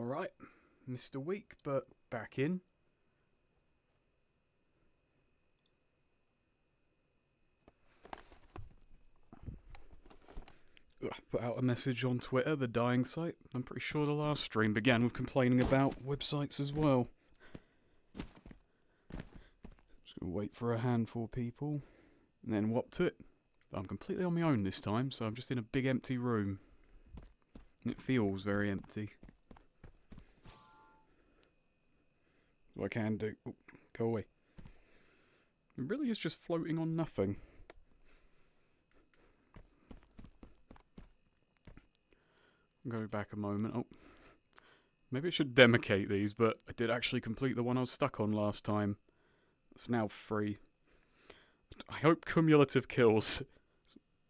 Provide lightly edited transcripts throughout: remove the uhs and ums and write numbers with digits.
Alright, missed a week, but back in. Put out a message on Twitter, the dying site. I'm pretty sure the last stream began with complaining about websites as well. Just gonna wait for a handful of people, and then whop to it. But I'm completely on my own this time, so I'm just in a big empty room. And it feels very empty. What I can do... Oh, go away. It really is just floating on nothing. Go back a moment. Oh, maybe I should democate these, but I did actually complete the one I was stuck on last time. It's now free. I hope cumulative kills.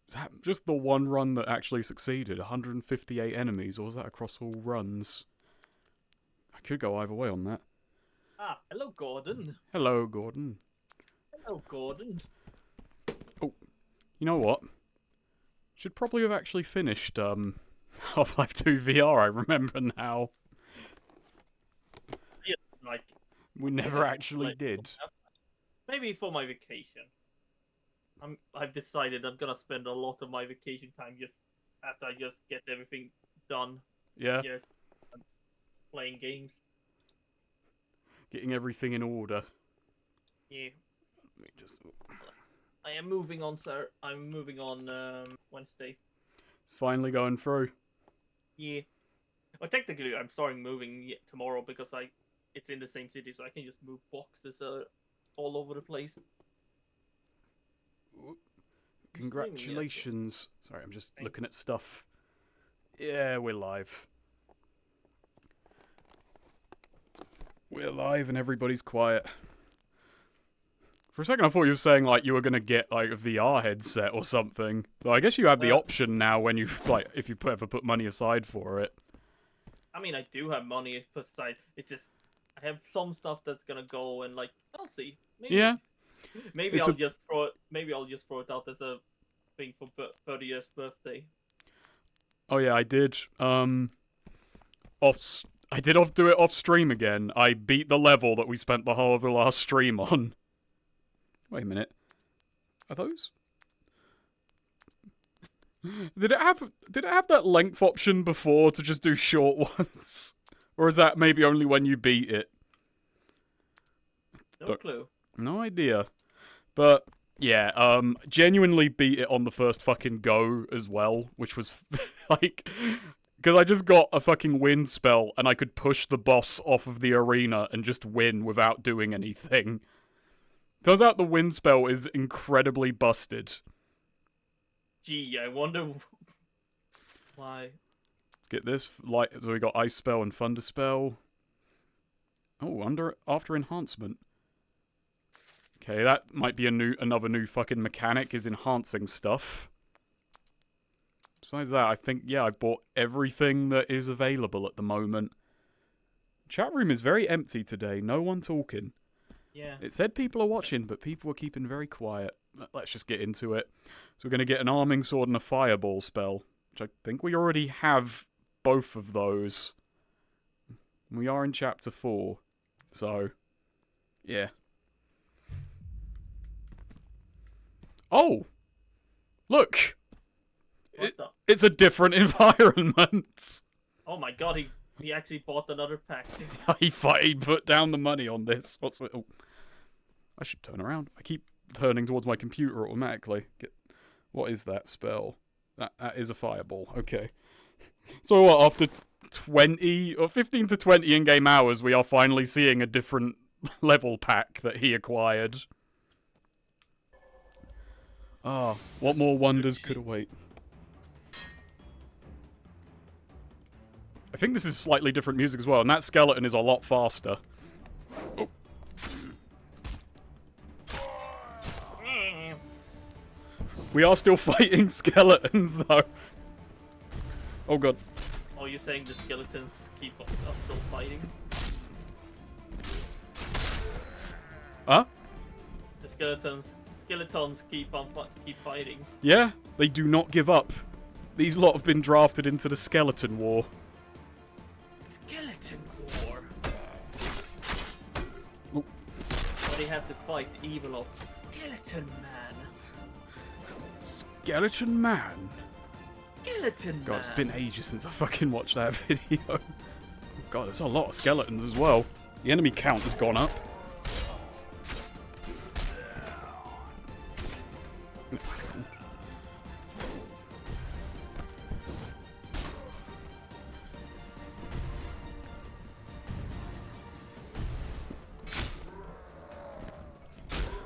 Is that just the one run that actually succeeded? 158 enemies, or was that across all runs? I could go either way on that. Ah, hello, Gordon. Hello, Gordon. Hello, Gordon. Oh, you know what? Should probably have actually finished, Half-Life 2 VR, I remember now. Yeah, like... We never actually did. Maybe for my vacation. I've decided I'm gonna spend a lot of my vacation time just after I just get everything done. Yeah? Just playing games. Getting everything in order. Yeah. Let me just... I am moving on, sir. I'm moving on Wednesday. It's finally going through. Yeah. Well, technically, I'm starting moving tomorrow because it's in the same city, so I can just move boxes all over the place. Congratulations. Sorry, I'm just looking at stuff. Yeah, we're live. We're live and everybody's quiet. For a second I thought you were saying like you were going to get like a VR headset or something. Though I guess you have the option now when you like if you ever put money aside for it. I mean, I do have money put aside. It's just I have some stuff that's going to go and like I'll see. Maybe. Yeah. Maybe I'll just throw it out as a thing for 30th birthday. Oh yeah, I did. I did do it off stream again. I beat the level that we spent the whole of the last stream on. Wait a minute. Are those? Did it have that length option before to just do short ones? Or is that maybe only when you beat it? No clue. No idea. But yeah, genuinely beat it on the first fucking go as well, which was like because I just got a fucking wind spell and I could push the boss off of the arena and just win without doing anything. Turns out the wind spell is incredibly busted. Gee, I wonder why. Let's get this. So we got ice spell and thunder spell. Oh, after enhancement. Okay, that might be another new fucking mechanic, is enhancing stuff. Besides that, I think, yeah, I've bought everything that is available at the moment. Chat room is very empty today, no one talking. Yeah. It said people are watching, but people are keeping very quiet. Let's just get into it. So we're going to get an arming sword and a fireball spell, which I think we already have both of those. We are in chapter 4, so, yeah. Oh! Look! It's a different environment! Oh my god, he actually bought another pack. He put down the money on this. What's it? Oh. I should turn around. I keep turning towards my computer automatically. What is that spell? That is a fireball. Okay. So what, after 20 or 15 to 20 in-game hours, we are finally seeing a different level pack that he acquired. Ah, what more wonders could await? I think this is slightly different music as well, and that skeleton is a lot faster. Oh. We are still fighting skeletons, though. Oh god. Oh, you're saying the skeletons are still fighting? Huh? The skeletons keep fighting. Yeah, they do not give up. These lot have been drafted into the skeleton war. Skeleton? they have to fight the evil of Skeleton Man. Skeleton Man. Skeleton Man. God, it's been ages since I fucking watched that video. God, there's a lot of skeletons as well. The enemy count has gone up.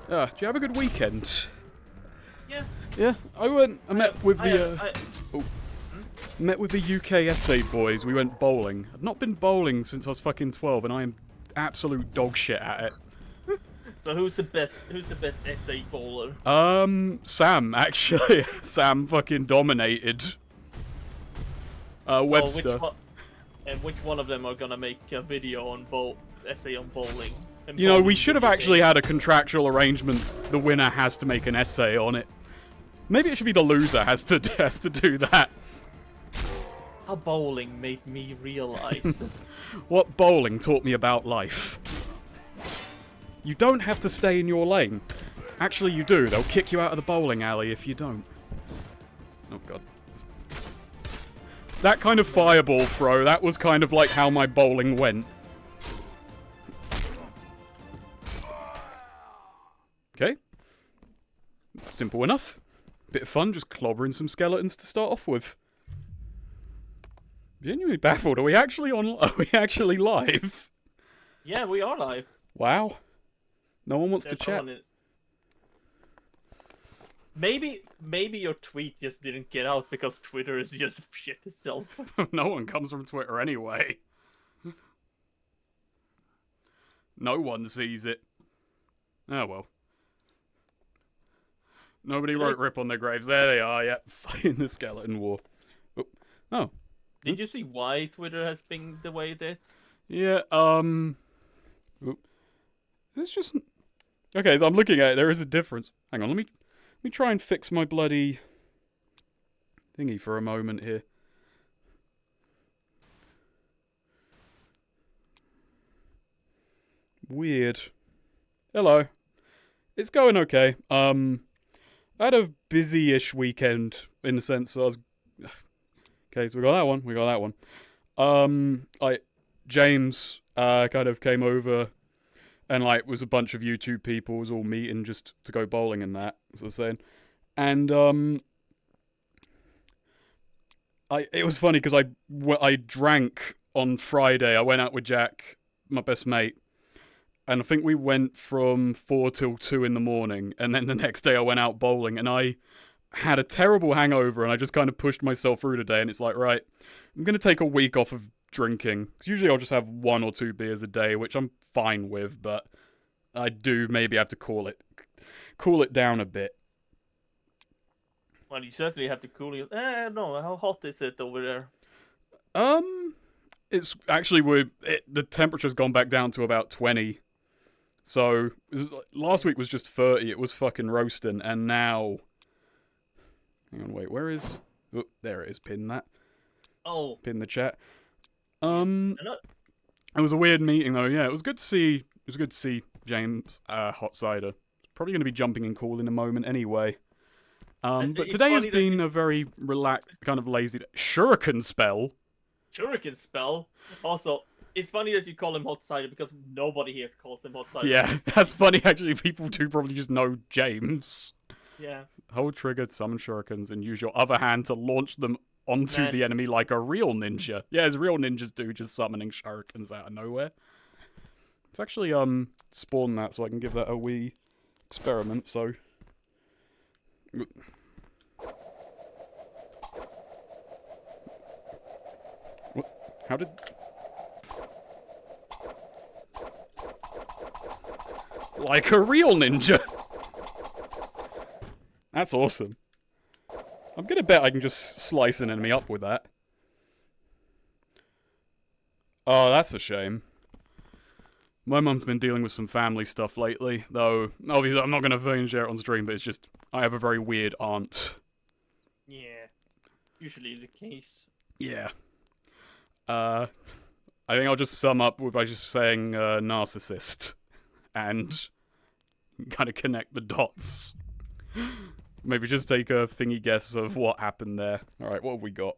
Do you have a good weekend? Yeah. Yeah, I met with the UK essay boys. We went bowling. I've not been bowling since I was fucking 12, and I am absolute dog shit at it. So who's the best essay bowler? Sam, actually. Sam fucking dominated. Webster. Which one of them are gonna make a video on essay on bowling? You know, we should have actually had a contractual arrangement. The winner has to make an essay on it. Maybe it should be the loser has to do that. How bowling made me realize. What bowling taught me about life. You don't have to stay in your lane. Actually, you do. They'll kick you out of the bowling alley if you don't. Oh, God. That kind of fireball throw, that was kind of like how my bowling went. Okay. Simple enough. Bit of fun, just clobbering some skeletons to start off with. Genuinely baffled. Are we actually live? Yeah, we are live. Wow. No one wants to chat. Maybe your tweet just didn't get out because Twitter is just shit itself. No one comes from Twitter anyway. No one sees it. Oh well. Nobody wrote rip on their graves. There they are, yeah. Fighting the skeleton war. Oh. Did you see why Twitter has been the way it is? Yeah, It's just... Okay, so I'm looking at it. There is a difference. Hang on, let me try and fix my bloody thingy for a moment here. Weird. Hello. It's going okay. I had a busy-ish weekend in the sense that I was... Okay, so we got that one. James kind of came over and was a bunch of YouTube people was all meeting just to go bowling and that, as I was saying. And it was funny because I drank on Friday. I went out with Jack, my best mate, and I think we went from 4 till 2 in the morning, and then the next day I went out bowling, and I had a terrible hangover, and I just kind of pushed myself through today, and it's like, right, I'm going to take a week off of drinking, because usually I'll just have 1 or 2 beers a day, which I'm fine with, but I do maybe have to cool it down a bit. Well, you certainly have to cool it. No, how hot is it over there? It's actually, the temperature's gone back down to about 20. So, last week was just 30, it was fucking roasting, and now... Hang on, wait, where is... Oh, there it is, pin that. Oh. Pin the chat. It was a weird meeting, though, yeah, it was good to see James, Hot Cider. Probably going to be jumping in cool in a moment anyway. But today has been a very relaxed, kind of lazy... Shuriken spell? Shuriken spell? Also... It's funny that you call him Hot Cider because nobody here calls him Hot Cider. Yeah, that's funny actually. People do probably just know James. Yeah. Hold trigger, summon shurikens, and use your other hand to launch them onto the enemy like a real ninja. Yeah, as real ninjas do, just summoning shurikens out of nowhere. It's actually spawned that so I can give that a wee experiment, so... What? How did... Like a real ninja. That's awesome. I'm gonna bet I can just slice an enemy up with that. Oh, that's a shame. My mum's been dealing with some family stuff lately, though obviously I'm not gonna share it on stream, but it's just I have a very weird aunt. Yeah. Usually the case. Yeah. I think I'll just sum up by just saying narcissist. And kind of connect the dots. Maybe just take a thingy guess of what happened there. Alright, what have we got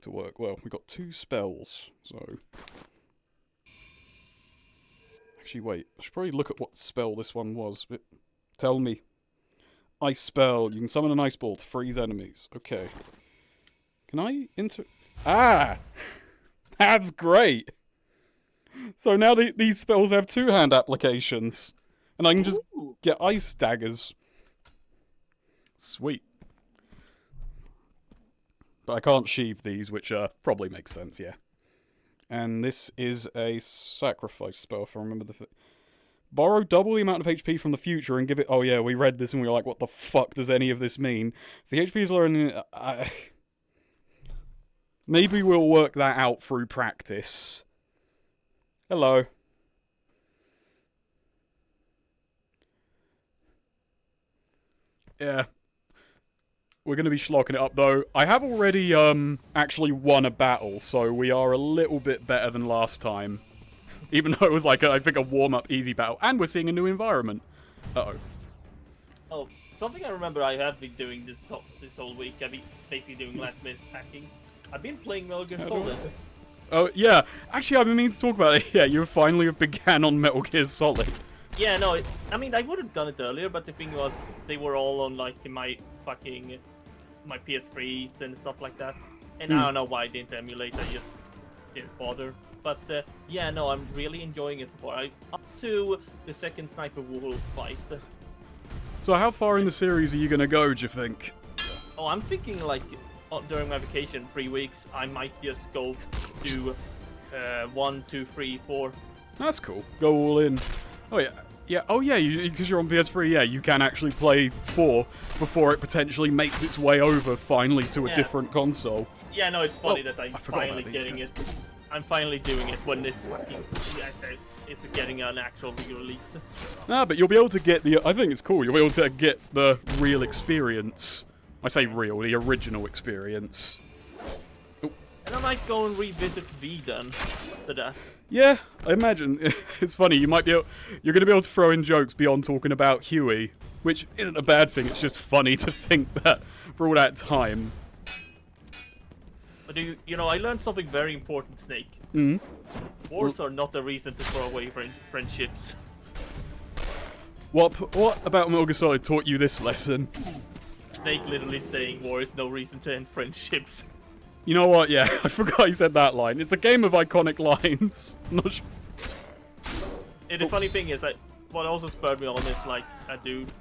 to work? Well, we got 2 spells, so... Actually, wait. I should probably look at what spell this one was. Tell me. Ice spell. You can summon an ice ball to freeze enemies. Okay. Can I Ah! That's great! So now these spells have 2-hand applications. And I can just get ice daggers. Sweet. But I can't sheathe these, which probably makes sense, yeah. And this is a sacrifice spell, if I remember the... Borrow double the amount of HP from the future and give it... Oh yeah, we read this and we were like, what the fuck does any of this mean? If the HP is lower than... Maybe we'll work that out through practice. Hello. Yeah. We're going to be schlocking it up, though. I have already, actually won a battle, so we are a little bit better than last time. Even though it was like, I think, a warm-up easy battle. And we're seeing a new environment. Uh-oh. Oh, something I remember I have been doing this whole week. I've been basically doing last-minute packing. I've been playing Metal Gear Solid. Oh, yeah. Actually, I've been meaning to talk about it. Yeah, you finally began on Metal Gear Solid. Yeah, no, I mean, I would have done it earlier, but the thing was, they were all on, like, my fucking... my PS3s and stuff like that. And I don't know why I didn't emulate, I just didn't bother. But, yeah, no, I'm really enjoying it so far. I'm up to the second Sniper Wolf fight. So how far in the series are you gonna go, do you think? Oh, I'm thinking, like, during my vacation, 3 weeks, I might just go do 1, 2, 3, 4. That's cool. Go all in. Oh, yeah. Yeah, oh yeah, because you're on PS3, yeah, you can actually play 4 before it potentially makes its way over, finally, to a different console. Yeah, no, it's funny that I'm finally getting it. I'm finally doing it when it's getting an actual re-release. Nah, but you'll be able to get the... I think it's cool, you'll be able to get the real experience. I say real, the original experience. And I might go and revisit V then, for that. Yeah, I imagine. It's funny, you're going to be able to throw in jokes beyond talking about Huey, which isn't a bad thing, it's just funny to think that for all that time. But you know, I learned something very important, Snake. Wars are not the reason to throw away friendships. What about Metal Gear Solid taught you this lesson? Snake literally saying war is no reason to end friendships. You know what? Yeah, I forgot he said that line. It's a game of iconic lines. Not sure. The funny thing is that what also spurred me on is like a dude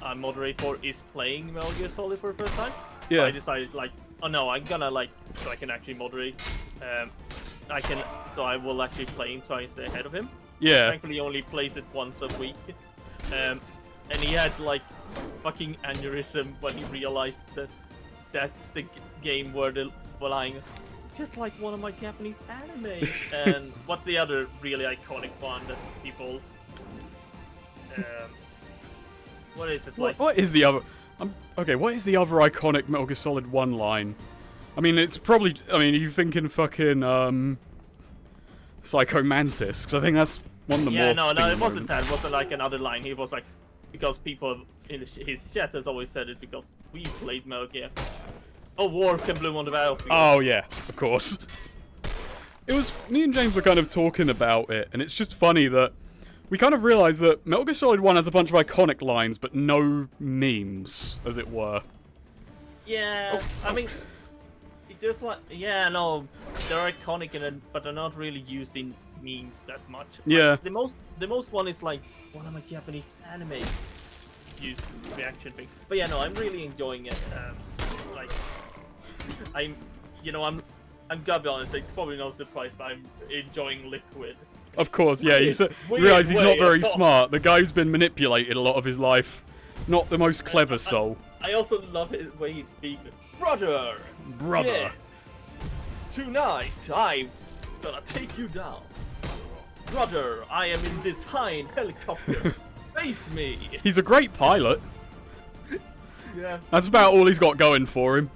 I moderate for is playing Metal Gear Solid for the first time. Yeah. So I decided like, oh no, I'm gonna like so I can actually moderate. So I will actually play him, try and stay ahead of him. Yeah. Thankfully, he only plays it once a week. And he had like fucking aneurysm when he realized that that's the game where the line, just like one of my Japanese anime. And what's the other really iconic one that people? What is it like? What is the other? Okay, what is the other iconic Metal Gear Solid 1 line? I mean, it's probably. I mean, are you thinking fucking Psycho Mantis? Because I think that's one of the more. Yeah, no, it wasn't that. It wasn't like another line. He was like, because people in his chat has always said it because we played Metal Gear. Oh, war can bloom on the battlefield. Oh yeah, of course. It was me and James were kind of talking about it, and it's just funny that we kind of realised that Metal Gear Solid 1 has a bunch of iconic lines, but no memes, as it were. Yeah, I mean, it just like no, they're iconic but they're not really used in memes that much. Yeah. Like, the most one is like one of my Japanese animes used reaction thing. But yeah, no, I'm really enjoying it. Like, I'm gonna be honest, it's probably no surprise, but I'm enjoying Liquid. Of course, yeah, you realise he's not very smart. The guy who's been manipulated a lot of his life. Not the most clever soul. I also love his way he speaks. Brother! Yes! Tonight, I'm gonna take you down. Brother, I am in this high helicopter. Face me! He's a great pilot. Yeah. That's about all he's got going for him.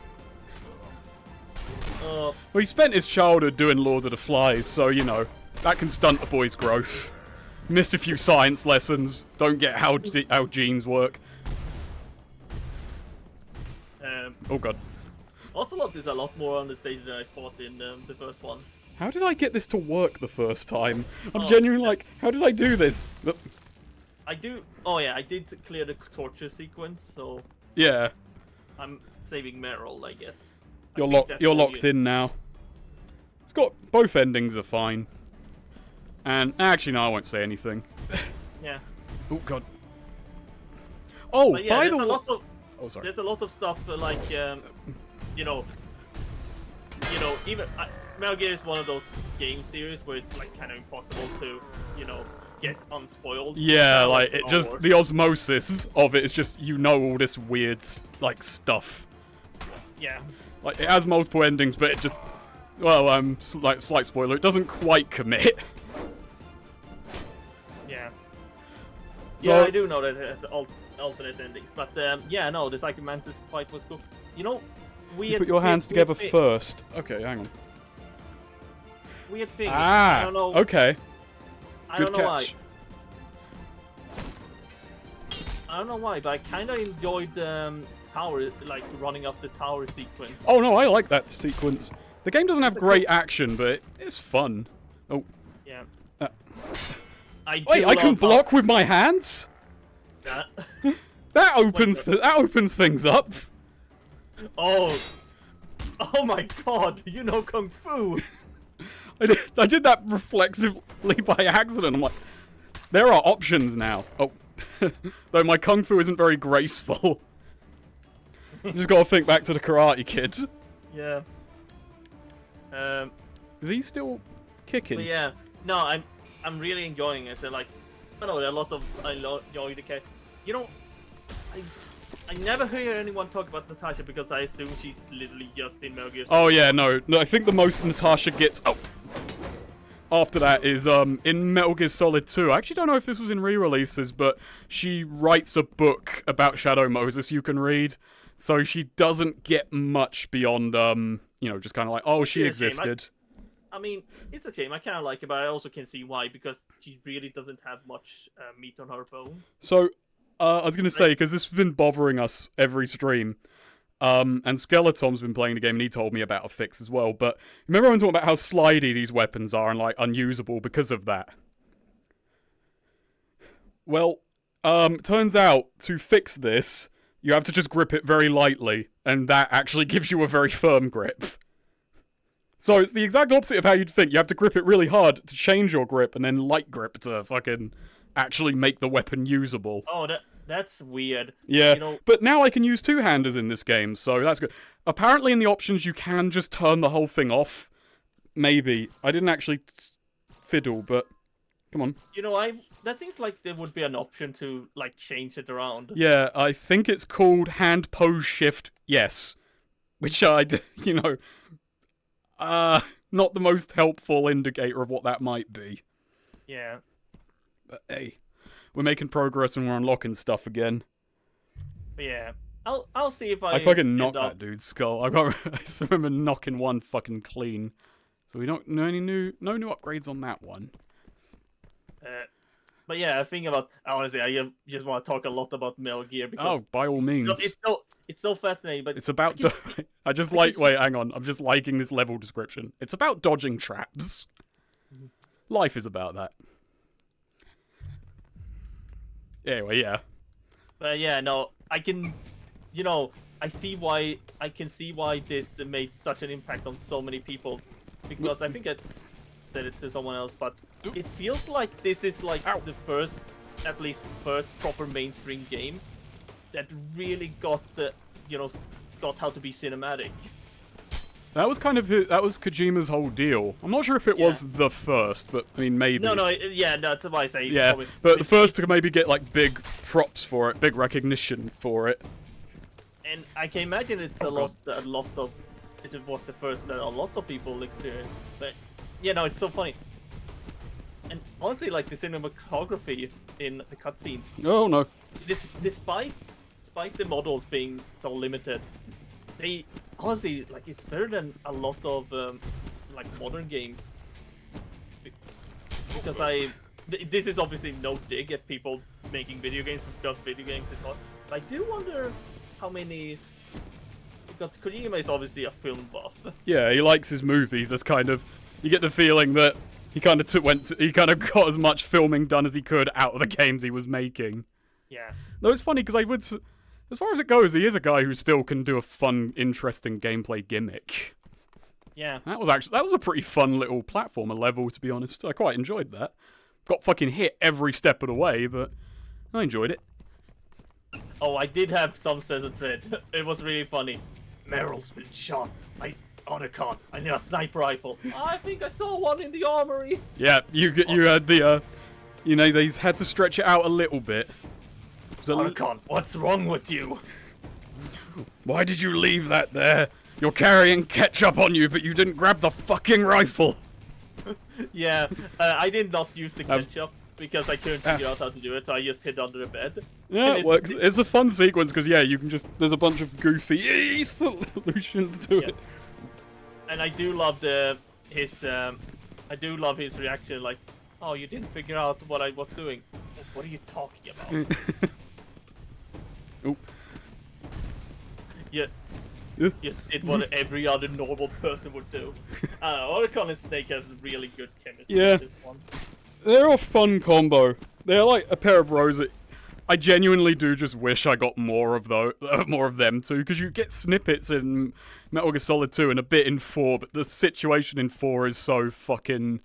Well, he spent his childhood doing Lord of the Flies, so, you know, that can stunt a boy's growth. Missed a few science lessons. Don't get how genes work. Oh god. Ocelot is a lot more on the stage than I thought in the first one. How did I get this to work the first time? I'm genuinely like, how did I do this? I did clear the torture sequence, so Yeah. I'm saving Meryl, I guess. You're locked in now. It's got both endings are fine. And actually no, I won't say anything. Yeah. Oh god. Oh, but yeah, by there's the a way. lot of Oh sorry. there's a lot of stuff like you know, even Metal Gear is one of those game series where it's like kind of impossible to, get unspoiled. Yeah, Kinda like it Star just Wars. the osmosis of it is just all this weird like stuff. Yeah. Like it has multiple endings, but it just like slight spoiler, it doesn't quite commit. Yeah. So, Yeah, I do know that it has alternate endings, but yeah, no, the Psycho Mantis fight was cool. you put your hands together first. Okay, hang on. Weird thing. Ah, I don't know. okay. I Good don't know catch. I don't know why, but I kind of enjoyed tower, like running up the tower sequence. Oh no, I like that sequence. The game doesn't have great action, but it's fun. Oh. Yeah. Wait, I can block with my hands? That. That opens things up. Oh my god, you know Kung Fu! I did that reflexively by accident. I'm like, there are options now. Oh. Though my Kung Fu isn't very graceful. You just gotta think back to the Karate Kid. Yeah. Is he still kicking? But yeah, no, I'm really enjoying it. They're like, I don't know, there are a lot of I enjoy the character. I never hear anyone talk about Natasha because I assume she's literally just in Metal Gear Solid. Oh yeah, no, I think the most Natasha gets after that is in Metal Gear Solid 2. I actually don't know if this was in re-releases, but she writes a book about Shadow Moses you can read. So she doesn't get much beyond just kind of like, oh, she existed. I mean, it's a shame. I kind of like it, but I also can see why, because she really doesn't have much meat on her bones. So, I was going to say, because this has been bothering us every stream, and Skeleton's been playing the game and he told me about a fix as well, but remember I'm talking about how slidey these weapons are and, like, unusable because of that? Well, turns out, to fix this, you have to just grip it very lightly, and that actually gives you a very firm grip. So it's the exact opposite of how you'd think. You have to grip it really hard to change your grip, and then light grip to fucking actually make the weapon usable. Oh, that's weird. Yeah, but now I can use two-handers in this game, so that's good. Apparently in the options you can just turn the whole thing off. Maybe. I didn't actually fiddle, but come on. That seems like there would be an option to, like, change it around. Yeah, I think it's called hand pose shift yes. Which not the most helpful indicator of what that might be. Yeah. But hey, we're making progress and we're unlocking stuff again. But yeah. I'll see if I fucking knocked that dude's skull. I just remember knocking one fucking clean. So we don't know no new upgrades on that one. But yeah, honestly, I just want to talk a lot about Metal Gear because by all means. It's so fascinating. But it's about wait, hang on. I'm just liking this level description. It's about dodging traps. Life is about that. Anyway, yeah. But yeah, no, I can see why this made such an impact on so many people, because I think I said it to someone else, but it feels like this is like the first proper mainstream game that really got how to be cinematic. That was Kojima's whole deal. I'm not sure if it was the first, but I mean maybe. That's what I say. Yeah, but the first to maybe get like big props for it, big recognition for it. And I can imagine it was the first that a lot of people experienced. But it's so funny. And honestly, like the cinematography in the cutscenes. Oh no. Despite the models being so limited, they honestly, like, it's better than a lot of like modern games. Because this is obviously no dig at people making video games because video games is hot. But I do wonder how many. Because Kojima is obviously a film buff. Yeah, he likes his movies. That's kind of, you get the feeling that he kind of he kind of got as much filming done as he could out of the games he was making. Yeah. Though it's funny because as far as it goes, he is a guy who still can do a fun, interesting gameplay gimmick. Yeah. That was a pretty fun little platformer level, to be honest. I quite enjoyed that. Got fucking hit every step of the way, but I enjoyed it. Oh, I did have some Cesar thread. It was really funny. Meryl's been shot by Otacon. I need a sniper rifle. I think I saw one in the armory. Yeah, you had the, they had to stretch it out a little bit. So Otacon, what's wrong with you? Why did you leave that there? You're carrying ketchup on you, but you didn't grab the fucking rifle. Yeah, I did not use the ketchup because I couldn't figure out how to do it, so I just hid under the bed. Yeah, it works. It's a fun sequence because, yeah, you can just... There's a bunch of goofy solutions to it. And I do love his reaction, like, oh, you didn't figure out what I was doing. What are you talking about? Oop. Yeah. Just did what every other normal person would do. Otacon and Snake has really good chemistry in this one. They're a fun combo. They're like a pair of bros that I genuinely do just wish I got more of them too, because you get snippets in Metal Gear Solid 2 and a bit in 4, but the situation in 4 is so fucking...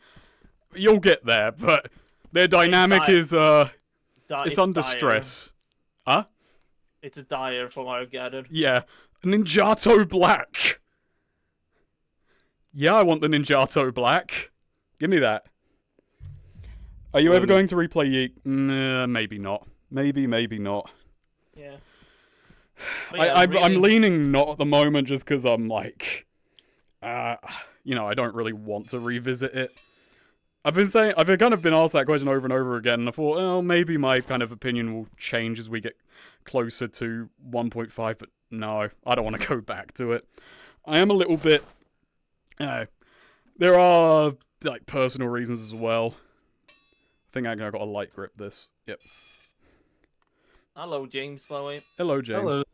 You'll get there, but their dynamic is it's under stress. Huh? It's a dire from what I've gathered. Yeah. Ninjato Black. Yeah, I want the Ninjato Black. Give me that. Are you ever going to replay Yeek? Maybe not. Maybe not. Yeah. I'm leaning not at the moment just because I'm like, I don't really want to revisit it. I've kind of been asked that question over and over again, and I thought, oh, maybe my kind of opinion will change as we get closer to 1.5, but no, I don't want to go back to it. I am a little bit, there are, like, personal reasons as well. I think I got a light grip this. Yep. Hello, James, by the way. Hello, James.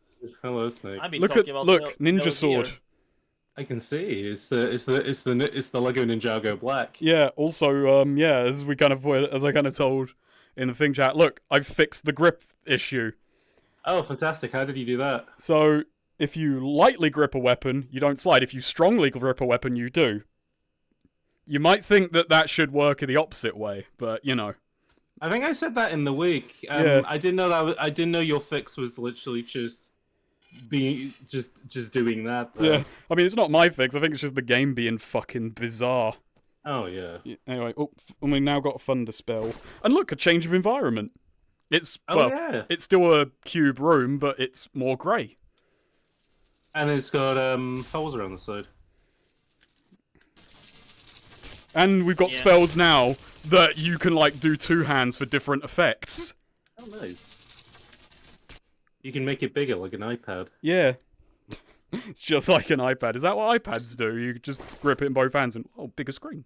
Hello, Snake. Look, Ninja Sword. I can see it's the Lego Ninjago Black. Yeah. Also, as I kind of told in the thing chat, look, I've fixed the grip issue. Oh, fantastic! How did you do that? So, if you lightly grip a weapon, you don't slide. If you strongly grip a weapon, you do. You might think that should work in the opposite way, but I think I said that in the week. Yeah. I didn't know I didn't know your fix was literally just doing that. Though. Yeah. I mean, it's not my fix. I think it's just the game being fucking bizarre. Oh yeah. Anyway, and we now got a Thunder Spell, and look, a change of environment. It's it's still a cube room, but it's more grey. And it's got holes around the side. And we've got spells now that you can like do two hands for different effects. Oh, nice. You can make it bigger like an iPad. Yeah. It's just like an iPad. Is that what iPads do? You just grip it in both hands and bigger screen.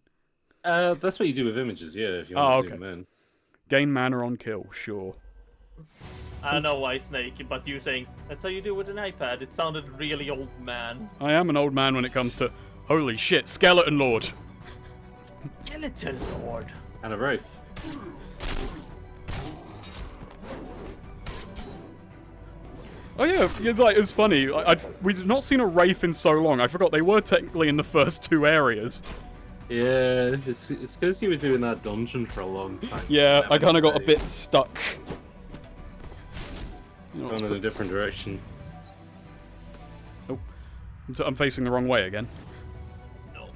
That's what you do with images, yeah, if you want to zoom in. Gain mana on kill, sure. I don't know why, Snake, but you saying that's how you do with an iPad. It sounded really old man. I am an old man when it comes to holy shit, Skeleton Lord. Skeleton Lord. And a Wraith. Oh yeah, it's funny. We've not seen a Wraith in so long. I forgot they were technically in the first two areas. Yeah, it's because you were doing that dungeon for a long time. Yeah, I kind of got a bit stuck. Going in a different direction. Oh, I'm facing the wrong way again. No.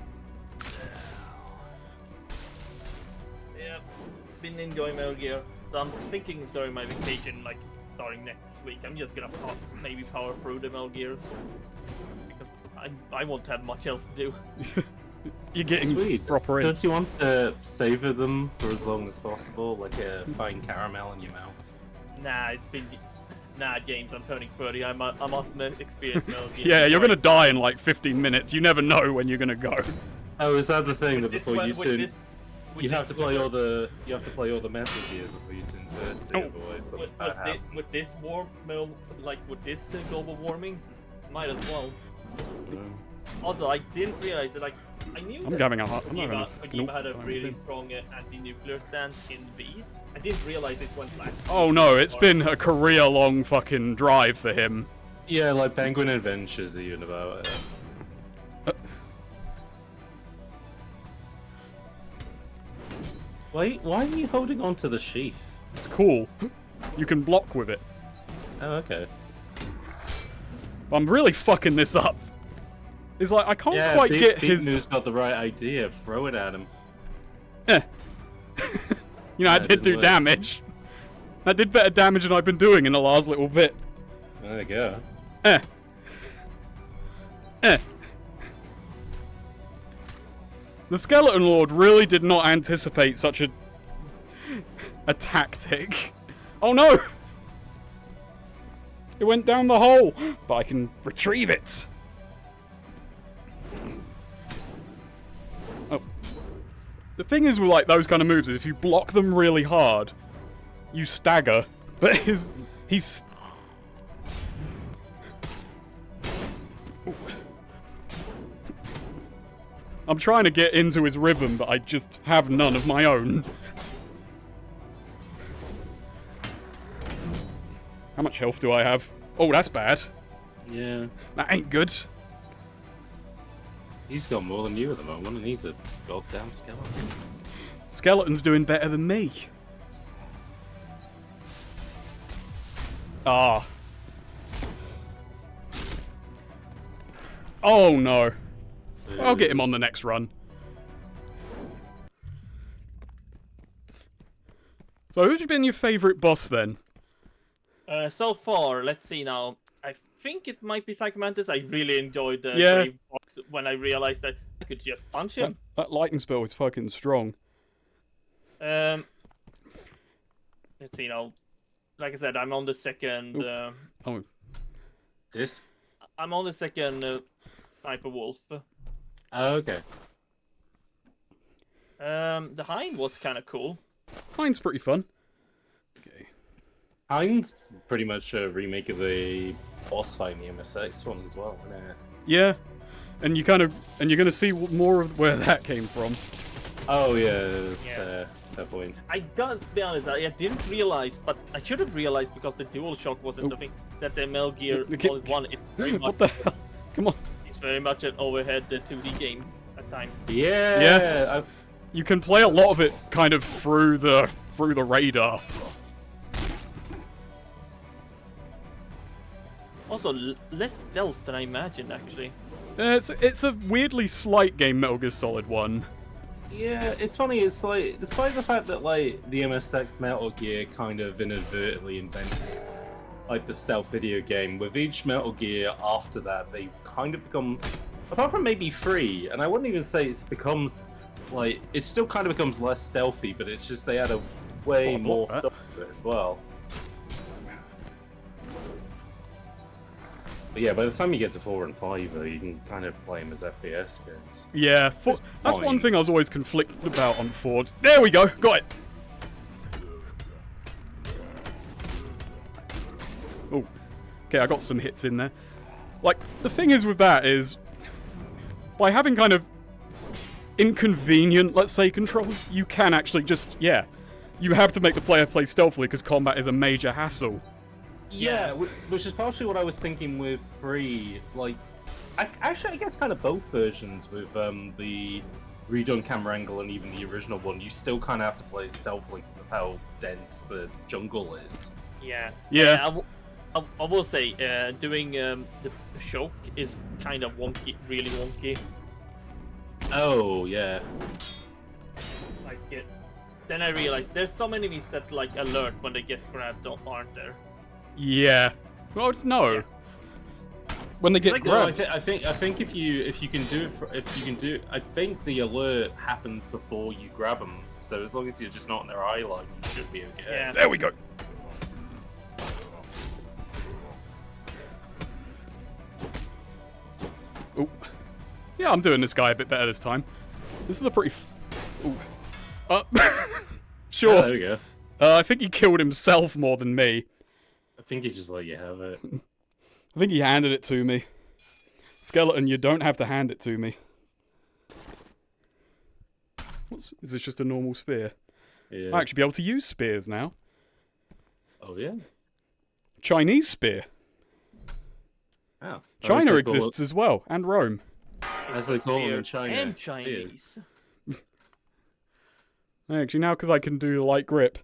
Yeah, been enjoying Metal Gear. So I'm thinking during my vacation, like starting next week, I'm just gonna maybe power through the Metal Gears because I won't have much else to do. You're getting proper in. Don't you want to savor them for as long as possible, like a fine caramel in your mouth? Nah, James, I'm turning 30. I must experience Metal Gear. Yeah, you're gonna die in like 15 minutes. You never know when you're gonna go. Oh, is that the thing that before you turn... You have to play all the Metal Gears for you to invert it, otherwise something bad happens. With this with this global warming, might as well. Also, I didn't realize that I knew I'm that having a hard. Kojima had a really strong anti-nuclear stance in V. I didn't realize it went back. Oh no, it's been a career-long fucking drive for him. Yeah, like Penguin Adventures even about it. Why are you holding on to the sheath? It's cool. You can block with it. Oh, okay. I'm really fucking this up. It's like I can't quite get his. Who's got the right idea? Throw it at him. You know, I did do damage. I did better damage than I've been doing in the last little bit. There you go. The Skeleton Lord really did not anticipate such a tactic. Oh no! It went down the hole, but I can retrieve it. Oh. The thing is with like those kind of moves is if you block them really hard, you stagger. But he's I'm trying to get into his rhythm, but I just have none of my own. How much health do I have? Oh, that's bad. Yeah. That ain't good. He's got more than you at the moment, and he's a goddamn skeleton. Skeleton's doing better than me. Ah. Oh no. I'll get him on the next run. So who's been your favourite boss then? So far, let's see now. I think it might be Psychomantis. I really enjoyed the Grave box when I realized that I could just punch him. That lightning spell is fucking strong. Let's see now. Like I said, I'm on the second. Disc? I'm on the second Sniper Wolf. Oh, okay. The Hind was kind of cool. Hind's pretty fun. Okay. Hind's pretty much a remake of the boss fight in the MSX one as well, isn't it? Yeah, and you're gonna see more of where that came from. Oh yeah, that point. I gotta be honest, I didn't realize, but I should have realized because the DualShock wasn't the thing that the Metal Gear Solid 1 is very much. What the hell? Come on. It's very much an overhead 2D game at times. Yeah. You can play a lot of it kind of through the radar. Also, less stealth than I imagined, actually. It's a weirdly slight game, Metal Gear Solid 1. Yeah, it's funny, it's like, despite the fact that, like, the MSX Metal Gear kind of inadvertently invented, like, the stealth video game, with each Metal Gear after that, they kind of become, apart from maybe 3, and I wouldn't even say it becomes, like, it still kind of becomes less stealthy, but it's just they add a way more stuff to it as well. But yeah, by the time you get to 4 and 5, though, you can kind of play them as FPS games. Yeah, that's one thing I was always conflicted about on 4. There we go, got it! Oh, okay, I got some hits in there. Like, the thing is with that is, by having kind of inconvenient, let's say, controls, you can actually just, you have to make the player play stealthily because combat is a major hassle. Yeah, which is partially what I was thinking with 3. Like, I guess kind of both versions with the redone camera angle and even the original one, you still kind of have to play stealthily because of how dense the jungle is. Yeah. Yeah. I will say, doing the choke is kind of wonky, really wonky. Oh, yeah. Like, then I realized there's some enemies that, like, alert when they get grabbed, aren't there? Yeah. Well, no. Yeah. When they get Like, grabbed. I think if you can do I think the alert happens before you grab them. So as long as you're just not in their eye line, you should be okay. Yeah. There we go. Oh. Yeah, I'm doing this guy a bit better this time. This is a pretty... Ooh. Sure. Oh, there we go. I think he killed himself more than me. I think he just let you have it. I think he handed it to me. Skeleton, you don't have to hand it to me. Is this just a normal spear? Yeah. I actually be able to use spears now. Oh yeah. Chinese spear. Oh. China exists as well, and Rome. As they call them in China. And Chinese. Actually, now because I can do light grip.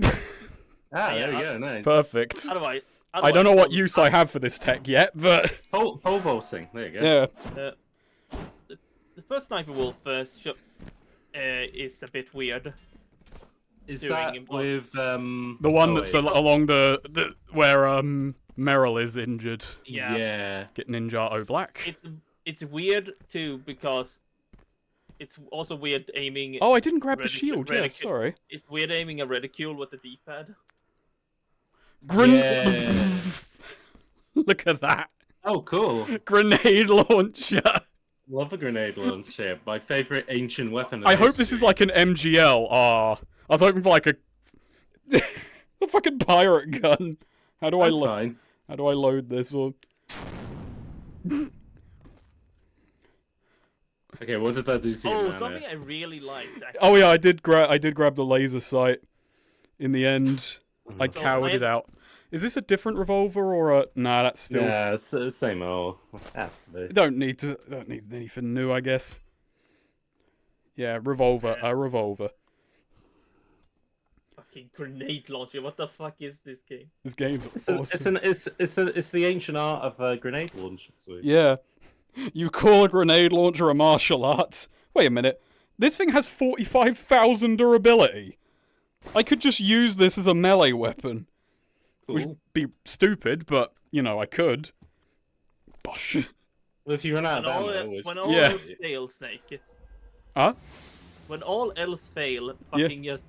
Ah, there we go. Nice. Perfect. Otherwise, I don't know what use I have for this tech yet, but Pole vaulting. There you go. yeah. The first sniper wolf is a bit weird. Is Doing that him- with The one that's along the where Merrill is injured. Yeah. Get Ninjato Black. It's weird too because it's also weird aiming. Oh, I didn't grab the Ridicule- shield. Yeah, ridicule. sorry. It's weird aiming a reticule with the D-pad. Yeah. Look at that. Oh, cool. Grenade launcher. Love a grenade launcher. My favorite ancient weapon. I hope this is like an MGL. I was hoping for like a a fucking pirate gun. How do I That's fine. How do I load this one? Okay, what did that do to you? Oh, Nana? something I really liked. Actually. Oh yeah, I did grab the laser sight. In the end, I So cowered it out. Is this a different revolver or a? Nah, that's still. Yeah, it's the same old. Has to be. Don't need anything new, I guess. Yeah, revolver. Yeah. A revolver. Fucking grenade launcher. What the fuck is this game? This game's It's, awesome. it's the ancient art of grenade launch. Yeah. You call a grenade launcher a martial arts? Wait a minute. This thing has 45,000 durability. I could just use this as a melee weapon. Which Cool. would be stupid, but, you know, I could. Bosh. Well, if you run out When of all, ammo, which... when all Yeah. else fails, Snake. Huh? When all else fail, fucking just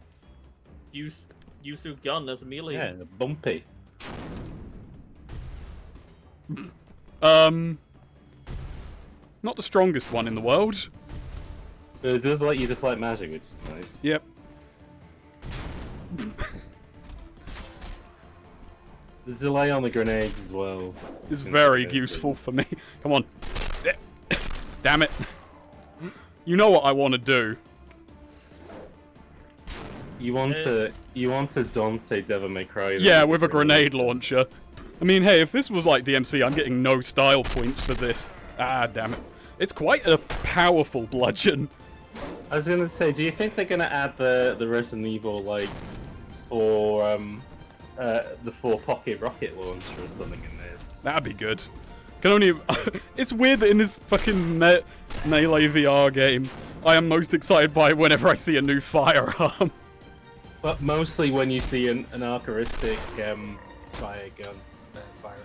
use your gun as a melee. yeah, bumpy. Not the strongest one in the world. But it does let you deflect magic, which is nice. Yep. The delay on the grenades as well. Is very useful for me. Come on. Damn it. You know what I want to do. You want to Dante Devil May Cry. Yeah, with a grenade launcher. I mean, hey, if this was like DMC, I'm getting no style points for this. Ah, damn it. It's quite a powerful bludgeon. I was gonna say, do you think they're gonna add the Resident Evil like for the 4-pocket rocket launcher or something in this? That'd be good. Can only. It's weird that in this fucking Melee VR game, I am most excited by whenever I see a new firearm. But mostly when you see an archaristic fire gun. Fire.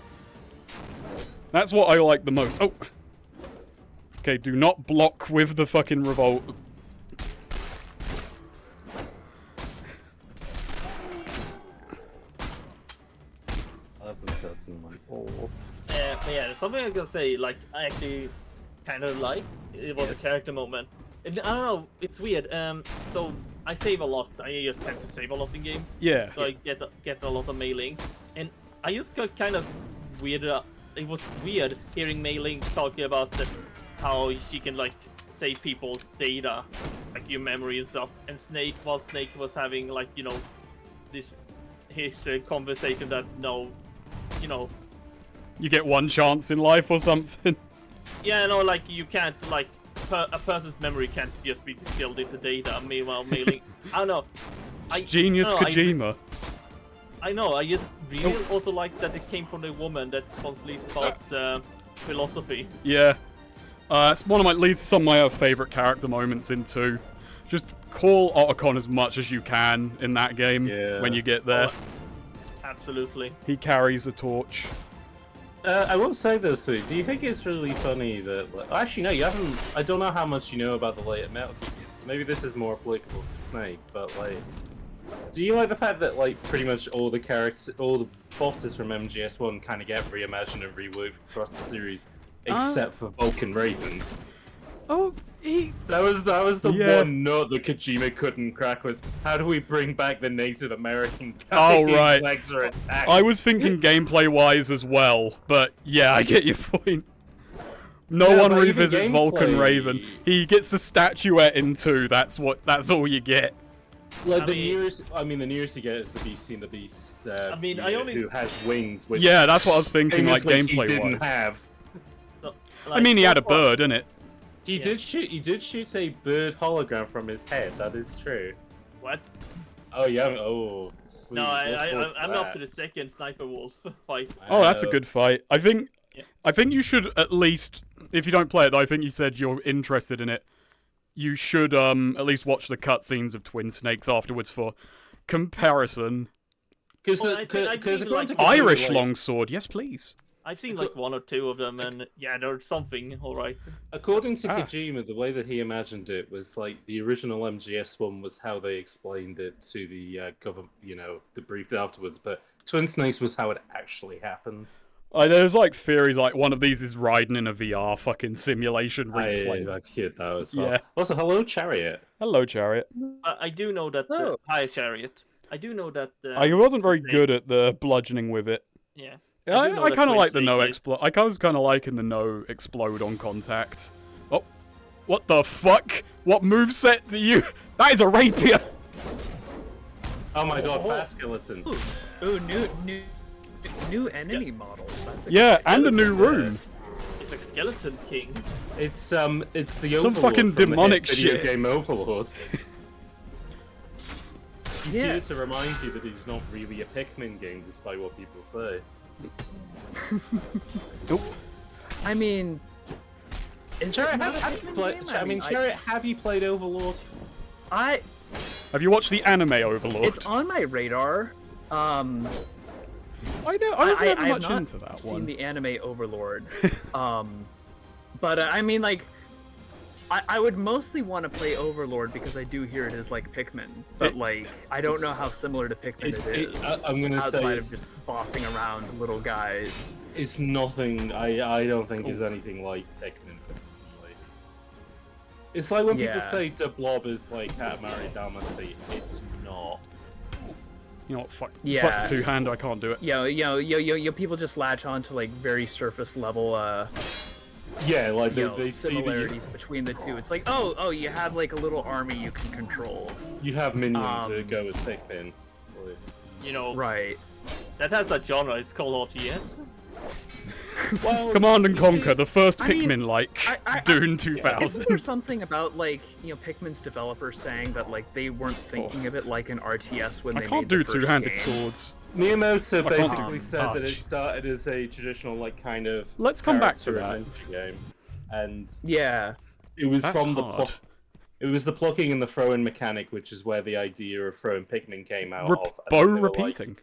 That's what I like the most. Oh. Okay, do not block with the fucking revolt. I love this person like, oh. But yeah, something I was gonna say, like, I actually kind of like, it was a character moment. And I don't know, it's weird. So I save a lot. I just tend to save a lot in games. Yeah. So I get a lot of mailing, and I just got kind of weirded. It was weird hearing mailing talking about how she can like save people's data, like your memory and stuff. And Snake was having like his conversation that You get one chance in life or something. Yeah, no, like you can't like a person's memory can't just be distilled into data. Meanwhile, mailing. I don't know. Genius I don't know, Kojima. I know. I just really also like that it came from the woman that constantly spouts philosophy. Yeah. It's one of my least some of my favorite character moments in 2. Just call Otacon as much as you can in that game when you get there. Absolutely. He carries a torch. I will say this, Sweet. Do you think it's really funny that... Actually, no, you haven't... I don't know how much you know about the later Metal Gear games, so maybe this is more applicable to Snake, but, like... Do you like the fact that, like, pretty much all the characters... all the bosses from MGS1 kind of get reimagined and reworked across the series, except for Vulcan Raven? Oh, That was the Yeah. one note that Kojima couldn't crack was how do we bring back the Native American guy Oh, whose right. legs are attacked? I was thinking gameplay-wise as well, but yeah, I get your point. No Yeah, one but even revisits Vulcan gameplay- Raven. He gets the statuette in 2. That's all you get. Like I the mean- nearest you get is the Beast in the Beast. I mean, I unit only- who has wings. Which Yeah, that's what I was thinking, like famously he gameplay-wise. didn't have. So, I mean, he so had a far- bird, innit? He Yeah. did shoot. He did shoot a bird hologram from his head. That is true. What? Oh yeah. Oh. Sweet. No, Look forward I'm to up that. to the second Sniper Wolf fight. Oh, that's a know. good fight. I think Yeah. you should at least, if you don't play it, I think you said you're interested in it. You should at least watch the cutscenes of Twin Snakes afterwards for comparison. Because Well, I think I've seen, like, Irish longsword, yes please. I've seen like 1 or 2 of them, and yeah, there's something alright. According to Ah. Kojima, the way that he imagined it was like the original MGS one was how they explained it to the government, debriefed afterwards. But Twin Snakes was how it actually happens. There's like theories like one of these is riding in a VR fucking simulation replay. I've heard that as well. Yeah. Also, hello, Chariot. Hello, Chariot. I do know that. Oh. Hi, Chariot. I do know that. I wasn't very Snake- good at the bludgeoning with it. Yeah. Yeah, I do know I that kind of Twin like the Snake no is- explode. I was kind of liking the no explode on contact. Oh, what the fuck? What moveset do you? That is a rapier. Oh my god, fast skeleton. Ooh, new enemy models. That's Yeah, and a new skeleton, rune. It's like Skeleton King. It's the Some Overlord fucking from the demonic hit video shit. game Overlord. He's Yeah. here to remind you that he's not really a Pikmin game, despite what people say. I mean, is Chariot, it not a have you Pikmin played? game? I mean, Chariot, have you played Overlord? Have you watched the anime Overlord? It's on my radar. I know. I was never I have much not into that seen one. the anime Overlord. But I mean, like, I would mostly want to play Overlord because I do hear it is like Pikmin, but like, I don't know how similar to Pikmin it is. I'm gonna say outside it's, of just bossing around little guys. it's nothing. I don't think is anything like Pikmin personally. It's like when people Yeah. say the Blob is like Katamari Damacy. It's not. You know what? Fuck. Yeah. Fuck the two-hand. I can't do it. Yo, people just latch on to like very surface level Yeah, like they see that similarities between the two. It's like, oh, you have like a little army you can control. you have minions that Um, go with Pikmin. It's like- You know, Right. that has a genre. It's called RTS. Well, Command and you see- Conquer, the first I mean, Pikmin-like I- Dune Isn't 2000. there something about like Pikmin's developers saying that like they weren't thinking of it like an RTS when I they can't made do the first two-handed game? swords. Miyamoto I can't basically do said that it touch. started as a traditional, like, kind of. Let's come back to character that. adventure game, and Yeah. it was That's from the hard. It was the plucking and the throwing mechanic, which is where the idea of throwing Pikmin came out Re- of. and bow then they were like- repeating.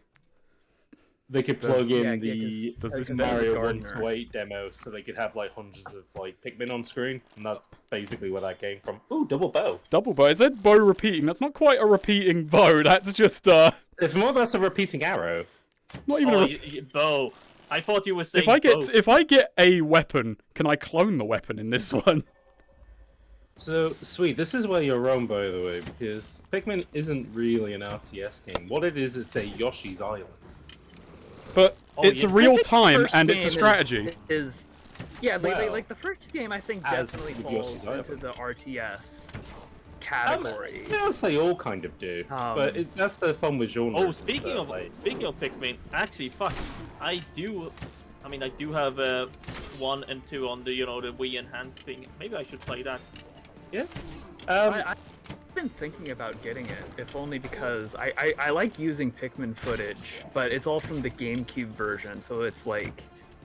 they could plug in yeah, the 'cause- Does this because Mario David 1 Gardner. to 8 demo, so they could have like hundreds of like Pikmin on screen, and that's basically where that came from. Ooh, double bow. Double bow. It said bow repeating. That's not quite a repeating bow. That's just If more, that's a repeating arrow. not even Oh, a. bow. I thought you were saying bow. If I get a weapon, can I clone the weapon in this one? So, sweet, this is where you're wrong, by the way, because Pikmin isn't really an RTS game. What it is, it's a Yoshi's Island. But Oh, it's yeah. a real I think the time first and it's a game strategy. Is yeah, Well, like the first game I think as definitely with falls Yoshi's into Island. the RTS category. Yes, they all kind of do. But that's the fun with genres. Oh, is speaking that, of like, Pikmin, actually, fuck, I do have 1 and 2 on the the Wii enhanced thing. Maybe I should play that. yeah. I've been thinking about getting it, if only because I like using Pikmin footage, but it's all from the GameCube version, so it's like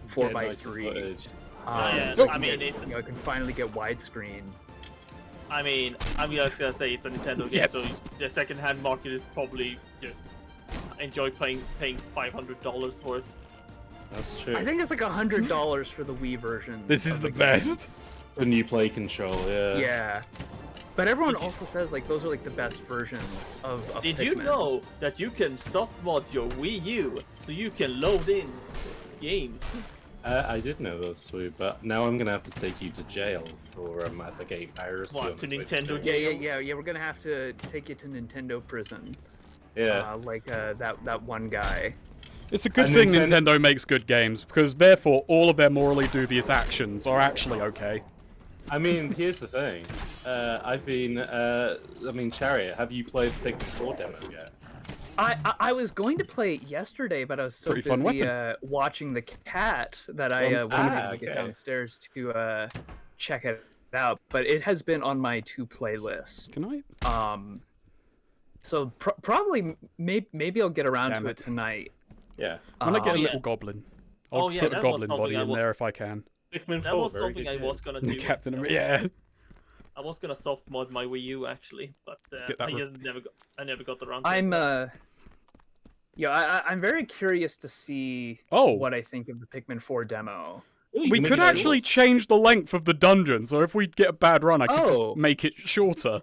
4x3. footage. Yeah, so- I mean, it's. I can finally get widescreen. I mean, I'm just gonna say it's a Nintendo game, Yes. so the second-hand market is probably just enjoy paying $500 for it. That's true. I think it's like $100 for the Wii version. This is of the game. best. When you play Control, yeah. Yeah. But everyone also says like those are like the best versions of Did Pikmin. you know that you can soft mod your Wii U so you can load in games? I did know those two, but now I'm gonna have to take you to jail for advocating piracy. What, on to Twitch Nintendo channel. Yeah. We're gonna have to take you to Nintendo prison. Yeah. That one guy. It's a good And thing Nintendo makes good games, because therefore all of their morally dubious actions are actually okay. I mean, here's the thing. Chariot, have you played the Pikmin 4 demo yet? I was going to play it yesterday, but I was so Pretty fun busy weapon. watching the cat that I wasn't able to get downstairs to check it out. But it has been on my to-play-list. Can I? So probably maybe I'll get around to it tonight. Yeah. I'm gonna get a little goblin. I'll put a goblin body in there if I can. Pikmin 4, That was very something good I game. was gonna do. Captain America. Yeah. I was gonna soft mod my Wii U actually, but I just never got around to it. I'm very curious to see Oh. what I think of the Pikmin 4 demo. We could actually change the length of the dungeon, so if we get a bad run, I could just make it shorter.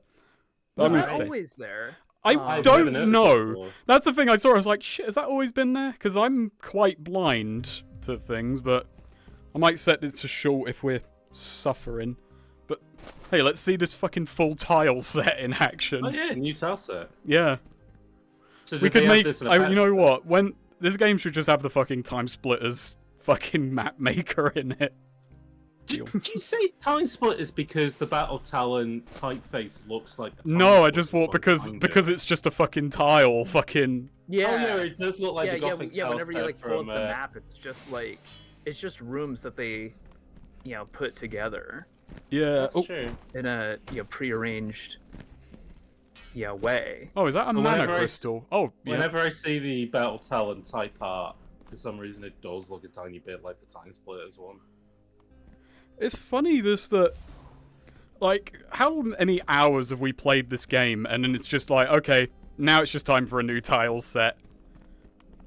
Was I'm that mistake. always there? I I've don't never noticed know. before. That's the thing I saw. I was like, shit, has that always been there? Because I'm quite blind to things, but I might set this to short if we're suffering. But hey, let's see this fucking full tile set in action. Oh yeah, new tile set. Yeah. So We did could they have make. this in a patch? You know what? When this game should just have the fucking time splitters fucking map maker in it. Did you say Time Splitters because the Battle Talon typeface looks like the Time No, I just Splitters thought one, because it's just a fucking tile. Fucking. Yeah. Oh yeah, it does look like the Gothic tile whenever you set pull up from, the map, it's just rooms that they, put together Yeah. That's true. in a prearranged, way. Oh, is that a But mana whenever I- crystal? Oh, yeah. Whenever I see the Battle Talon type art, for some reason it does look a tiny bit like the Time Splitters one. It's funny this that, like, how many hours have we played this game, and then it's just like, okay, now it's just time for a new tile set.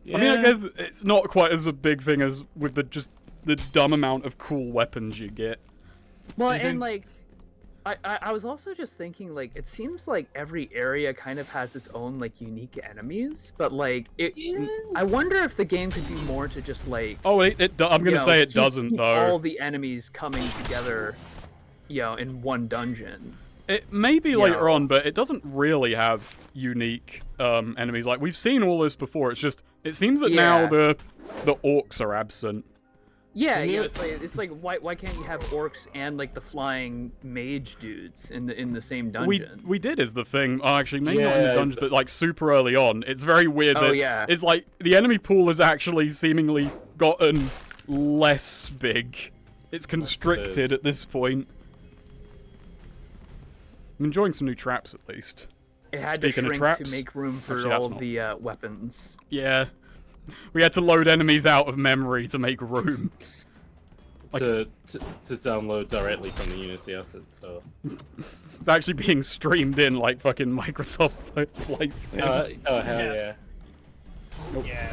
Yeah. I mean, I guess it's not quite as a big thing as with the dumb amount of cool weapons you get. Well, Do you and think- I was also just thinking, it seems like every area kind of has its own unique enemies, but I wonder if the game could do more to just Oh, I'm gonna say it keep doesn't though. all the enemies coming together, in one dungeon. It may be later on, but it doesn't really have unique enemies. Like, we've seen all this before. It's just, it seems that now the orcs are absent. Yeah, And it's like why can't you have orcs and the flying mage dudes in the same dungeon? We did is the thing. Oh, actually, maybe not in the Yeah, dungeon, but super early on. It's very weird that it's like the enemy pool has actually seemingly gotten less big. It's constricted at this point. I'm enjoying some new traps at least. It had Speaking to of shrink traps, to make room for actually, that's all not- the weapons. Yeah. We had to load enemies out of memory to make room. to download directly from the Unity asset store. It's actually being streamed in like fucking Microsoft Flight Sim. Oh hell yeah. Yeah.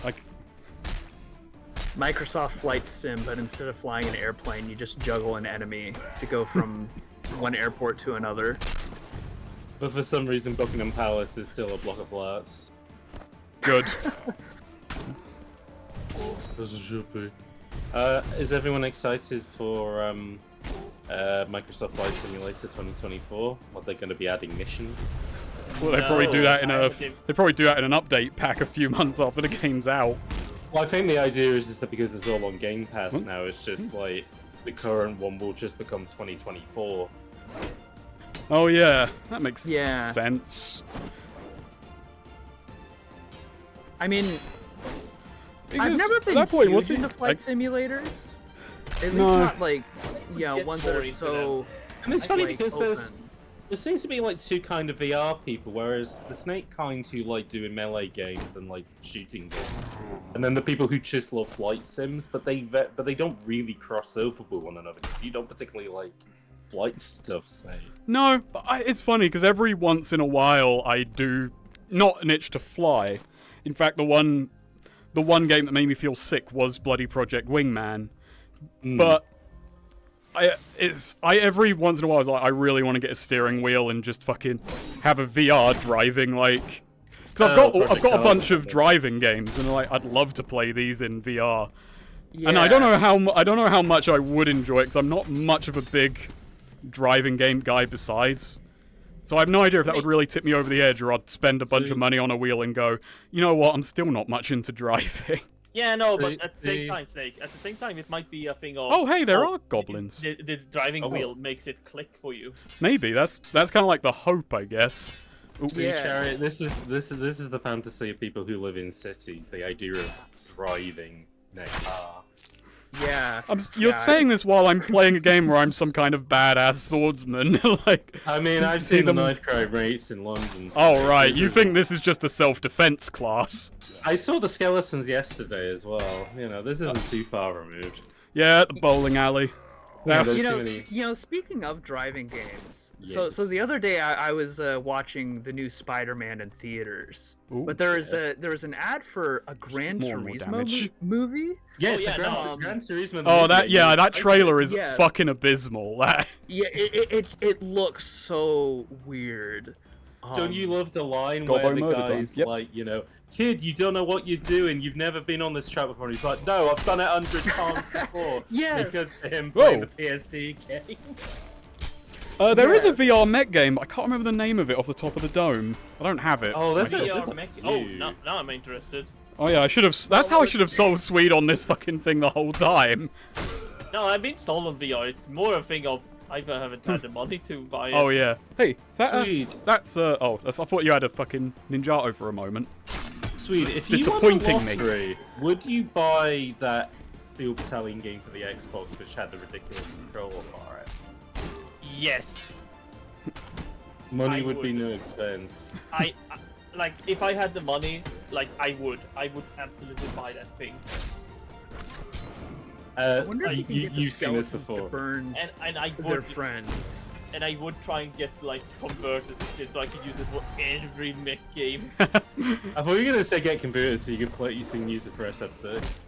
Like, Microsoft Flight Sim, but instead of flying an airplane, you just juggle an enemy to go from one airport to another. But for some reason Buckingham Palace is still a block of flats. good. As it should be. Is everyone excited for Microsoft Flight Simulator 2024? Are they going to be adding missions? Well, they probably do that in No, they probably do that in an update pack a few months after the game's out. Well, I think the idea is that because it's all on Game Pass now, it's just like the current one will just become 2024. Oh yeah, that makes Yeah. sense. I mean, I've Because never at been that point, huge what's it? into flight simulators. At least No. not Get ones that are boring for so. And it's funny like, because open. there seems to be like two kind of VR people, whereas the snake kind who like doing melee games and like shooting games, and then the people who just love flight sims, but they don't really cross over with one another because you don't particularly like flight stuff, say. No, but it's funny because every once in a while I do not an itch to fly. In fact, the one game that made me feel sick was bloody Project Wingman. But I every once in a while I was like, I really want to get a steering wheel and just fucking have a VR driving Because I've got a bunch of Project Cars. driving games, and like I'd love to play these in VR. Yeah. And I don't know how much I would enjoy it, because I'm not much of a big driving game guy besides. So I have no idea if that would really tip me over the edge, or I'd spend a bunch of money on a wheel and go, you know what, I'm still not much into driving. Yeah, no, but at the same time, Snake. At the same time, it might be a thing of. Oh, hey, there are goblins. The driving wheel makes it click for you. Maybe that's kind of like the hope, I guess. See, Yeah. Chariot, this is the fantasy of people who live in cities. The idea of driving their car. Yeah. You're saying this while I'm playing a game where I'm some kind of badass swordsman. Like, I mean, I've see seen the them- knife crime rates in London. So oh right, this you is- think this is just a self-defense class? I saw the skeletons yesterday as well. You know, this isn't too far removed. Yeah, at the bowling alley. Yeah, That's- there's too many. Speaking of driving games, Yes. so the other day I was watching the new Spider-Man in theaters, Ooh, but there was an ad for a Gran more and more damage. Turismo movie. Yeah, Oh, it's yeah, a no, Gran Turismo. Oh, that trailer is Yeah. fucking abysmal. That. Yeah, it looks so weird. Don't you love the line Got where by the murder done. guy's Yep. like, you know, kid, you don't know what you're doing. You've never been on this track before. And he's like, no, I've done it 100 times before. Yes. Because to him Whoa. playing the PSD game. There is a VR mech game, but I can't remember the name of it off the top of the dome. I don't have it. Oh, that's VR a mech- few. Oh, now I'm interested. Oh yeah, I should have. That's how I should have sold Swede on this fucking thing the whole time. No, I've been sold on VR. It's more a thing of I haven't had the money to buy it. Oh yeah. Hey, is that Swede. I thought you had a fucking Ninjato for a moment. Sweet. If you Disappointing won me. the lottery, would you buy that Steel Battalion game for the Xbox, which had the ridiculous controller for it? Yes. Money I would be would. no expense. I like if I had the money, like I would absolutely buy that thing. I wonder if you can get the You've seen this skeletons to before. burn And I their would friends. and I would try and get like converted shit so I could use it for every mech game. I thought you were gonna say get converted so you could play, you can use it for SF6.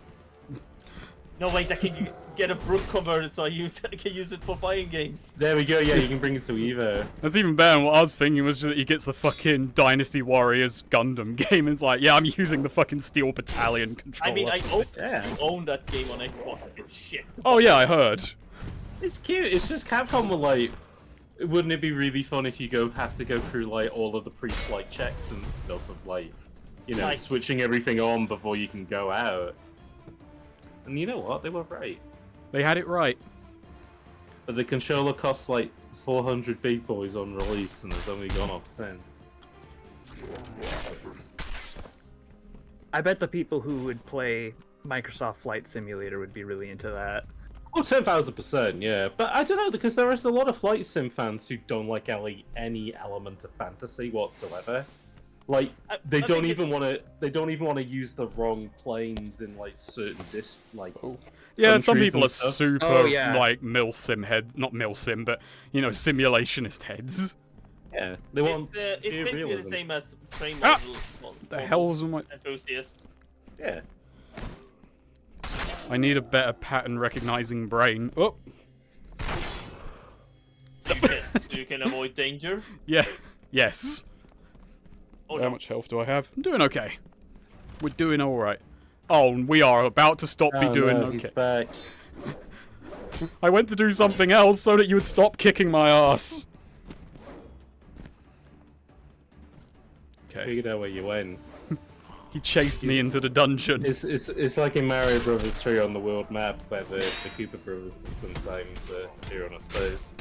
No wait, I can get a Brook converted so I can use it for buying games. There we go. Yeah, you can bring it to Evo. That's even better. And what I was thinking was just that he gets the fucking Dynasty Warriors Gundam game. It's like, yeah, I'm using the fucking Steel Battalion controller. I mean, I Yeah. own that game on Xbox. It's shit. Oh yeah, I heard. It's cute. It's just Capcom were like, wouldn't it be really fun if you have to go through like all of the pre-flight checks and stuff of like, you know, Like- switching everything on before you can go out. And you know what? They were right. They had it right. But the controller costs like 400 big boys on release, and has only gone up since. I bet the people who would play Microsoft Flight Simulator would be really into that. Oh, 10,000%, yeah. But I don't know, because there is a lot of flight sim fans who don't like any element of fantasy whatsoever. Like, they I don't think even want to. They don't even want to use the wrong planes in like certain Yeah, some countries people and are stuff. super Oh, yeah. like milsim heads, not milsim, but you know, simulationist heads. Yeah, they want It's pure basically the realism. same as train Ah! model. The hell's my? Enthusiast. Yeah. I need a better pattern recognizing brain. Oh, So you can avoid danger. yeah, yes. Oh How no. much health do I have? I'm doing okay. We're doing all right. Oh, and we are about to stop Oh, be doing no, he's okay. back. I went to do something else so that you would stop kicking my ass. Okay. Figured out where you went. He chased me into the dungeon. It's like in Mario Brothers 3 on the world map where the Koopa Brothers can sometimes appear on a space.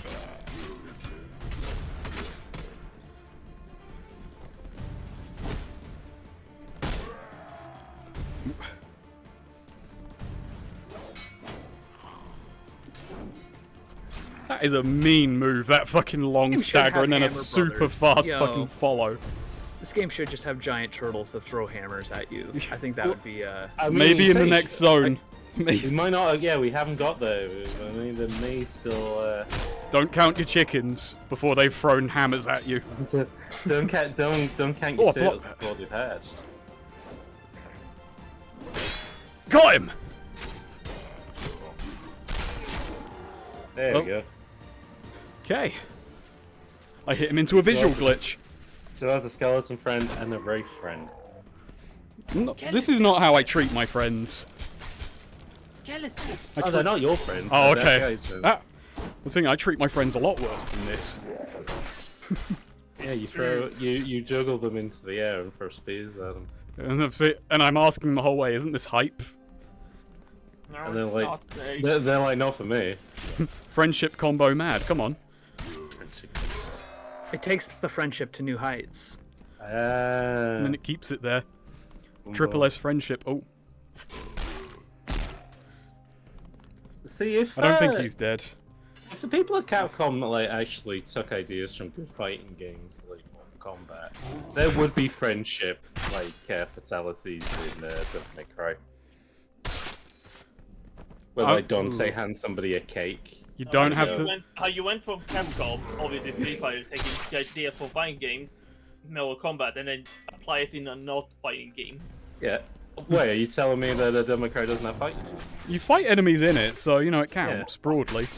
That is a mean move, that fucking long Game should stagger have and then a Hammer super Brothers. fast Yo. fucking follow. This game should just have giant turtles that throw hammers at you. I think that would be I mean, Maybe in the Sage, next zone. We might not. Yeah, we haven't got there. I mean, there may still. Don't count your chickens before they've thrown hammers at you. Don't count Oh, your I turtles blocked before they've hatched. Got him! There Oh. we go. Okay. I hit him into a visual glitch. So that's a skeleton friend and a wraith friend. No, this is not how I treat my friends. Skeleton. Oh, they're not your friends. Oh, they're okay. guys' friends. I was thinking I treat my friends a lot worse than this. Yeah, you juggle them into the air and throw spears at them. And I'm asking the whole way, isn't this hype? No, And they're like, not, they're like, not for me. Friendship combo mad, come on. It takes the friendship to new heights. And then it keeps it there. Triple S friendship. Oh, See, if I don't think he's dead. if the people at Capcom like actually took ideas from good fighting games like Mortal Kombat, there would be friendship like fatalities in Devil May Cry. Where like Dante hands somebody a cake. You don't have to. How you went from Capcom, obviously Street Fighter, taking the idea for fighting games, Mortal Kombat, and then apply it in a not fighting game. Yeah. Wait, are you telling me that Devil May Cry doesn't have fighting games? You fight enemies in it, so you know it counts broadly.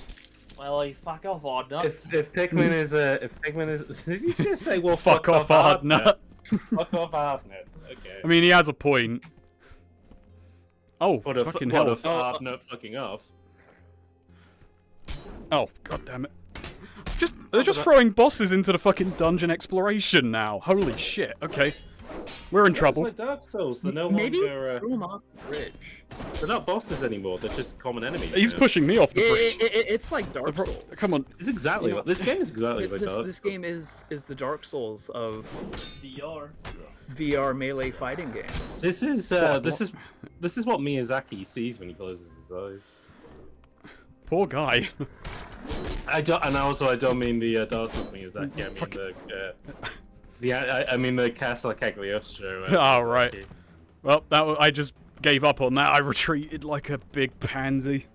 Well, you fuck off, hard nut. If Pikmin is if Pikmin is, did you just say well? Fuck off, hard nut. Fuck off, hard nuts. Okay. I mean, he has a point. Oh, What a fucking what hell! a hard nut fucking off. Oh, god damn it! They're just throwing bosses into the fucking dungeon exploration now. Holy shit! Okay, we're in trouble. It's like Dark Souls. They're no Maybe longer. throw him off the bridge. They're not bosses anymore. They're just common enemies. He's now. pushing me off the bridge. It's like Dark Souls. Come on. It's exactly what this game is exactly like Dark This Souls. game is the Dark Souls of VR. VR melee fighting games. This is this is what Miyazaki sees when he closes his eyes. Poor guy. I don't mean the Dark Souls Miyazaki. I mean the Castle Cagliostro. Oh, right. Well, I just gave up on that. I retreated like a big pansy.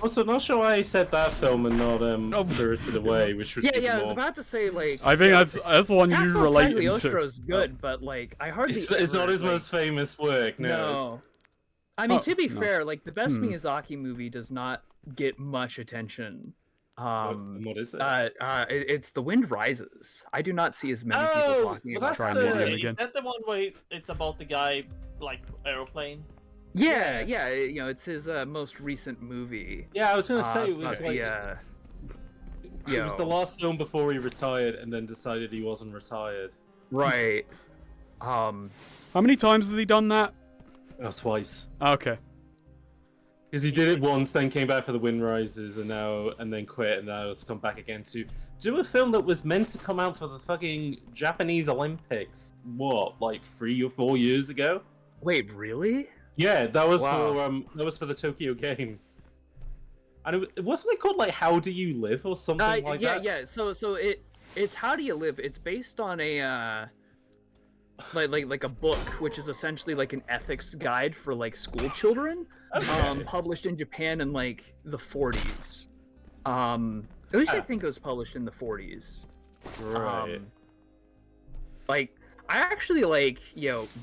Also, not sure why I said that film and not Spirited Away, which would be I was more... about to say like. I think that's the one you Castle relate Cagliostro to. is good, but like I hardly. It's not his most famous work. No. I mean, to be no. fair, like the best Miyazaki movie does not get much attention. What is it? It's The Wind Rises. I do not see as many people talking about. Try and log in Is again. that the one where it's about the guy, like, aeroplane? Yeah, you know, it's his most recent movie. Yeah, I was gonna say it was but like it was the last film before he retired, and then decided he wasn't retired. right. How many times has he done that? Oh, twice. Okay. Because he did it once, then came back for The Wind Rises, and then quit, and now it's come back again to do a film that was meant to come out for the fucking Japanese Olympics. What, like 3 or 4 years ago? Wait, really? Yeah, that was Wow. for the Tokyo Games. And wasn't it called like How Do You Live or something like that? Yeah. So it's How Do You Live? It's based on a like a book, which is essentially like an ethics guide for like school children. Okay. Published in Japan in like the 40s. At least I think it was published in the 40s. Right. Like I actually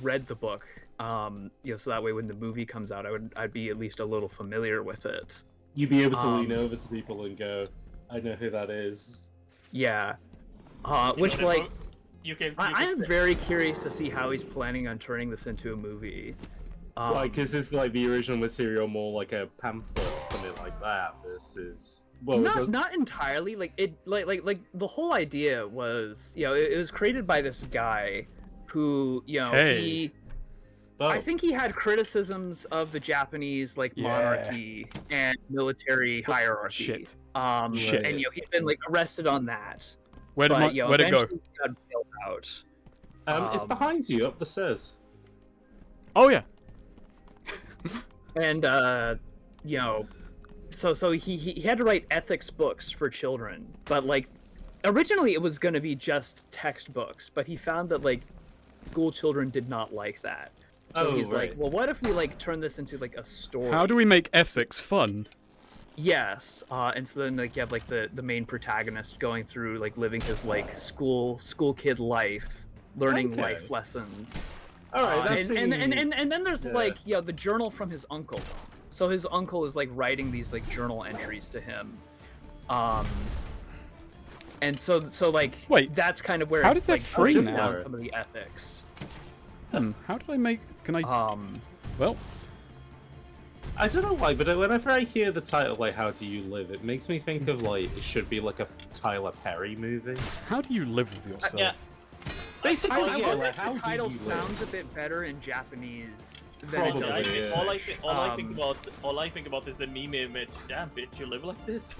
read the book. So that way when the movie comes out, I'd be at least a little familiar with it. You'd be able to lean over to people and go, "I know who that is." Yeah. Which like. I am say- very curious to see how he's planning on turning this into a movie. Like, is this like the original material more like a pamphlet or something like that? Versus, well, not entirely. Like it, like the whole idea was, it was created by this guy, who, Hey. I think he had criticisms of the Japanese monarchy and military hierarchy. Shit. Shit. And he's been like arrested on that. Where'd it go? eventually he got bailed out. It's behind you, up the stairs. Oh yeah. And so he had to write ethics books for children, but like originally it was going to be just textbooks, but he found that like school children did not like that. So he's like, well, what if we like turn this into like a story? How do we make ethics fun? Yes, and so then like you have like the main protagonist going through like living his like school kid life, learning life lessons. All right, and then there's like the journal from his uncle. So his uncle is like writing these like journal entries to him. And so like, Wait, that's kind of where how it, does that like, free touches now? on some of the ethics. How did I make? Can I? Well, I don't know why, but whenever I hear the title, like, How Do You Live, it makes me think of, like, it should be, like, a Tyler Perry movie. how do you live with yourself? Yeah. Basically, I yeah, wonder like, if how the do title you live? sounds a bit better in Japanese than it Probably, does. yeah. All I think Um, about is the meme image. Damn, bitch, you live like this?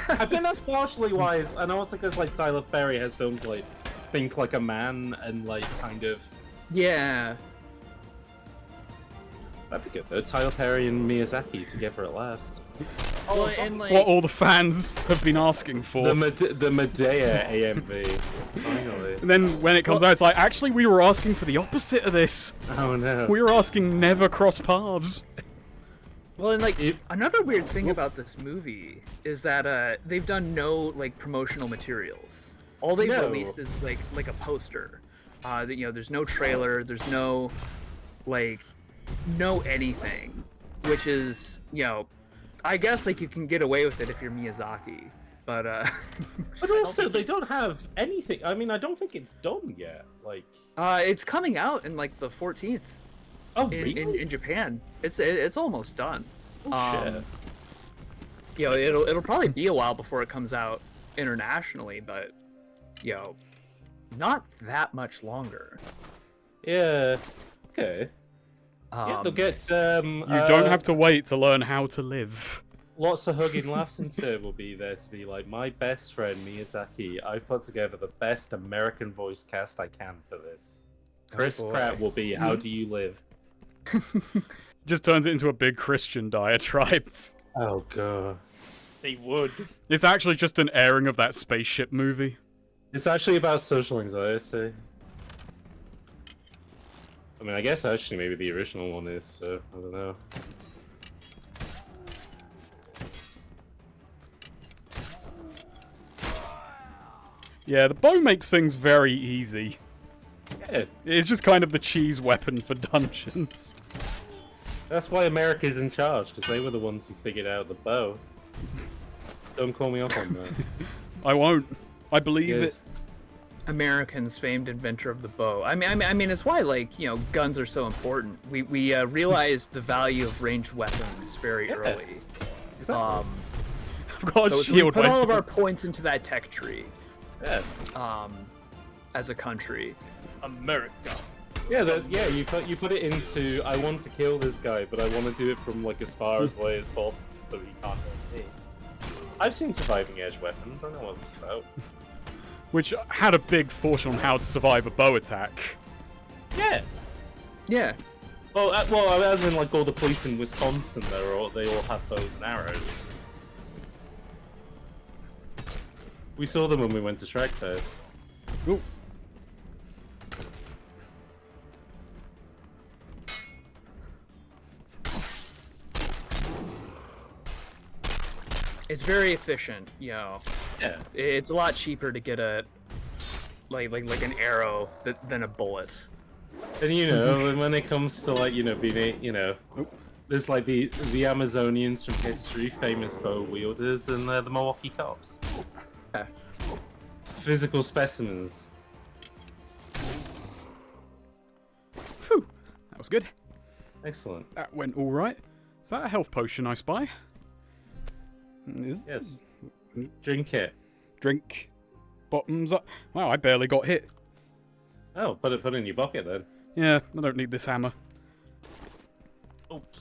I think that's partially why, and also because, like, Tyler Perry has films like Think Like a Man and, like, kind of... Yeah. That'd be good, though. Tyler Perry and Miyazaki together at last. Well, and It's like, what all the fans have been asking for. The Medea AMV. Finally. And then when it comes out, it's like, actually, we were asking for the opposite of this. Oh no. We were asking never cross paths. well, and like It- another weird thing about this movie is that they've done no like promotional materials. All they've No. released is like a poster. There's no trailer. There's no no anything, which is I guess like you can get away with it if you're Miyazaki, but But also, they don't have anything. I mean, I don't think it's done yet. Like, it's coming out in like the 14th oh in, really? in Japan. It's almost done. Oh, shit. It'll probably be a while before it comes out internationally, but not that much longer. Yeah. Okay. Yeah, they'll get You don't have to wait to learn how to live. lots of hugging laughs and Sir will be there to be like, my best friend Miyazaki, I've put together the best American voice cast I can for this. Chris boy. Pratt will be How Do You Live? Just turns it into a big Christian diatribe. Oh god. They would. It's actually just an airing of that spaceship movie. It's actually about social anxiety. I mean, I guess actually maybe the original one is, so I don't know. Yeah, the bow makes things very easy. Yeah, It's just kind of the cheese weapon for dungeons. that's why America's in charge, because they were the ones who figured out the bow. Don't call me up on that. I won't. I believe Yes. it. American's famed inventor of the bow. I mean, it's why guns are so important. We realized the value of ranged weapons very early. Exactly. I've got a So we shield put all of wisdom. our points into that tech tree. Yeah. As a country. America. Yeah, you put it into, I want to kill this guy, but I want to do it from like as far away as possible so he can't hurt me. I've seen surviving edge weapons, I know what it's about. Which had a big portion on how to survive a bow attack. Yeah. Yeah. Well, as in like all the police in Wisconsin, they all have bows and arrows. We saw them when we went to Shrek Fest. Ooh. It's very efficient, Yeah. It's a lot cheaper to get a like an arrow than a bullet. And when it comes to like being there's like the Amazonians from history, famous bow wielders, and the Milwaukee cops. Yeah. Physical specimens. Phew. That was good. Excellent. That went all right. Is that a health potion I spy? Yes. Drink it. Drink. Bottoms up. Wow, I barely got hit. Oh, put it in your pocket then. Yeah, I don't need this hammer. Oops.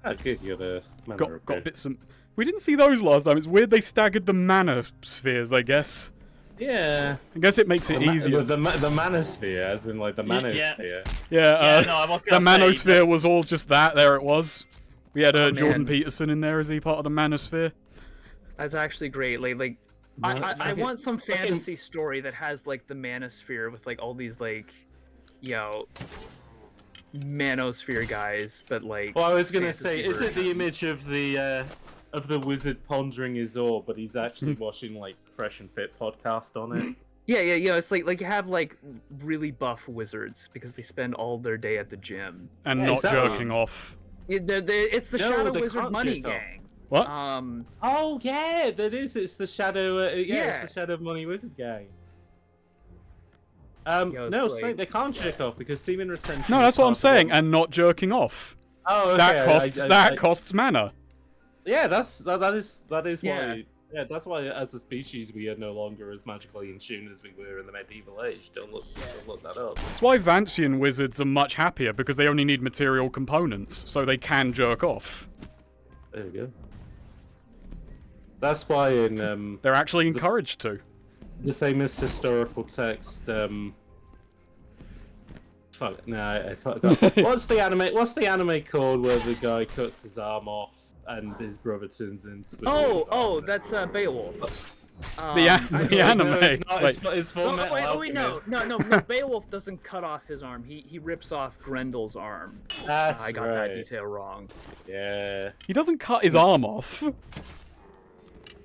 Ah, good. You got a mana Got repair. bits of... We didn't see those last time. It's weird they staggered the mana spheres, I guess. Yeah. I guess it makes it easier. The manosphere, as in like the Yeah. manosphere. Yeah, no, I was the gonna say, manosphere was all just that. There it was. We had Jordan man. Peterson in there. Is he part of the manosphere? That's actually great. Like I want some fantasy story that has like the manosphere with like all these like manosphere guys, but like. Well, I was gonna fantasy say, is it the version. image of the wizard pondering his orb, but he's actually watching like Fresh and Fit podcast on it? Yeah. It's like you have like really buff wizards because they spend all their day at the gym. And Yeah, not exactly. jerking off. It's the No, Shadow they Wizard can't Money jerk off. Gang. What? Oh yeah, that is. It's the Shadow. Yeah. It's the Shadow Money Wizard gang. Yo, No, it's so like- they can't jerk off because semen retention. No, is that's what I'm part of saying, one- and not jerking off. Oh, okay. That costs mana. Yeah, that is Yeah. why. Yeah, that's why as a species we are no longer as magically in tune as we were in the medieval age. Don't look that up. That's why Vancian wizards are much happier, because they only need material components, so they can jerk off. There we go. That's why in They're actually encouraged to. the famous historical text. Fuck, nah, I forgot. What's the anime called where the guy cuts his arm off and his brother turns into? That's Beowulf. The anime. No, it's not. Wait. It's Full Metal Alchemist. No, Beowulf doesn't cut off his arm. He rips off Grendel's arm. That's I got right. that detail wrong. Yeah. He doesn't cut his arm off.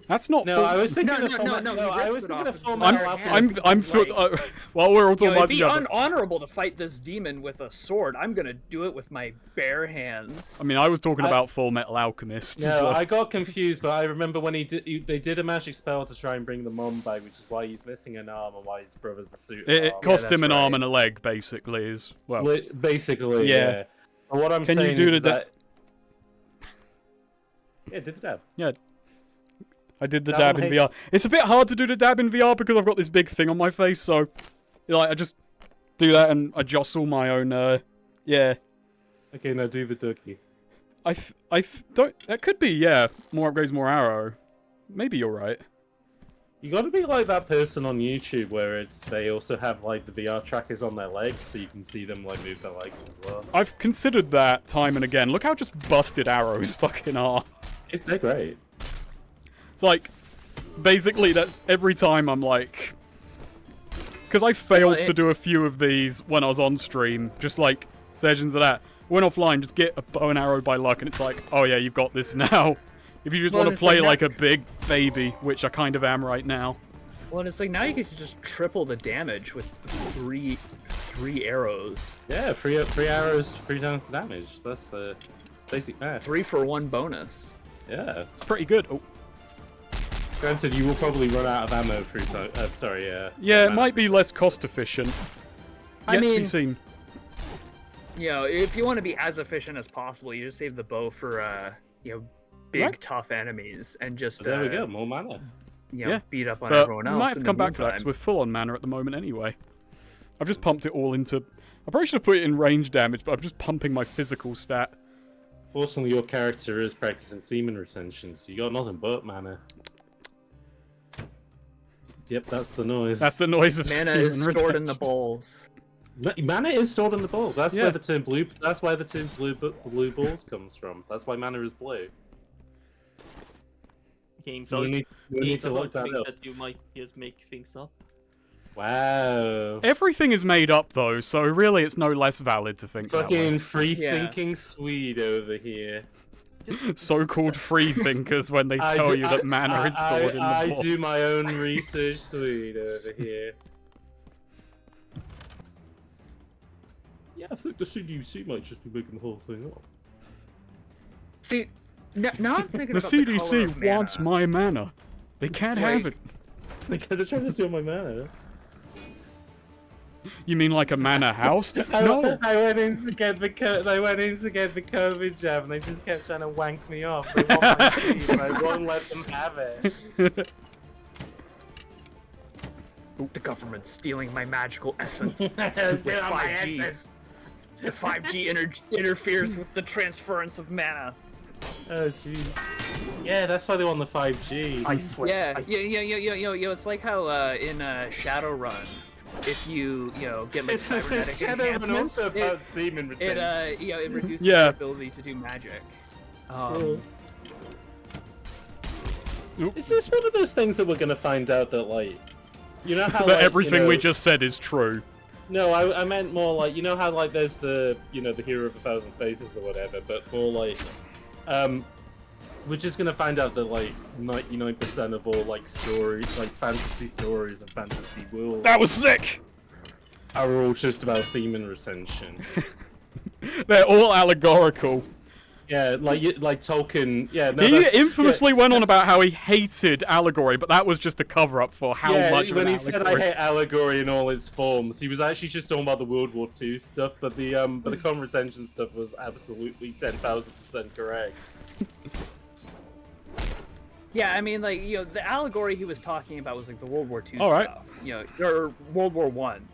That's not. No, I was thinking No, of Full no, Metal. no, he I rips was it thinking off of Full with Metal his Alchemist. hands. While we're all talking It'd about be each other. unhonorable to fight this demon with a sword. I'm gonna do it with my bare hands. I mean, I was talking about Full Metal Alchemist. No, I got confused, but I remember when they did a magic spell to try and bring the mom back, which is why he's missing an arm and why his brother's a suit. It cost him an that's arm right. and a leg, basically. As well. Basically, Yeah. yeah. But what I'm Can you saying do is the da- that. Yeah, did the dab. Yeah. I did the That dab one in VR. It's a bit hard to do the dab in VR because I've got this big thing on my face, so I just do that and I jostle my own. Yeah. Okay, now do the Dougie. Don't. That could be more upgrades, more arrow. Maybe you're right. You got to be like that person on YouTube where they also have like the VR trackers on their legs, so you can see them like move their legs as well. I've considered that time and again. Look how just busted arrows fucking are. They're great. It's like, basically, that's every time I'm like... Because I failed to do a few of these when I was on stream, just like sessions of that. Went offline, just get a bow and arrow by luck, and it's like, oh yeah, you've got this now. If you just want to it's play like like a big baby, which I kind of am right now. Well, it's like now you can just triple the damage with three arrows. Yeah, three arrows, 3 times the damage. That's the basic math. 3 for 1 bonus. Yeah. It's pretty good. Oh. Granted, you will probably run out of ammo through time. Yeah, it might be less cost efficient. Yet to be seen. You know, if you want to be as efficient as possible, you just save the bow for big Right. tough enemies and just There we go, more mana. beat up on But everyone we else. might have to in come the back to that because meantime. we're full on mana at the moment anyway. I've just pumped it all into... I probably should have put it in range damage, but I'm just pumping my physical stat. Fortunately, your character is practicing semen retention, so you got nothing but mana. Yep, that's the noise. That's the noise of Mana semen is stored in the retention. bowls. Mana is stored in the ball. That's Yeah. where the term blue. That's why the term blue balls comes from. That's why mana is blue. Games You need to look that think up. that you might just make things up. Wow. Everything is made up though, so really it's no less valid to think that way. Fucking free-thinking Swede over here. So-called free thinkers when they tell you that mana is stored in the I vault. do my own research, Swede over here. Yeah, I think the CDC might just be making the whole thing up. See, now I'm thinking The about the color CDC of mana. wants my mana. They can't have Wait. it. They're trying to steal my mana. You mean like a mana house? No. I went in to get the COVID jab, and they just kept trying to wank me off. They want my seed, and I won't let them have it. The government's stealing my magical essence. Stealing with my 5G. essence. The 5G interferes with the transference of mana. Oh jeez. Yeah, that's why they want the 5G. I swear. Yeah. It's like how in Shadowrun, if you get like cybernetic Shadowrun enhancements, also about semen retention. it reduces Yeah. your ability to do magic. Is this one of those things that we're gonna find out that like, you know how That like, everything we just said is true. No, I meant more like, you know how like there's the the hero of 1,000 faces or whatever, but more like, we're just gonna find out that like 99% of all like stories, like fantasy stories and fantasy worlds, That was sick! are all just about semen retention. They're all allegorical. Yeah, like Tolkien. Yeah, no, He infamously went on about how he hated allegory, but that was just a cover-up for how much of when an he said I allegory. hate allegory in all its forms, he was actually just talking about the World War II stuff, but the common retention stuff was absolutely 10,000% correct. Yeah, I mean, like, you know, the allegory he was talking about was like the World War II All right. stuff, you know, or World War One.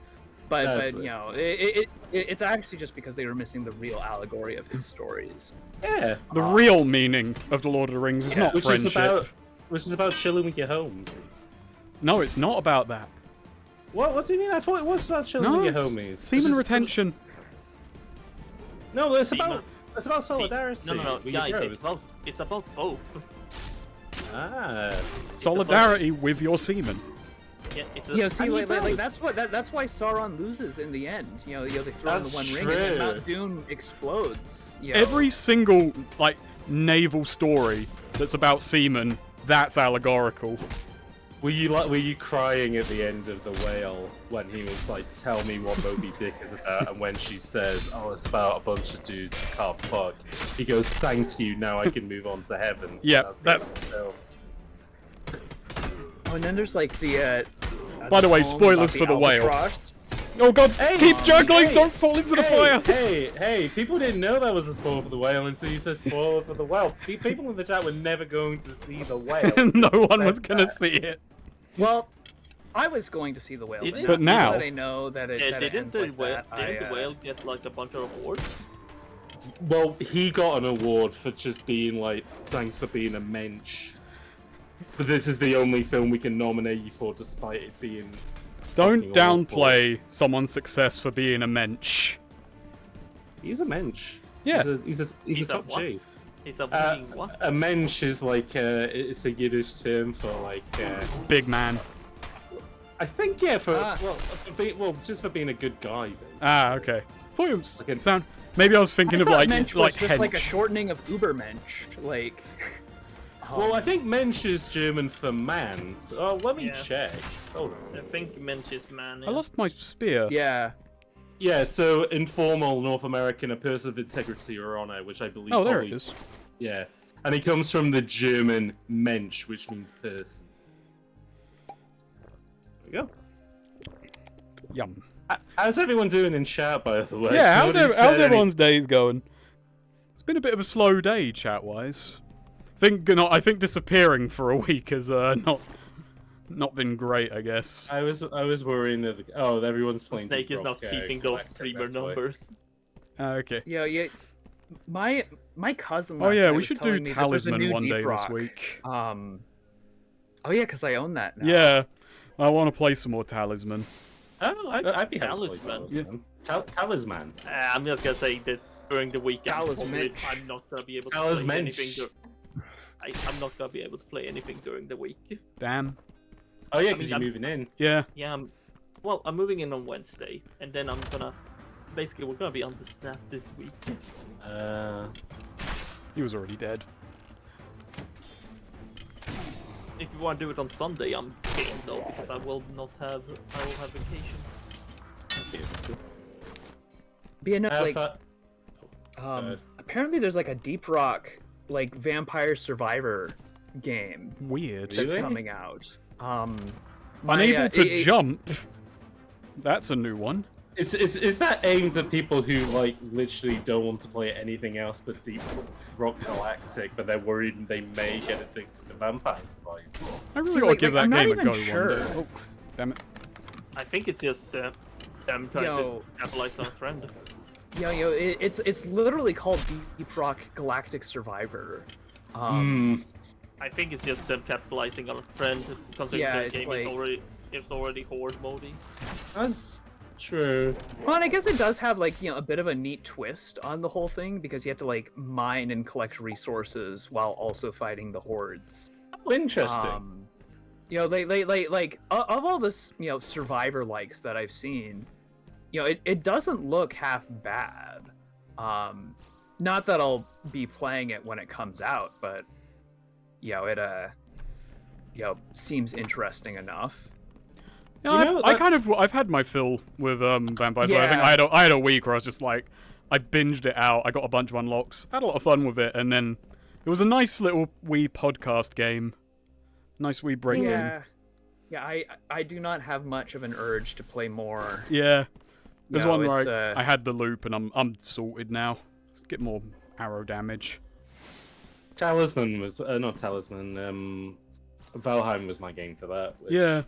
But you know, it's actually just because they were missing the real allegory of his stories. Yeah, The real meaning of the Lord of the Rings is not friendship. Which is about chilling with your homies. No, it's not about that. What do you mean? I thought it was about chilling No, with your it's homies. semen retention. No, it's Semen- about solidarity. No, with your guys, bros. it's about both. Ah. Solidarity with your semen. Yeah, it's a, You know, see, And you like both. that's why Sauron loses in the end. You know, they throw in the That's One Ring, and then true. Mount Doom explodes. You know? Every single, like, naval story that's about semen, that's allegorical. Were you crying at the end of The Whale when he was like, "Tell me what Moby Dick is about," and when she says, "Oh, it's about a bunch of dudes who can't fuck," he goes, "Thank you. Now I can move on to heaven." Yeah, That's the end of the film. Oh, and then there's like the. By the way, poem spoilers about for The Whale. albatross. Oh god, Hey, keep juggling, hey, don't fall into the fire! Hey! People didn't know that was a spoiler for The Whale until you said spoiler for The Whale. People in the chat were never going to see The Whale. No one Said was gonna that. see it. Well, I was going to see the whale, Didn't- But now- that I know that it, that it didn't ends the like whale that, didn't the whale get like a bunch of awards? Well, he got an award for just being like, "Thanks for being a mensch." But this is the only film we can nominate you for, despite it being. Don't fucking awful. downplay someone's success for being a mensch. He's a mensch. Yeah. He's a top what? G. He's a winning what? A mensch is like it's a Yiddish term for like. Big man. I think just for being a good guy. Basically. Ah, okay. Thought it was Like a- sound. Maybe I was thinking I of thought like mensch like was just like a hench. shortening of Ubermensch, like. Well, I think mensch is German for man. So, let me Yeah. check. Hold on. I think Mensch is man. I lost my spear. Yeah. Yeah, so informal North American, a person of integrity or honor, which I believe. Oh, there probably- it is. Yeah, and it comes from the German Mensch, which means person. There we go. Yum. How's everyone doing in chat, by the way? Yeah, how's Nobody said everyone's days going? It's been a bit of a slow day, chat-wise. I think disappearing for a week has not been great, I guess. I was worrying that everyone's playing. Snake is Deep not Rock, keeping those Galactic, streamer that's why. numbers. Okay. Yeah. My cousin. Oh last yeah, night we was should do telling me that there's a Talisman new one Deep day this Rock. week. Oh yeah, because I own that now. Yeah, I want to play some more Talisman. Oh, I'd be happy to play Talisman. Talisman. Talisman. I'm just gonna say this during the week. Talisman. I'm not gonna be able to Talisman. play anything. I'm not gonna be able to play anything during the week. Damn. Oh yeah, I because mean, you're moving in. Yeah. Yeah, I'm moving in on Wednesday, and then I'm gonna. Basically, we're gonna be understaffed this week. He was already dead. If you want to do it on Sunday, I'm game though, because I will have vacation. But like, ahead. apparently there's like a Deep Rock like Vampire Survivor game Weird. that's Really? coming out. Unable to jump. That's a new one. Is that aimed at people who like literally don't want to play anything else but Deep Rock Galactic, but they're worried they may get addicted to Vampire Survivor? I really See, want to like- give like, I'm that not game a even go sure. one day. Oh, damn it. I think it's just them trying Yo. to capitalize on a trend. It's literally called Deep Rock Galactic Survivor. I think it's just them capitalizing on a trend, considering Yeah, the it's game like- is already horde modi. That's true. Well, and I guess it does have like a bit of a neat twist on the whole thing because you have to like mine and collect resources while also fighting the hordes. Oh, interesting. They like of all this survivor likes that I've seen, it doesn't look half bad. Not that I'll be playing it when it comes out, but it seems interesting enough. Yeah, You know, I've had my fill with vampires. I think Yeah. I had a week where I was just like, I binged it out. I got a bunch of unlocks. Had a lot of fun with it, and then it was a nice little wee podcast game. Nice wee break-in. Yeah, I do not have much of an urge to play more. Yeah. There's one where it's, I had the loop, and I'm sorted now. Let's get more arrow damage. Talisman was not Talisman. Valheim was my game for that. Yeah.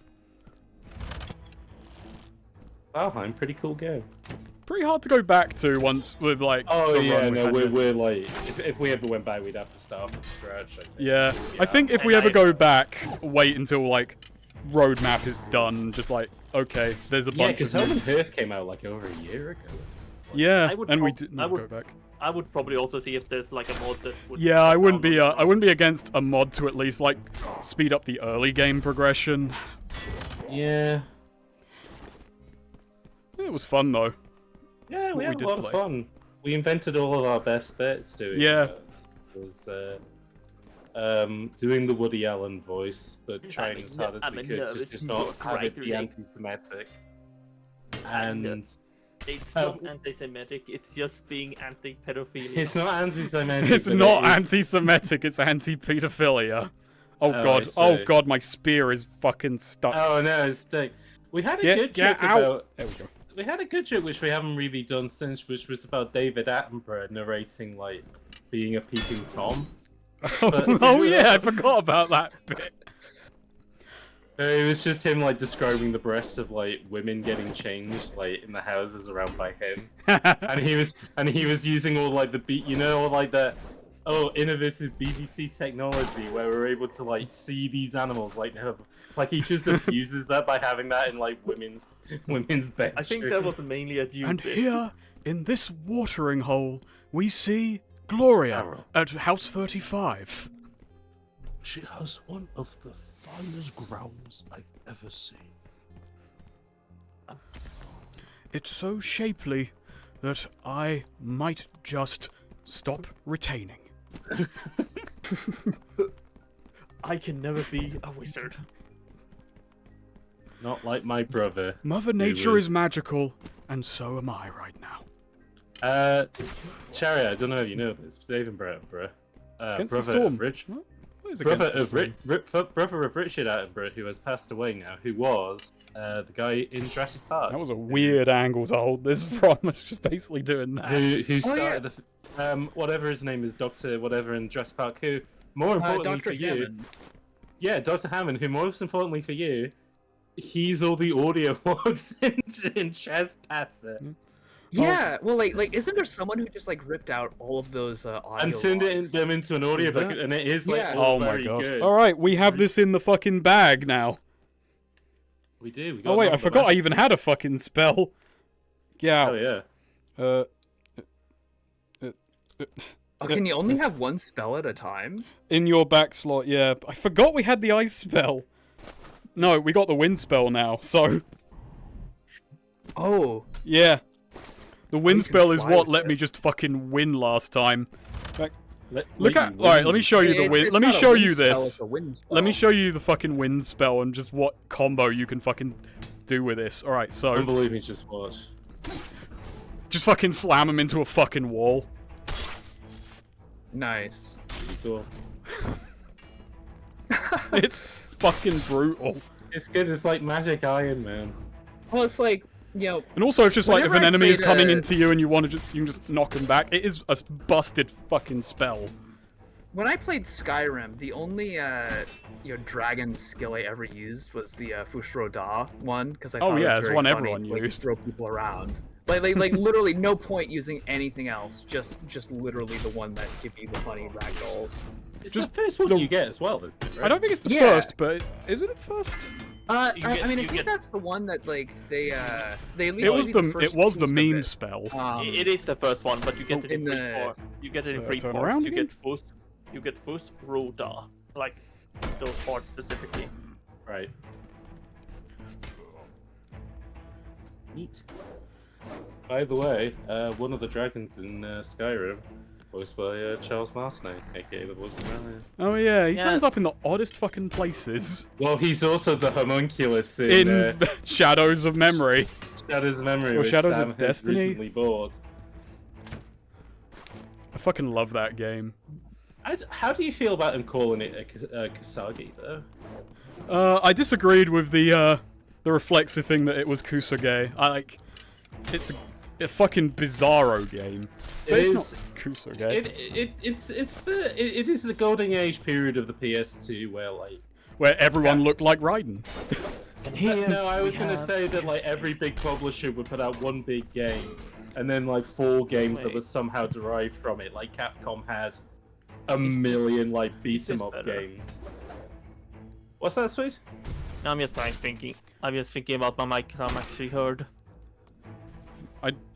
Valheim, pretty cool game. Pretty hard to go back to once with like. Oh the yeah, run no, had. we're like, if we ever went back, we'd have to start from scratch. I think. Yeah, I think if we ever go back, wait until like roadmap is done. Just like, okay, there's a Yeah, bunch because of. Home and Hearth came out like over a year ago. Yeah, I would and we prob- didn't I would- go back. I would probably also see if there's like a mod that would. Yeah, I wouldn't be. download I wouldn't be against a mod to at least like speed up the early game progression. Yeah. It was fun though. Yeah, we What had we a lot did of play. fun. We invented all of our best bits doing Yeah. that. It was doing the Woody Allen voice, but trying as hard as we could to just not have it be anti-Semitic. And It's not anti-Semitic. It's just being anti-pedophilia. it's not anti-Semitic. It's but not it is- anti-Semitic. It's anti-pedophilia. Oh I god. see. Oh god. My spear is fucking stuck. Oh no, it's stuck. We had a Get good joke out. about. There we go. We had a good joke which we haven't really done since, which was about David Attenborough narrating like being a peeping Tom. Oh yeah, I forgot about that bit. It was just him like describing the breasts of like women getting changed like in the houses around by him, and he was using all like the all like the innovative BBC technology where we're able to like see these animals like he just abuses that by having that in like women's bedrooms. I think that was mainly a dude. And bit. here, in this watering hole, we see Gloria Arrow. at House 35. She has one of the finest grounds I've ever seen. It's so shapely that I might just stop retaining. I can never be a wizard. Not like my brother. Mother Who Nature was- is magical, and so am I right now. Cherry, I don't know if you know this, but David Attenborough, Against the brother storm. of Rich, What is brother against the of storm? brother of Richard Attenborough, who has passed away now, who was the guy in Jurassic Park. That was a weird angle to hold this from. It's just basically doing that. Who started the whatever his name is, Doctor whatever in Jurassic Park. Who more importantly Dr. for you, Hammond. yeah, Dr. Hammond. Who most importantly for you, he's all the audio logs in Trespasser. Yeah, well, like, isn't there someone who just like ripped out all of those audio And turned logs? them into an audio book, that- and it is like Yeah. all Oh my very god. good. Alright, we have this in the fucking bag now. We do. We got Oh wait, I another forgot I one. even had a fucking spell. Get out. Oh yeah. Oh, can you only have one spell at a time? In your back slot, yeah. I forgot we had the ice spell. No, we got the wind spell now, so Oh, yeah. The wind you can spell is fly what with let it. me just fucking win last time. Look Let at. you Alright, win. let me show you the It's- wind. it's Let me not a show wind you spell, this. it's a wind Let me spell. show you the fucking wind spell and just what combo you can fucking do with this. Alright, so Don't believe me, just watch. just fucking slam him into a fucking wall. Nice. Pretty cool. It's fucking brutal. It's good. It's like Magic Iron, man. Well, it's like, you know, And also, it's just like if Whenever an I enemy is played coming a- into you and you want to you can just knock him back. It is a busted fucking spell. when I played Skyrim, the only dragon skill I ever used was the Fushro Da one because I Oh, thought yeah, it was it's very one funny everyone to, like, used. throw people around. Like literally no point using anything else. Just literally the one that give you the funny ragdolls. It's Just the first one the- you get as well, isn't it? Right? I don't think it's the Yeah. first, but is it at first? I You mean, get- I you think get- that's the one that like they at least It was give you the first it was the piece of meme it. spell. It is the first one, but you get it in in free the- form. You get it in So free turn form. around You again? get Fust Roda, like those parts specifically. Right. Neat. By the way, one of the dragons in Skyrim, voiced by Charles Martinet, aka the voice of Merlin. Oh yeah, he Yeah. turns up in the oddest fucking places. Well, he's also the homunculus in In Shadows of Memory. Shadows of Memory, Or which Shadows Sam of has Destiny. recently bought. fucking love that game. How do you feel about him calling it a Kasagi, though? I disagreed with the reflexive thing that it was Kusage. It's a fucking bizarro game. But it's not Kusage. It is the golden age period of the PS2 where everyone looked like Raiden. And here No, I was we gonna have- say that like every big publisher would put out one big game, and then like 4 games that Wait. were somehow derived from it. Like Capcom had a million like beat 'em up better. games. What's that, Sweet? No, I'm just thinking. I'm just thinking about my mic. I'm actually heard.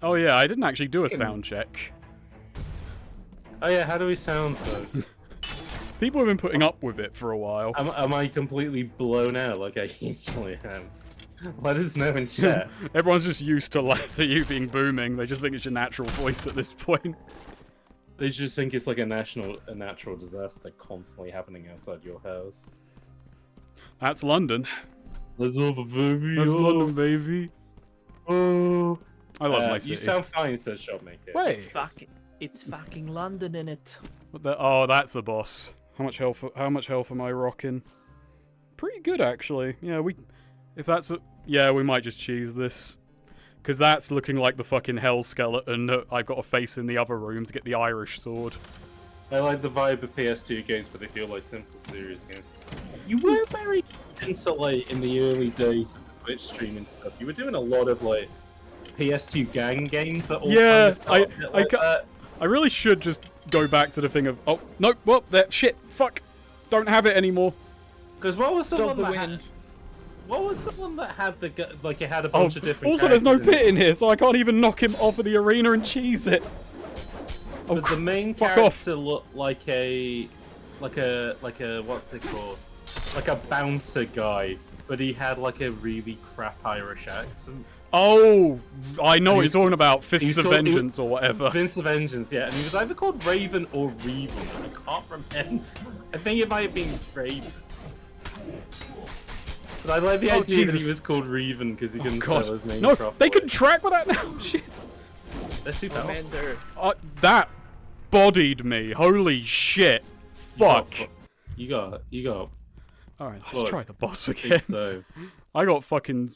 Oh yeah, I didn't actually do a sound check. Oh yeah, how do we sound those? People have been putting up with it for a while. Am I completely blown out like I usually am? Let us know in chat. Everyone's just used to you being booming. They just think it's your natural voice at this point. They just think it's like a natural disaster constantly happening outside your house. That's London. That's all the baby. That's London, baby. Oh. I love my city. You sound fine, says Shopmaker. Wait. It's fucking London in it. What the? Oh, that's a boss. How much health am I rocking? Pretty good, actually. Yeah, we might just cheese this. Because that's looking like the fucking hell skeleton that I've got to face in the other room to get the Irish sword. I like the vibe of PS2 games, but they feel like simple, serious games. You were very into, like, in the early days of the Twitch streaming stuff. You were doing a lot of, like, PS2 gang games that all Yeah, kind of felt a bit like that. I really should just go back to the thing of, oh, no, well, that shit, fuck, don't have it anymore. Because what was the Stop one the that wind. had... What was the one that had the... Like, it had a bunch of different Also, there's no characters in pit in here, so I can't even knock him off of the arena and cheese it. Oh, But the main fuck character looked like a what's it called? Like a bouncer guy, but he had like a really crap Irish accent. Oh, I know what you're He's- talking about. Fists he's of called- Vengeance or whatever. Vince of Vengeance, yeah, and he was either called Raven or Reven. I can't remember. I think it might have been Raven. But I like the Oh, idea that Jesus. he was called Reven because he couldn't God. spell his name No, properly. they can track with that now. Shit. They're too Oh, powerful. man, they're- That bodied me. Holy shit. Fuck. You got. Alright, let's Look, try the boss I again. think so. I got fucking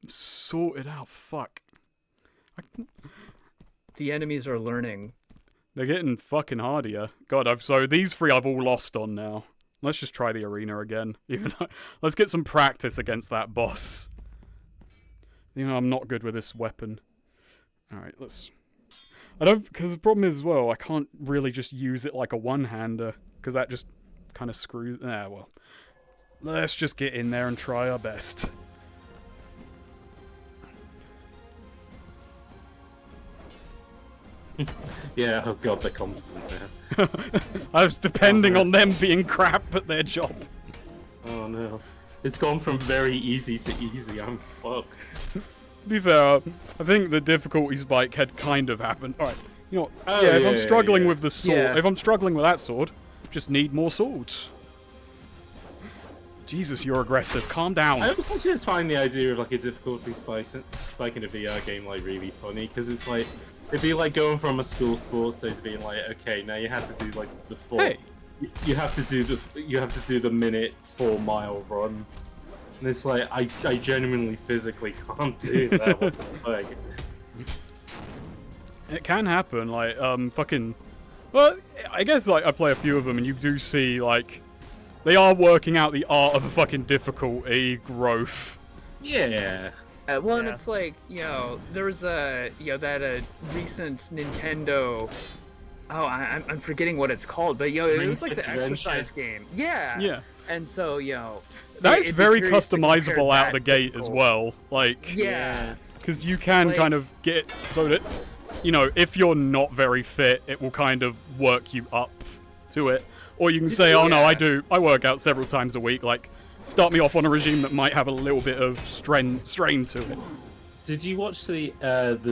sorted out. Fuck. The enemies are learning. They're getting fucking hardier. God, so these 3 I've all lost on now. Let's just try the arena again. Even though, let's get some practice against that boss. You know, I'm not good with this weapon. Alright, because the problem is as well, I can't really just use it like a one-hander, because that just kind of screws... well. Let's just get in there and try our best. Yeah, oh god, they're competent now. I was depending on them being crap at their job. Oh no. It's gone from very easy to easy, I'm fucked. To be fair, I think the difficulty spike had kind of happened. Alright, you know what? Oh, if yeah, I'm yeah, struggling yeah. with the sword, Yeah. if I'm struggling with that sword, just need more swords. Jesus, you're aggressive. Calm down. I also just find the idea of like a difficulty spike in a VR game like really funny because it's like it'd be like going from a school sports day to being like, okay, now you have to do like the full. Hey. You have to do the minute 4-mile run, and it's like I genuinely physically can't do that. What the fuck? It can happen, like, fucking... Well, I guess, like, I play a few of them, and you do see, like... They are working out the art of a fucking difficulty growth. Yeah. Well, and Yeah. it's like, there was a, that recent Nintendo. Oh, I'm forgetting what it's called, but it Ring was like Fit the Adventure. exercise game. Yeah. Yeah. And so, That it'd is be very curious to compare customizable out that the gate as difficult. well. Like, Yeah. because you can Like- kind of get it so that, if you're not very fit, it will kind of work you up to it. Or you can say, oh no, Yeah. I work out several times a week, like, start me off on a regime that might have a little bit of strain to it. Did you watch the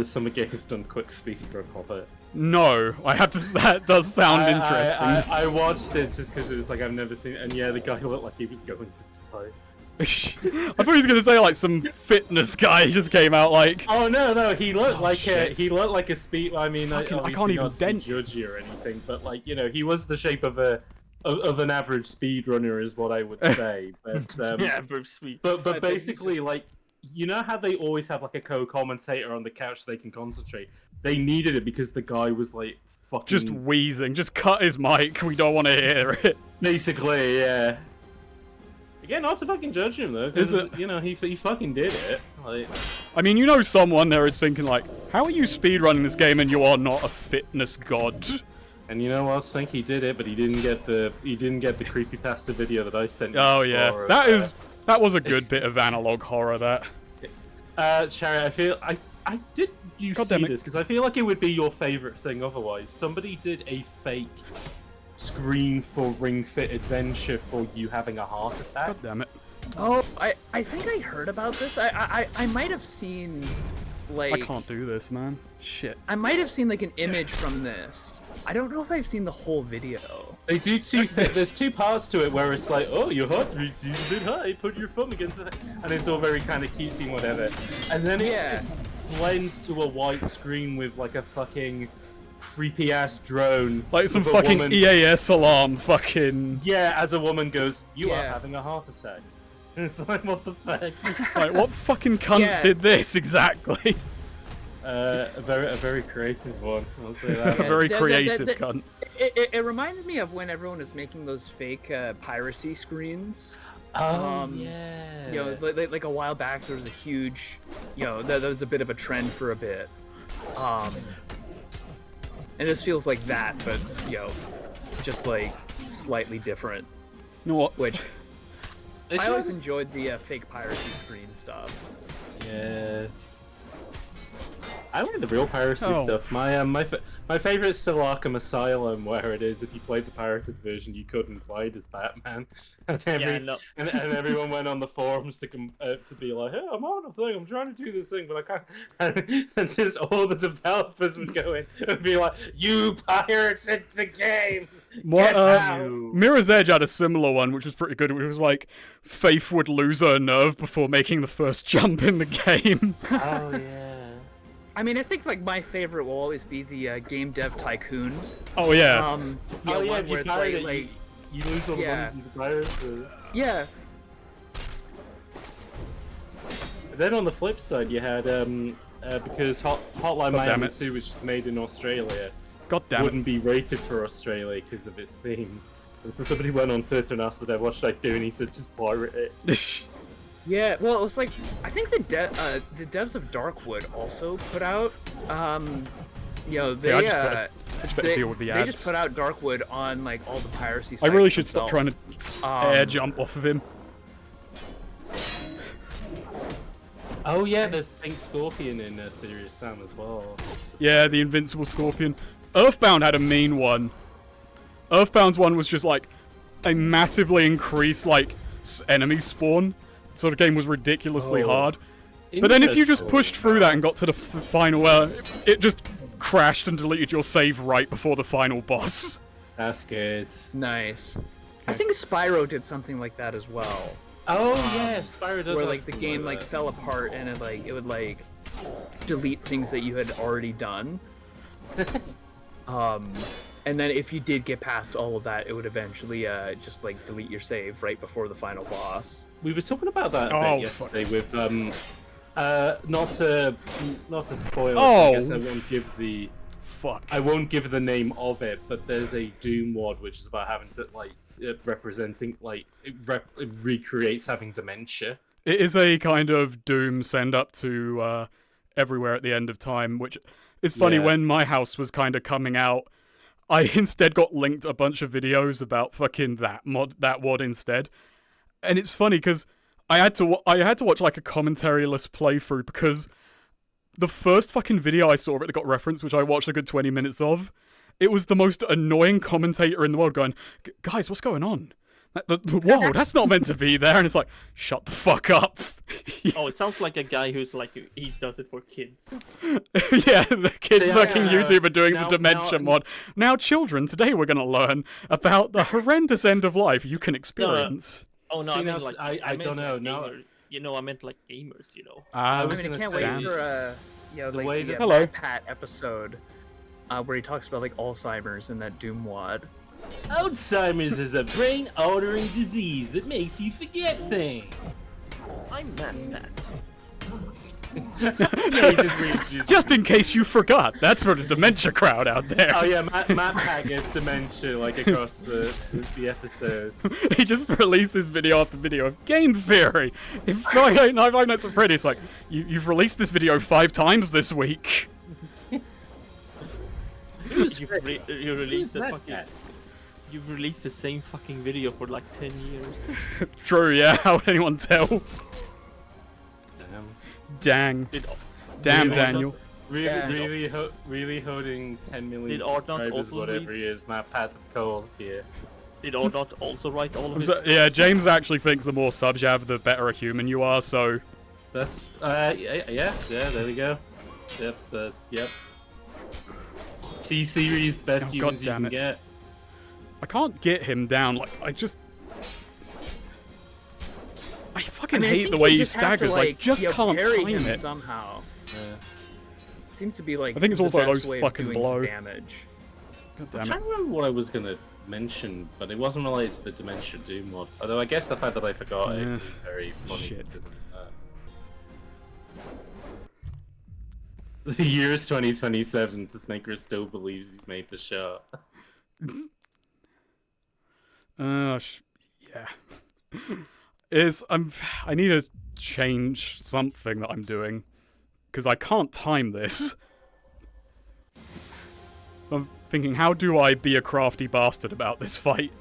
Summer Games Done quick speedrun of it? No, I have to, that does sound interesting. I watched it just because it was like I've never seen it, and yeah, the guy looked like he was going to die. I thought he was gonna say like some fitness guy just came out like. Oh no, he looked like shit. he looked like a speed. I mean, Fucking, I obviously can't even not to be dent. judgy or anything, but like he was the shape of an average speedrunner, is what I would say. But Yeah, Bruce Sweet. but think basically, like how they always have like a co-commentator on the couch so they can concentrate. They needed it because the guy was like fucking Just wheezing. Just cut his mic. We don't want to hear it. basically, yeah. Again, not to fucking judge him though. 'Cause, Is it? he fucking did it. Like, I mean, someone there is thinking like, how are you speedrunning this game and you are not a fitness god? and you know what? I think he did it, but he didn't get the creepypasta video that I sent you. Oh yeah, before, that was a good bit of analog horror. That. Cherry, I feel I did you God see damn it. this because I feel like it would be your favorite thing otherwise. Somebody did a fake screen for Ring Fit Adventure for you having a heart attack. God damn it. Oh, I think I heard about this. I might have seen like I can't do this, man. Shit. I might have seen like an image from this. I don't know if I've seen the whole video. They do there's two parts to it where it's like, oh, your heart rate seems a bit high, put your thumb against it, and it's all very kind of cutesy and whatever. And then it just blends to a white screen with like a fucking creepy ass drone. Like some with a fucking woman- EAS alarm fucking. Yeah, as a woman goes, you are Yeah. having a heart attack. And it's like, what the fuck? Like, what fucking cunt Yeah. did this exactly? A very creative one. I'll say A that. very that- creative that- cunt. It reminds me of when everyone was making those fake piracy screens. Oh, You know, like a while back, there was a huge, that was a bit of a trend for a bit. And this feels like that, but just like slightly different. You know what? Which It's I always not- enjoyed the fake piracy screen stuff. Yeah. I like the real piracy Oh. stuff. My favorite is still Arkham Asylum, where it is if you played the pirated version, you couldn't play it as Batman, and and everyone went on the forums to be like, "Hey, I'm on a thing. I'm trying to do this thing, but I can't." And just all the developers would go in and be like, "You pirated the game." Get out." Mirror's Edge had a similar one, which was pretty good. Which was like, Faith would lose her nerve before making the first jump in the game. Oh yeah. I mean, I think like my favorite will always be the Game Dev Tycoon. Oh yeah. One If where you it's pirate it, like you lose all the Yeah. money to the pirates. yeah. Then on the flip side, you had because Hotline God damn Miami it. 2, which was made in Australia, God damn it. wouldn't be rated for Australia because of its themes. And so somebody went on Twitter and asked the dev, "What should I do?" And he said, "Just pirate it." Yeah, well, it was like I think the devs of Darkwood also put out, they I just better deal with the they ads. just put out Darkwood on like all the piracy. I really sites should stop themselves. trying to air jump off of him. Oh yeah, there's Pink Scorpion in Serious Sam as well. Yeah, the Invincible Scorpion. Earthbound had a mean one. Earthbound's one was just like a massively increased like enemy spawn. So the game was ridiculously Oh. hard. But then if you just Interesting. pushed through that and got to the final, it just crashed and deleted your save right before the final boss. That's good. Nice. I think Spyro did something like that as well, Oh yeah, Spyro does. where have like the something game like that. fell apart and it would like delete things that you had already done. And then if you did get past all of that, it would eventually just like delete your save right before the final boss. We were talking about that a Oh, bit yesterday with not to spoil. Oh, I guess I won't give the Fuck. I won't give the name of it, but there's a Doom mod which is about having to like representing like it recreates having dementia. It is a kind of Doom send up to everywhere at the end of time, which is funny. Yeah. When my house was kind of coming out, I instead got linked a bunch of videos about fucking that WOD instead. And it's funny because I had to watch like a commentary-less playthrough because the first fucking video I saw of it that got referenced, which I watched a good 20 minutes of, it was the most annoying commentator in the world going, "Guys, what's going on? Whoa, that's not meant to be there." And it's like, shut the fuck up. Oh, it sounds like a guy who's like he does it for kids. Yeah, the kids So, fucking yeah, YouTube are doing now- the dementia now- mod. Now, children, today we're going to learn about the horrendous end of life you can experience. Oh no, See, I now, meant like I meant don't know. like Now, gamer. I meant like gamers. Ah, I I was mean, I gonna can't say- wait for The like way the that- Hello. Matt Pat episode where he talks about like Alzheimer's and that Doom wad. Alzheimer's is a brain-altering disease that makes you forget things. I'm Matt. Yeah, he just reads you- just in case you forgot, that's for the dementia crowd out there. Oh yeah, Matt Pat gets dementia like across the episode. He just releases video after video of game theory. In Five Nights at Freddy's, like, you've released this video 5 times this week. You released the Matt fucking. Pat? You've released the same fucking video for like 10 years. True, yeah. How would anyone tell? Damn. Dang. Did, Damn, Really? Daniel. Really holding 10 million Did Art not subscribers, also whatever read- he is. Matt Pat at Coles here. did Ordnot also write all of his? Yeah, James actually thinks the more subs you have, the better a human you are, so... That's yeah. There we go. Yep. T-Series, the best Oh, humans you God damn can it. get. I can't get him down, like, I fucking I mean, I hate think the way you he just have to, staggers, like, just can't parry time him it. somehow. Yeah. Seems to be like. I think it's the also best those way of fucking doing blow. damage. God I'm damn trying it. to remember what I was gonna mention, but it wasn't related to the Dementia Doom mod. Although I guess the fact that I forgot it Yeah. is very funny. Shit. The year is 2027. Snaker still believes he's made the shot. Yeah. I need to change something that I'm doing. Because I can't time this. So I'm thinking, how do I be a crafty bastard about this fight?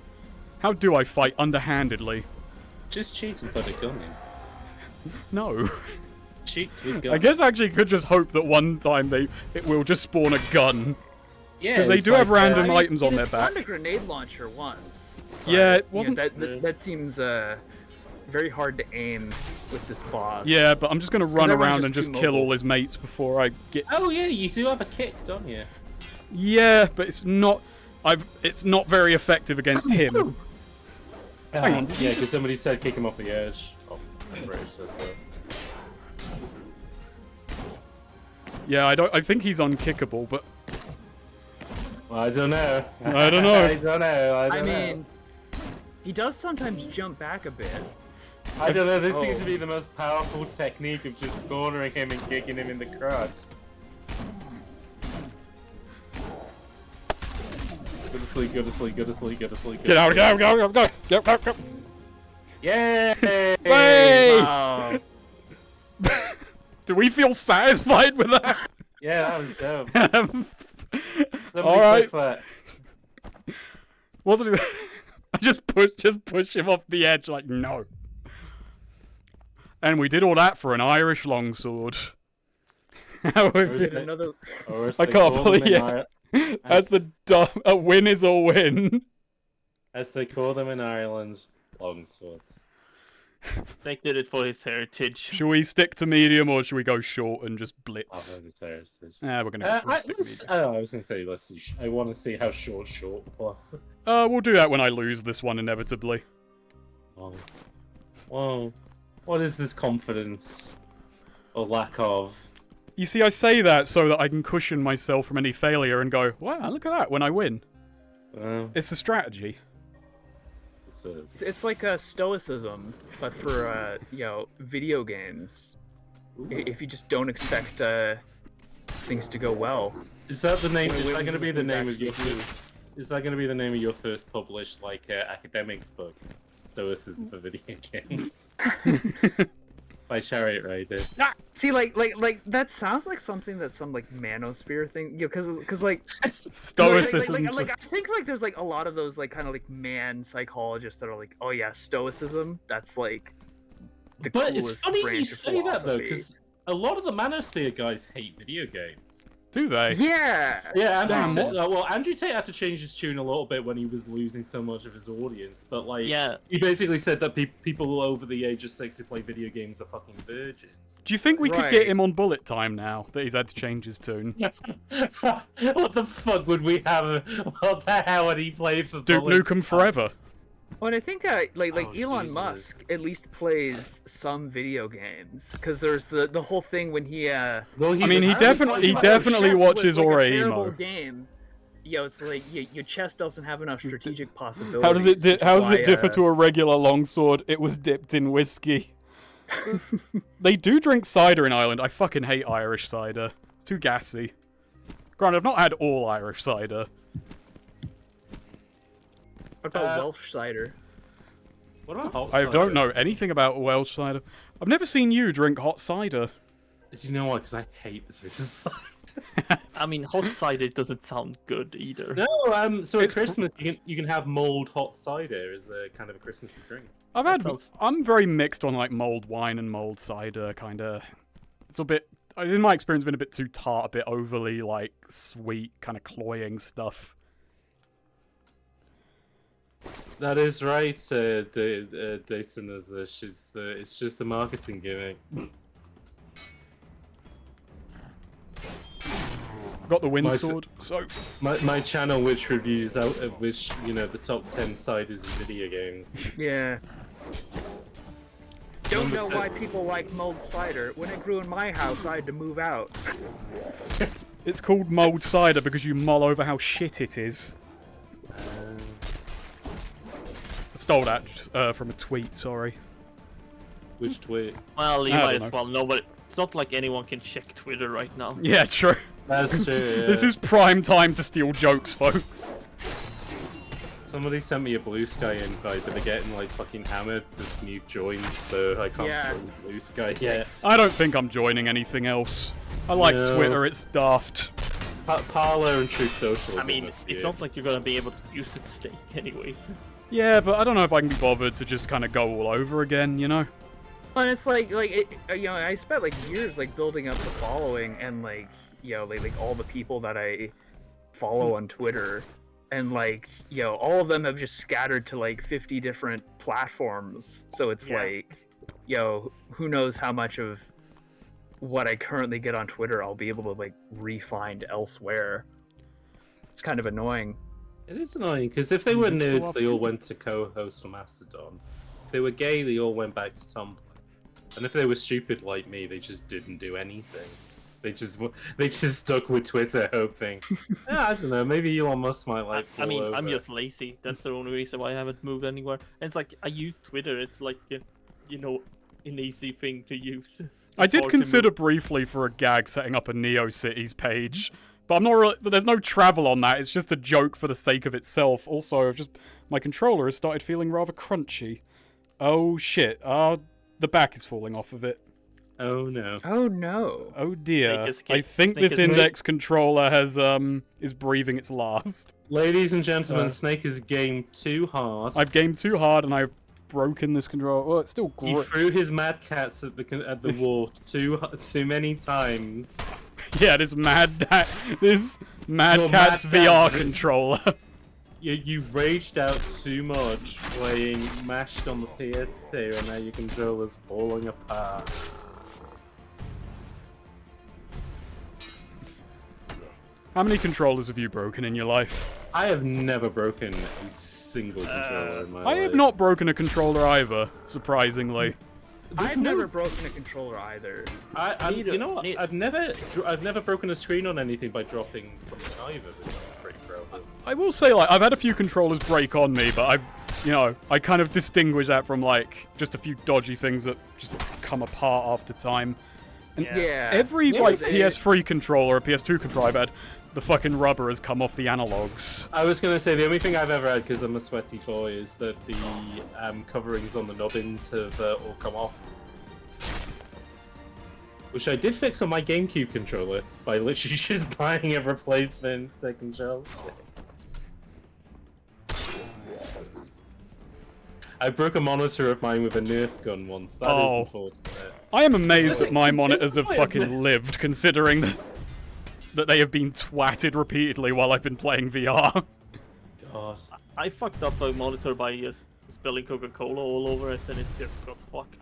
How do I fight underhandedly? Just cheat and put a gun in. No. Cheat with gun. I guess I actually could just hope that one time it will just spawn a gun. yeah, Because they it's do have like, random I mean, items on their it back. spawned a grenade launcher once. Yeah, it You know, wasn't... that seems very hard to aim with this boss. Yeah, but I'm just gonna run everyone's around just and just too kill mobile. all his mates before I get... Oh yeah, you do have a kick, don't you? Yeah, but it's not... It's not very effective against him. Hang on, Yeah, because somebody said kick him off the edge. Oh, I'm British, so Yeah, I think he's unkickable, but... well, I don't know. I don't know. I don't know. I mean, he does sometimes jump back a bit. I don't know. This seems Oh. to be the most powerful technique of just cornering him and kicking him in the crotch. Go to sleep. Go to sleep. Go to sleep. Go to sleep. Get out, go! Yay! Hey! Wow. Do we feel satisfied with that? Yeah, that was dope. Somebody Alright. click that. Wasn't it? I just push him off the edge like, no. And we did all that for an Irish longsword. How Where's have the- you- Another. Or as I they can't call them believe in it. As a win is a win. as they call them in Ireland, long swords. Snake did it for his heritage. Should we stick to medium or should we go short and just blitz? We're We're gonna I stick to medium. was gonna say let's see. I want to see how short plus. We'll do that when I lose this one inevitably. Oh. Whoa. What is this confidence or lack of? You see, I say that so that I can cushion myself from any failure and go, wow, look at that when I win. It's a strategy. It's like a stoicism, but for video games. If you just don't expect things to go well. Is that the name? Wait, Is wait, that going to be the wait, name of your? actually- Is that going to be the name of your first published academics book? Stoicism for video games. By Chariot Rider. See, like that sounds like something that some like manosphere thing, because like Stoicism. Like, I think like there's like a lot of those like kind of like man psychologists that are like, oh yeah, stoicism. That's like the But coolest it's funny branch you of say that though, philosophy. because a lot of the manosphere guys hate video games. Do they? Yeah. Yeah, Damn, Andrew Tate had to change his tune a little bit when he was losing so much of his audience, but like, Yeah. he basically said that people over the age of 6 who play video games are fucking virgins. Do you think we could Right. get him on bullet time now that he's had to change his tune? What the fuck would we have? What the hell would he play for? Duke Bullet Nukem Time? forever. Well, and I think like Oh, Elon Jesus. Musk at least plays some video games because there's the whole thing when he Well, I mean, he apparently definitely chess watches was, like, a Ora terrible Emo. game. It's like your chess doesn't have enough strategic possibilities. How does it which is how does why, it differ to a regular longsword? It was dipped in whiskey. They do drink cider in Ireland. I fucking hate Irish cider. It's too gassy. Granted, I've not had all Irish cider. What about Welsh cider? What about hot I cider? don't know anything about Welsh cider. I've never seen you drink hot cider. Do you know what? Because I hate this cider. I mean, hot cider doesn't sound good either. No, so at It's Christmas you can have mulled hot cider as a kind of a Christmassy drink. I've That had. sounds- I'm very mixed on like mulled wine and mulled cider. Kind of. It's a bit. In my experience, been a bit too tart, a bit overly like sweet, kind of cloying stuff. That is right, Dayton. It's just a marketing gimmick. Got the wind My f- sword, so My channel, which reviews out of which the top 10 ciders in video games. Yeah. Don't know why people like mulled cider. When it grew in my house, I had to move out. it's called mulled cider because you mull over how shit it is. I stole that from a tweet. Sorry. Which tweet? Well, you I might don't as know. well know, but it's not like anyone can check Twitter right now. Yeah, true. That's true. Yeah. This is prime time to steal jokes, folks. Somebody sent me a Blue Sky invite, but they're getting like fucking hammered with new joins, so I can't Yeah. join Blue Sky yet. I don't think I'm joining anything else. I like No. Twitter. It's daft. Parler and Truth Social. I mean, it's not like you're gonna be able to use it stake anyways. Yeah, but I don't know if I can be bothered to just kind of go all over again, you know? And it's like I spent like years like building up the following and like all the people that I follow on Twitter, and like all of them have just scattered to like 50 different platforms. So it's Yeah. like who knows how much of what I currently get on Twitter I'll be able to like re-find elsewhere. It's kind of annoying. It is annoying because if they were It's so nerds, they all often. went to co-host on Mastodon. If they were gay, they all went back to Tumblr. And if they were stupid like me, they just didn't do anything. They just stuck with Twitter, hoping. I don't know. Maybe Elon Musk might like. I mean, fall I'm over. just lazy. That's the only reason why I haven't moved anywhere. And it's like I use Twitter. It's like an easy thing to use. I It's did hard to consider move. briefly for a gag setting up a NeoCities page, but I'm not really. There's no travel on that. It's just a joke for the sake of itself. Also, my controller has started feeling rather crunchy. Oh shit! The back is falling off of it. Oh no. Oh no. Oh dear! Snake is I think Snake this is index controller has is breathing its last. Ladies and gentlemen, Uh, Snake is game too hard. I've gamed too hard and I've broken this controller. Oh, it's still He great. threw his mad cats at the wall too many times. Yeah, this Mad Your Cat's Mad VR Cat's- controller. You raged out too much playing mashed on the PS2, and now your controller's falling apart. How many controllers have you broken in your life? I have never broken a single controller in my life. I have not broken a controller either, surprisingly. I've never broken a controller either. You know what? Neither. I've never broken a screen on anything by dropping something either, which I'm pretty proud of. I will say, like, I've had a few controllers break on me, but I kind of distinguish that from, like, just a few dodgy things that just come apart after time. And Yeah. every, Yeah, like, they- PS3 controller or PS2 controller I've had, the fucking rubber has come off the analogs. I was gonna say the only thing I've ever had, because I'm a sweaty boy, is that the coverings on the nubbins have all come off. Which I did fix on my GameCube controller by literally just buying a replacement second shelf stick. I broke a monitor of mine with a Nerf gun once. That is Oh. unfortunate. I am amazed that my Is this monitors have why fucking I'm- lived, considering that they have been twatted repeatedly while I've been playing VR. God. I fucked up a monitor by spilling Coca-Cola all over it, and it just got fucked.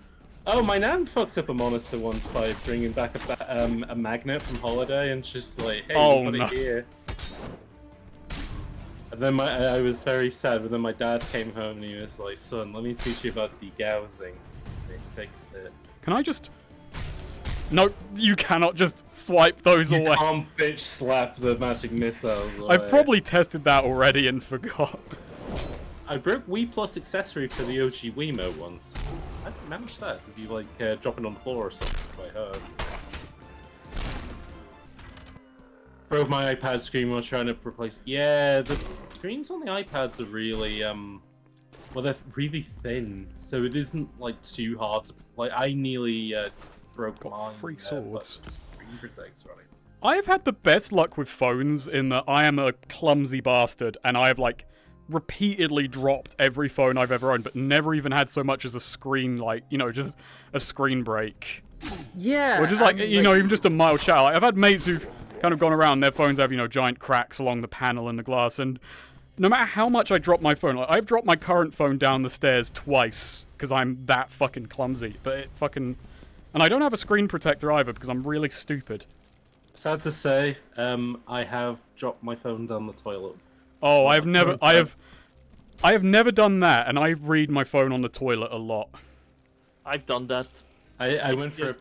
Oh, my nan fucked up a monitor once by bringing back a magnet from holiday and just like, hey, Oh, put no. it here. And then I was very sad, but then my dad came home and he was like, "Son, let me teach you about degaussing." They fixed it. Can I just... No, you cannot just swipe those You away. can't bitch slap the magic missiles away. I've probably tested that already and forgot. I broke Wii Plus accessory for the OG Wiimote once. How did you manage that? Did you like drop it on the floor or something? Quite hard. Broke my iPad screen while trying to replace. Yeah, the screens on the iPads are really well, they're really thin, so it isn't like too hard to like. I nearly broke Got mine. 3 swords. But screen protects running. I have had the best luck with phones in that I am a clumsy bastard, and I have like repeatedly dropped every phone I've ever owned, but never even had so much as a screen, like, you know, just a screen break. Yeah. Or just like, you know, even just a mild shatter. Like, I've had mates who've kind of gone around, their phones have, you know, giant cracks along the panel and the glass, and no matter how much I drop my phone, like, I've dropped my current phone down the stairs twice, because I'm that fucking clumsy, but it fucking... And I don't have a screen protector either, because I'm really stupid. Sad to say, I have dropped my phone down the toilet. Oh, I have never done that, and I read my phone on the toilet a lot. I've done that. I went for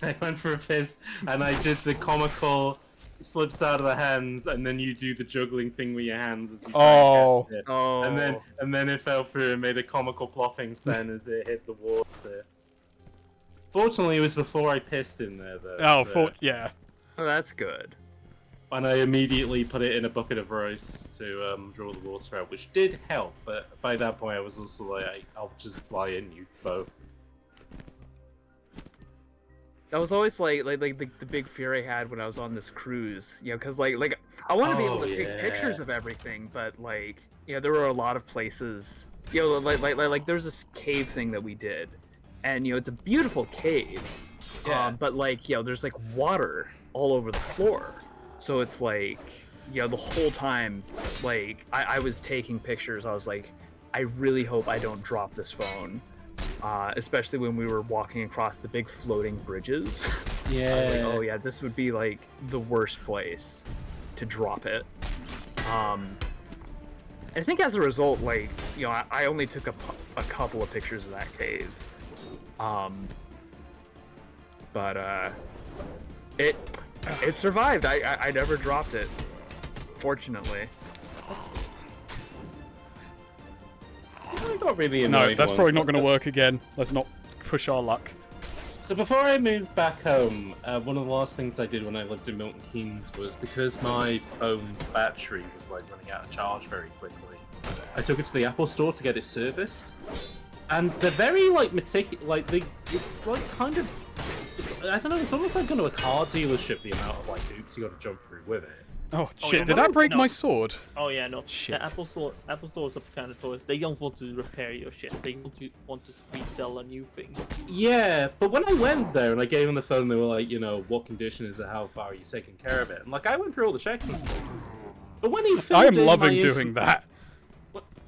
I went for a piss, and I did the comical slips out of the hands, and then you do the juggling thing with your hands as you try and catch it. Oh. And then it fell through and made a comical plopping sound as it hit the water. Fortunately, it was before I pissed in there, though. Oh, so... yeah. Oh, that's good. And I immediately put it in a bucket of rice to draw the water out, which did help. But by that point, I was also like, I'll just buy a new phone. That was always like the big fear I had when I was on this cruise, you know, because like I want to be able to take pictures of everything, but like, you know, there were a lot of places, you know, like there's this cave thing that we did, and you know, it's a beautiful cave, but like, you know, there's like water all over the floor, so it's like, you know, the whole time, like I was taking pictures, I was like, I really hope I don't drop this phone. Especially when we were walking across the big floating bridges. Yeah. I was like, oh yeah, this would be like the worst place to drop it. I think as a result, like, you know, I only took a couple of pictures of that cave. But it survived. I never dropped it, fortunately. That's good. I got really No, annoyed that's once, probably not but going to work again. Let's not push our luck. So before I moved back home, one of the last things I did when I lived in Milton Keynes was, because my phone's battery was like running out of charge very quickly, I took it to the Apple store to get it serviced. And they're very like meticulous, like it's like kind of, I don't know, it's almost like going to a car dealership, the amount of like hoops you got to jump through with it. Oh, Oh, shit, yeah, did no, that break no. my sword? Oh yeah, no. Shit. The Apple stores are kind of toys. They don't want to repair your shit. They want to resell a new thing. Yeah, but when I went there and I gave them the phone, they were like, you know, what condition is it? How far are you taking care of it? And like, I went through all the checks and stuff. But when he filled I am in loving my doing that.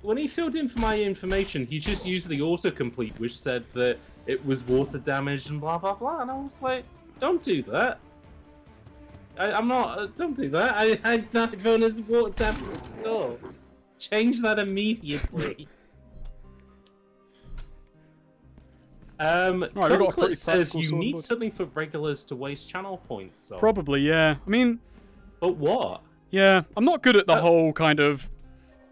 When he filled in for my information, he just used the autocomplete, which said that it was water damaged and blah blah blah. And I was like, don't do that. I'm not. Don't do that. My phone is water damaged at all. Change that immediately. Right, we got a pretty says practical you sword need book. something for regulars to waste channel points. So. Probably, yeah. I mean, But what? yeah, I'm not good at the whole kind of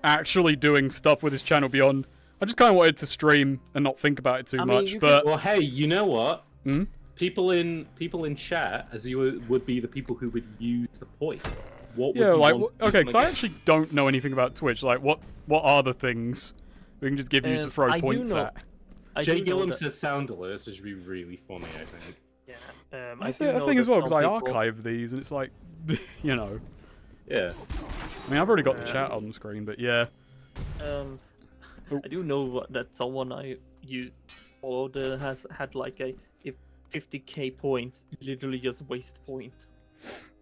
actually doing stuff with this channel beyond. I just kind of wanted to stream and not think about it too much, but... Well, hey, you know what? Hmm? People in chat, as you would be the people who would use the points. What would Yeah, you like, want to okay, use because them I against? actually don't know anything about Twitch. Like, what are the things we can just give you to throw I do points know- at? I Jay do know Gillum that- says sound alerts, which would be really funny, I think. Yeah. That's do a know thing as that well, because some I people- archive these, and it's like, you know. Yeah. I mean, I've already got the chat on the screen, but yeah. Oh. I do know that someone you followed has had like a 50k points, literally just waste point.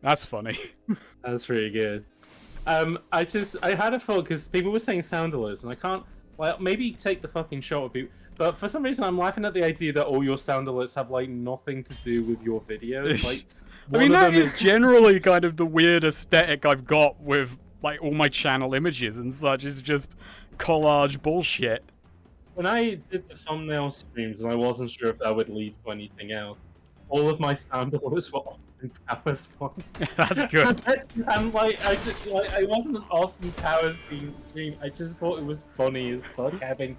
That's funny. That's really good. I had a thought, because people were saying sound alerts, and I can't, well, maybe take the fucking shot with people, but for some reason I'm laughing at the idea that all your sound alerts have, like, nothing to do with your videos. Like, I mean, that is generally kind of the weird aesthetic I've got with like all my channel images and such is just collage bullshit. When I did the thumbnail streams and I wasn't sure if that would lead to anything else, all of my samplers were Austin Powers ones. That's good. And like, I wasn't an Austin Powers themed stream. I just thought it was funny as fuck having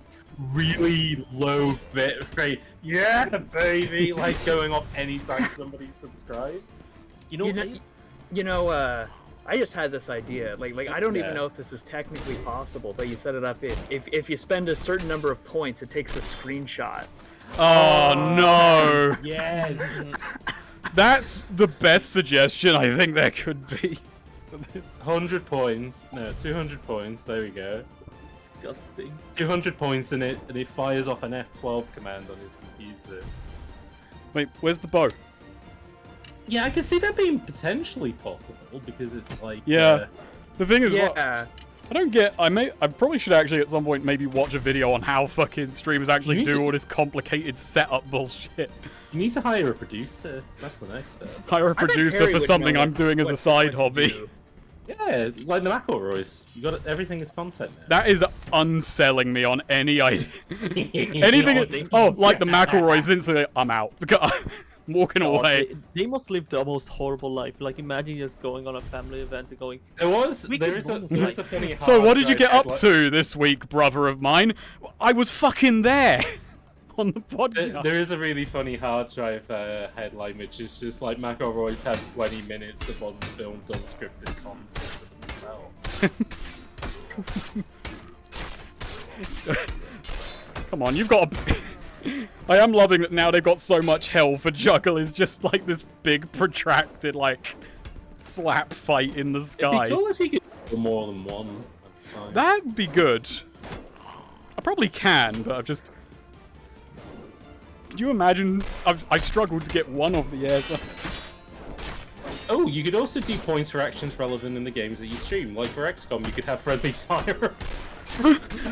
really low bit rate. Yeah, baby, like going off anytime somebody subscribes. I just had this idea. Like I don't even Yeah. know if this is technically possible, but you set it up. If you spend a certain number of points, it takes a screenshot. Oh no! Yes. That's the best suggestion I think there could be. 100 points. No, 200 points. There we go. Disgusting. 200 points in it, and it fires off an F12 command on his computer. Wait, where's the bow? Yeah, I can see that being potentially possible because it's like. Yeah. The thing is, Yeah. I don't get. I probably should actually at some point maybe watch a video on how fucking streamers actually You need do to- all this complicated setup bullshit. You need to hire a producer. That's the next step. Hire a I bet producer Harry for would something know I'm doing as a side what to hobby. do. Yeah, like the McElroys. You got everything is content now. That is unselling me on any idea. Anything. Oh, like the McElroys instantly. I'm out. I'm walking God, away. they must live the most horrible life. Like, imagine just going on a family event and going, There is We a could there's a funny. So hard what did you drive get up headline- to this week, brother of mine? I was fucking there on the podcast. There is a really funny hard drive headline, which is just like McElroy's had 20 minutes of unfilmed, unscripted content themselves. Come on, you've got a... I am loving that now they've got so much hell for Juggle is just like this big protracted like slap fight in the It'd sky. be cool if you could do more than one at a time. That'd be good. I probably can, but I've just... Could you imagine? I struggled to get one off the air. So... Oh, you could also do points for actions relevant in the games that you stream. Like for XCOM, you could have friendly fire.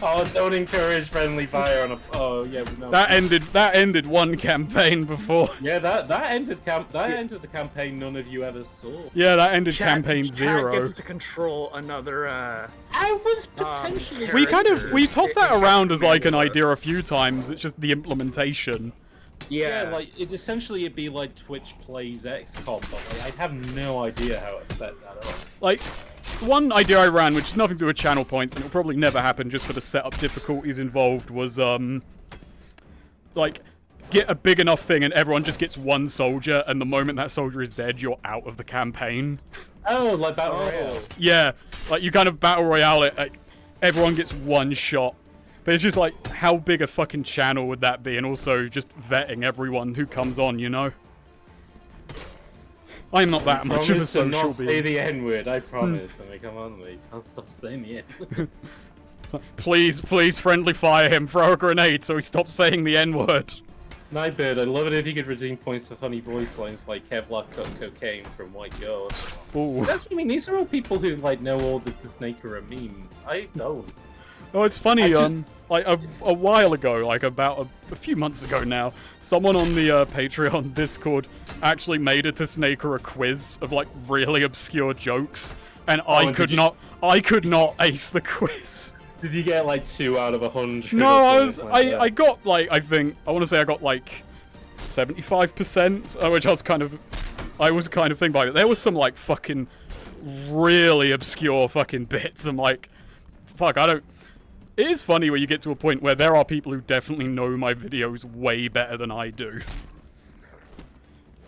Oh, don't encourage friendly fire on a. Oh yeah, no. That ended one campaign before. Yeah, that ended the campaign none of you ever saw. Yeah, that ended Chat- campaign Chat 0. gets to control another. I was potentially. We tossed that around as like an idea a universe. few times. It's just the implementation. Yeah, Yeah, like it'd be like Twitch plays XCOM, but like, I'd have no idea how to set that up. Like, one idea I ran, which is nothing to do with channel points, and it'll probably never happen just for the setup difficulties involved, was, like, get a big enough thing and everyone just gets one soldier, and the moment that soldier is dead, you're out of the campaign. Oh, like Battle Royale. Yeah, like, you kind of battle royale it, like, everyone gets one shot. But it's just like, how big a fucking channel would that be? And also just vetting everyone who comes on, you know? I'm not that much of a Promise to not social say being. the N-word, I promise. I mean, come on, mate. Can't stop saying the N-word. Please, please friendly fire him, throw a grenade so he stops saying the N-word. Nightbird, I'd love it if you could redeem points for funny voice lines like Kevlar cut cocaine from White Girl. Ooh. That's what I mean, these are all people who like know all the TehStreamerer memes. I don't. Oh, it's funny, I just- like a while ago, like about a few months ago now, someone on the Patreon Discord actually made a TehStreamerer quiz of like really obscure jokes, and I and could did you- not ace the quiz. Did you get like 2 out of 100? No, or something like that? I got like, I want to say I got like 75%, which I was kind of thinking about it. There was some like fucking really obscure fucking bits. I'm like, fuck, it is funny when you get to a point where there are people who definitely know my videos way better than I do.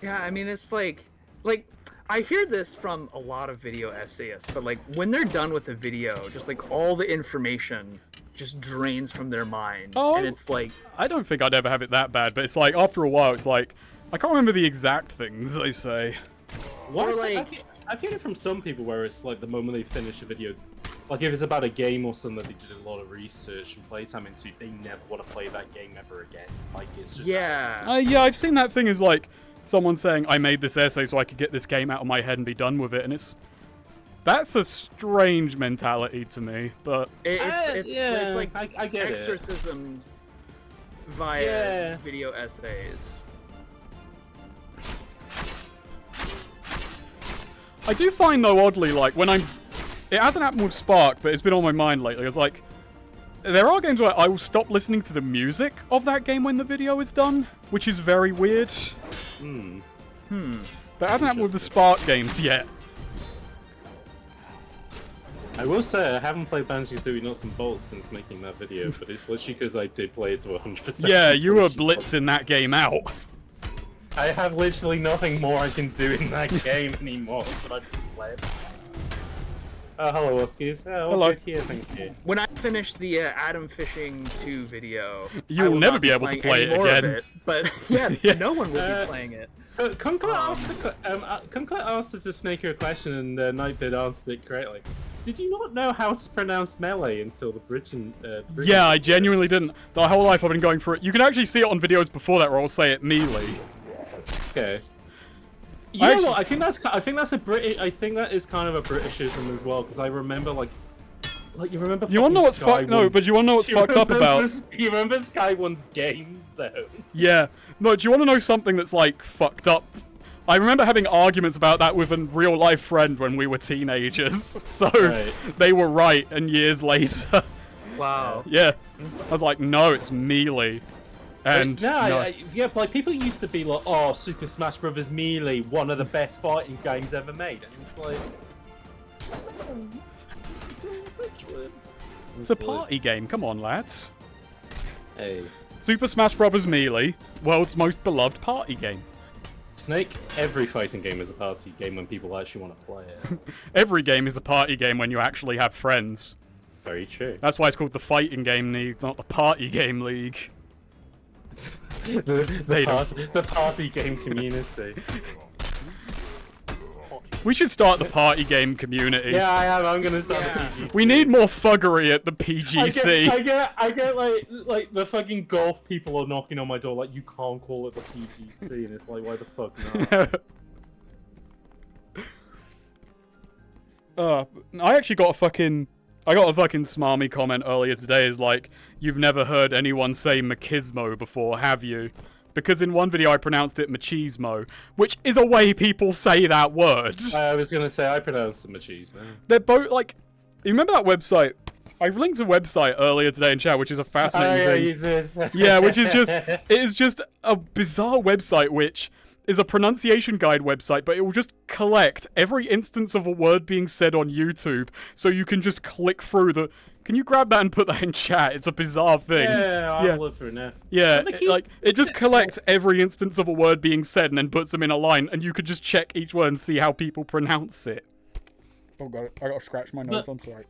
yeah. I mean, it's like I hear this from a lot of video essayists, but like when they're done with a video, just like all the information just drains from their mind, Oh. and it's like, I don't think I'd ever have it that bad, but it's like, after a while, it's like, I can't remember the exact things they say. What Or, if- like- I've heard it from some people where it's like the moment they finish a video, like if it's about a game or something that they did a lot of research and playtime into, they never want to play that game ever again. Like it's just yeah, Yeah, I've seen that thing as like, someone saying, I made this essay so I could get this game out of my head and be done with it, and that's a strange mentality to me, but... it's like I get it. exorcisms via Yeah. video essays. I do find, though, oddly, like, when I'm it hasn't happened with Spark, but it's been on my mind lately. It's like, there are games where I will stop listening to the music of that game when the video is done, which is very weird. But it hasn't happened with the Spark games yet. I will say I haven't played Banjo-Kazooie Nuts and Bolts since making that video, but it's literally because I did play it to 100%. Yeah, you were blitzing that game out. I have literally nothing more I can do in that game anymore, so I just left. Oh, hello, Oskies. Oh, Hello. good here, thank you. When I finish the Adam Fishing 2 video, You I will will never not be able to playing play any it more of again. it, but yeah, Yeah. no one will be playing it. Kunklet asked to snake her a question and Nightbit answered it correctly. Did you not know how to pronounce melee until the bridge and Yeah, I genuinely didn't. The whole life I've been going through it. You can actually see it on videos before that where I'll say it melee. Okay. You I know actually- what? I think that's a British. I think that is kind of a Britishism as well, because I remember like you remember. You wanna know what's fucked? No, but you wanna know what's fucked up about? You remember Sky One's game zone? Yeah. No, do you want to know something that's like fucked up? I remember having arguments about that with a real life friend when we were teenagers. So Right. they were right, and years later, Wow. yeah, I was like, no, it's melee. And no. Yeah, but like people used to be like, "Oh, Super Smash Bros. Melee, one of the best fighting games ever made," and it's like, It's a party game. Come on, lads. Hey, Super Smash Bros. Melee, world's most beloved party game. Snake. Every fighting game is a party game when people actually want to play it. Every game is a party game when you actually have friends. Very true. That's why it's called the Fighting Game League, not the Party Game League. The party game community. We should start the party game community. Yeah, I am. I'm gonna start the PGC. We need more thuggery at the PGC. I get like the fucking golf people are knocking on my door like you can't call it the PGC, and it's like why the fuck not? I actually got a fucking smarmy comment earlier today. Is like, you've never heard anyone say machismo before, have you? Because in one video I pronounced it machismo, which is a way people say that word. I was gonna say I pronounce it machismo. They're both like, you remember that website? I linked a website earlier today in chat, which is a fascinating thing. You did. Yeah, which is just, it is just a bizarre website which is a pronunciation guide website, but it will just collect every instance of a word being said on YouTube, so you can just click through the... Can you grab that and put that in chat? It's a bizarre thing. Yeah, I'll look through it now. Yeah, it just collects every instance of a word being said and then puts them in a line, and you could just check each word and see how people pronounce it. Oh god, I gotta scratch my nose, I'm sorry.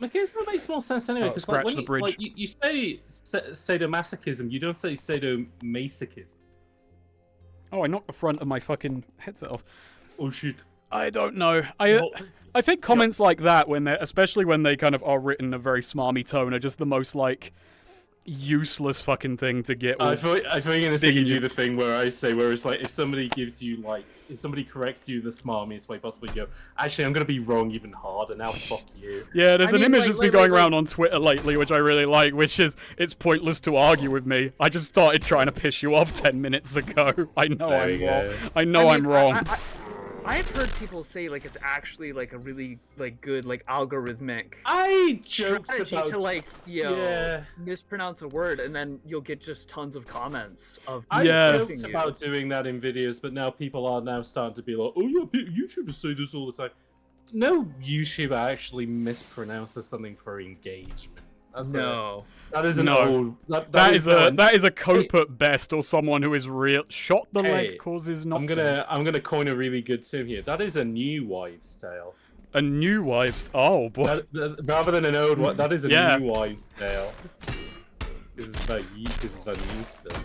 Machismo makes more sense anyway, because scratch like, the bridge. you say sadomasochism, you don't say sadomasochism. Oh, I knocked the front of my fucking headset off. Oh shit. I don't know. I think comments like that, when they're, especially when they kind of are written in a very smarmy tone, are just the most like useless fucking thing to get. I thought you were gonna say you Digging do the thing where I say, where it's like, if somebody gives you like, if somebody corrects you the smarmiest way possible, you go, actually, I'm gonna be wrong even harder now. Fuck you. Yeah, there's I an mean, image like- that's been like- going like- around on Twitter lately, which I really like, which is, it's pointless to argue with me. I just started trying to piss you off 10 minutes ago. I know There I'm you wrong. go. I know I mean, I'm wrong. I've heard people say like it's actually like a really like good like algorithmic I joked strategy about to like Yeah. mispronounce a word and then you'll get just tons of comments of I Yeah. joked you. about doing that in videos, but now people are now starting to be like, oh yeah, YouTubers say this all the time. No YouTuber actually mispronounces something for engagement. That's that is an No. old. That is a cope at best, or someone who is real. Shot the Hey, leg causes not. I'm gonna coin a really good term here. That is a new wives' tale. A new wives. Oh boy. Rather than an old one, that is a Yeah. new wives' tale. This is about new stuff.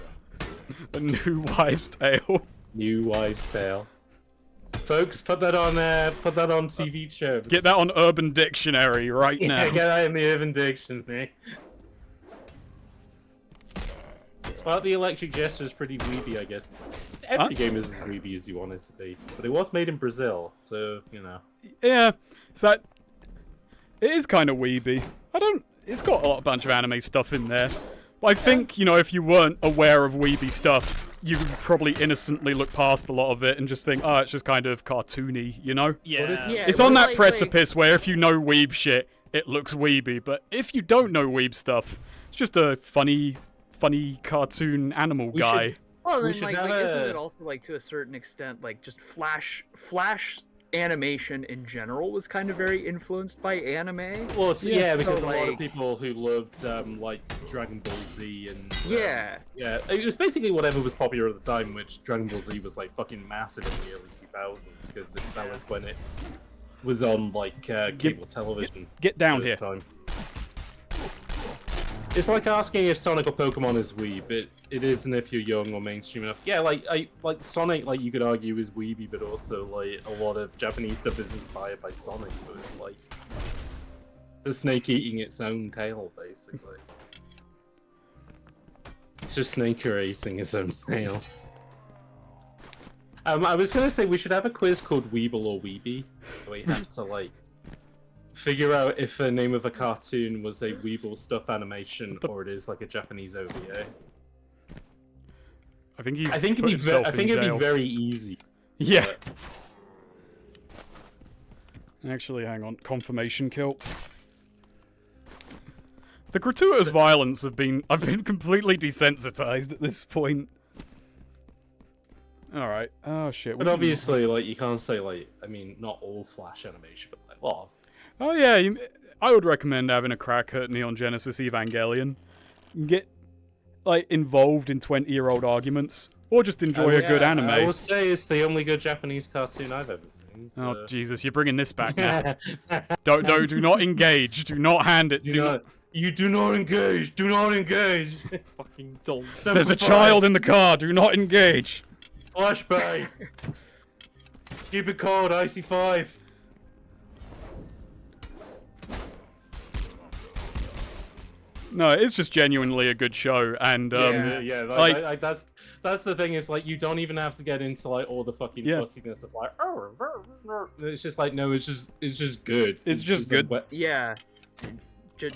A new wives' tale. New wives' tale. Folks, put that on TV shows. Get that on Urban Dictionary right now. Yeah, get that in the Urban Dictionary. But the electric gesture is pretty weeby, I guess. Every game is as weeby as you want it to be, but it was made in Brazil, so you know. Yeah, so it is kind of weeby. It's got a bunch of anime stuff in there. I think, you know, if you weren't aware of weeby stuff, you would probably innocently look past a lot of it and just think, oh, it's just kind of cartoony, you know? Yeah. It's on that precipice where if you know weeb shit, it looks weeby, but if you don't know weeb stuff, it's just a funny cartoon animal guy. Well, We then, should like, have isn't a- it also, like, to a certain extent, like, just Flash animation in general was kind of very influenced by anime? Well, yeah, so, because a lot of like- people who loved like Dragon Ball Z and Yeah. yeah, it was basically whatever was popular at the time, which Dragon Ball Z was like fucking massive in the early 2000s because that was when it was on like cable television. Get down first here. time. It's like asking if Sonic or Pokemon is weeb. It isn't if you're young or mainstream enough. Yeah, like Sonic, like you could argue is weeby, but also like a lot of Japanese stuff is inspired by Sonic, so it's like the snake eating its own tail, basically. It's just snake eating its own tail. I was gonna say we should have a quiz called Weeble or Weeby. Where we have to like figure out if the name of a cartoon was a Weeble stuff animation or it is like a Japanese OVA. I think he's I think put himself in it'd jail. be very easy. Yeah. Actually, hang on. Confirmation kill. The gratuitous violence I've been completely desensitized at this point. Alright. Oh shit. But obviously, like you can't say like I mean not all Flash animation, but like a lot of. Oh yeah, I would recommend having a crack at Neon Genesis Evangelion. Get like involved in 20-year-old arguments, or just enjoy a good anime. I will say it's the only good Japanese cartoon I've ever seen. So. Oh Jesus, you're bringing this back now. Do not engage. Do not hand it. You do not engage. Do not engage. Fucking don't. There's a child in the car. Do not engage. Flashbang. Keep it cold, IC5. No, it's just genuinely a good show, and that's the thing. Is like you don't even have to get into like all the fucking fussiness of like. It's just like no, it's just good. It's just good. Yeah.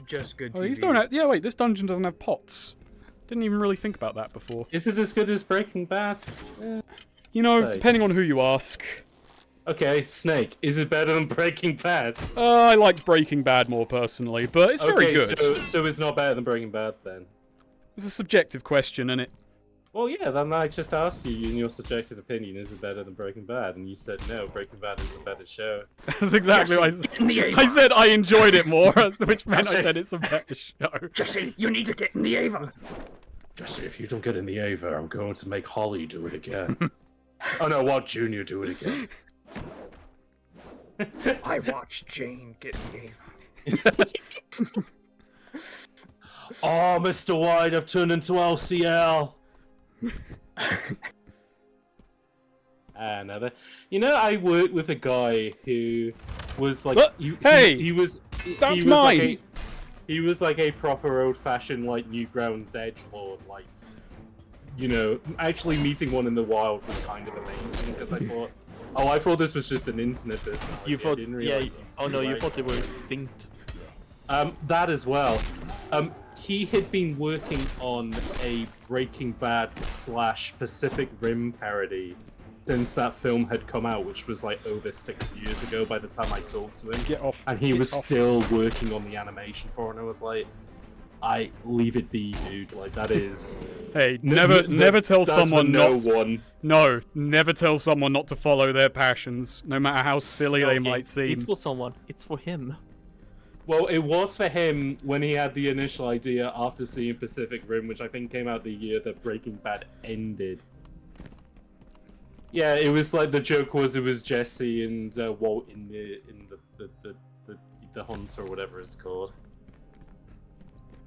Just good. Oh, TV. these don't have, yeah, wait, this dungeon doesn't have pots. Didn't even really think about that before. Is it as good as Breaking Bad? You know, Say. depending on who you ask. Okay, Snake. Is it better than Breaking Bad? I liked Breaking Bad more personally, but it's very good. So it's not better than Breaking Bad then? It's a subjective question, isn't it? Well, yeah, then I just asked you in your subjective opinion, is it better than Breaking Bad? And you said no, Breaking Bad is a better show. That's exactly what I said. I said I enjoyed it more, which meant I said it's a better show. Jesse, you need to get in the Ava. Jesse, if you don't get in the Ava, I'm going to make Holly do it again. Oh no, what, Junior do it again? I watched Jane get in the Ava. Oh, Mr. White, I've turned into LCL. Another. You know, I worked with a guy who was like, he was that's mine. mine. He was like a proper old-fashioned like Newgrounds edgelord, like, you know, actually meeting one in the wild was kind of amazing because I thought this was just an internet business. You thought, I didn't realize oh no, you thought they were extinct. that as well. He had been working on a Breaking Bad / Pacific Rim parody since that film had come out, which was like over 6 years ago by the time I talked to him. Get off. And he Get was off. still working on the animation for it, and I was like, leave it be, dude. Like, that is... Hey, never tell that's someone for no not. one. No, never tell someone not to follow their passions, no matter how silly they might seem. It's for someone. It's for him. Well, it was for him when he had the initial idea after seeing Pacific Rim, which I think came out the year that Breaking Bad ended. Yeah, it was like the joke was it was Jesse and Walt in the hunt or whatever it's called.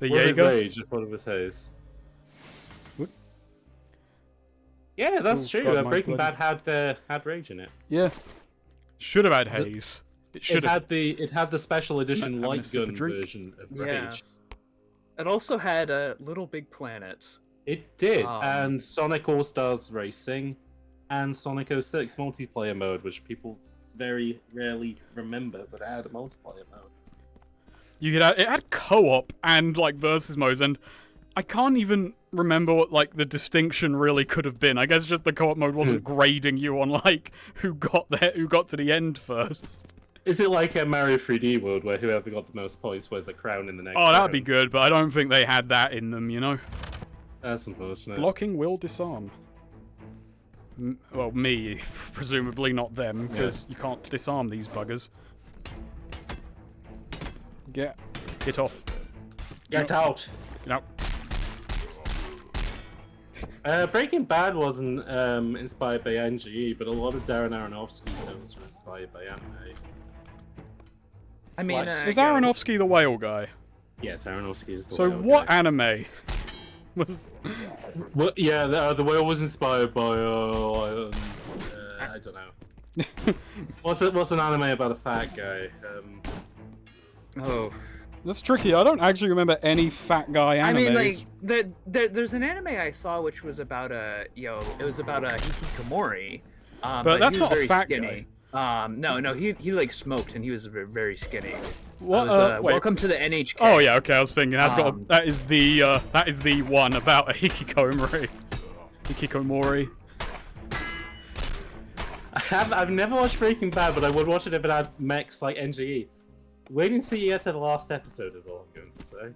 The Was it Jaeger? Rage? I thought it was Haze. What? Yeah, that's Oh, true. God, my Breaking bloody- Bad had Rage in it. Yeah. Should have had Haze. It should have. It had the special edition Having a light sip of gun drink? version of Yeah. Rage. It also had a Little Big Planet. It did, Um, and Sonic All Stars Racing, and Sonic 06 multiplayer mode, which people very rarely remember, but it had a multiplayer mode. You could have, it had co-op and like versus modes, and I can't even remember what like the distinction really could have been. I guess just the co-op mode wasn't grading you on like who got to the end first. Is it like a Mario 3D World where whoever got the most points wears a crown in the next Oh, that'd round? be good, but I don't think they had that in them, you know? That's unfortunate. Blocking will disarm. Well, me, presumably not them, because you can't disarm these buggers. Get off. Get out! Get out. Breaking Bad wasn't inspired by NGE, but a lot of Darren Aronofsky films were inspired by anime. I mean, Is Aronofsky the whale guy? Yes, Aronofsky is the So whale what guy. anime was... Well, yeah, the whale was inspired by I don't know. What's an anime about a fat guy? Oh. That's tricky. I don't actually remember any fat guy animes. I mean, like, there's an anime I saw which was about it was about a hikikomori. But that's he was not a very fat skinny. No, he like smoked and he was very skinny. What? Was, Wait. Welcome to the NHK. Oh yeah, okay. I was thinking that is the one about a hikikomori. Hikikomori. I've never watched Breaking Bad, but I would watch it if it had mechs like NGE. Wait until you get to the last episode is all I'm going to say.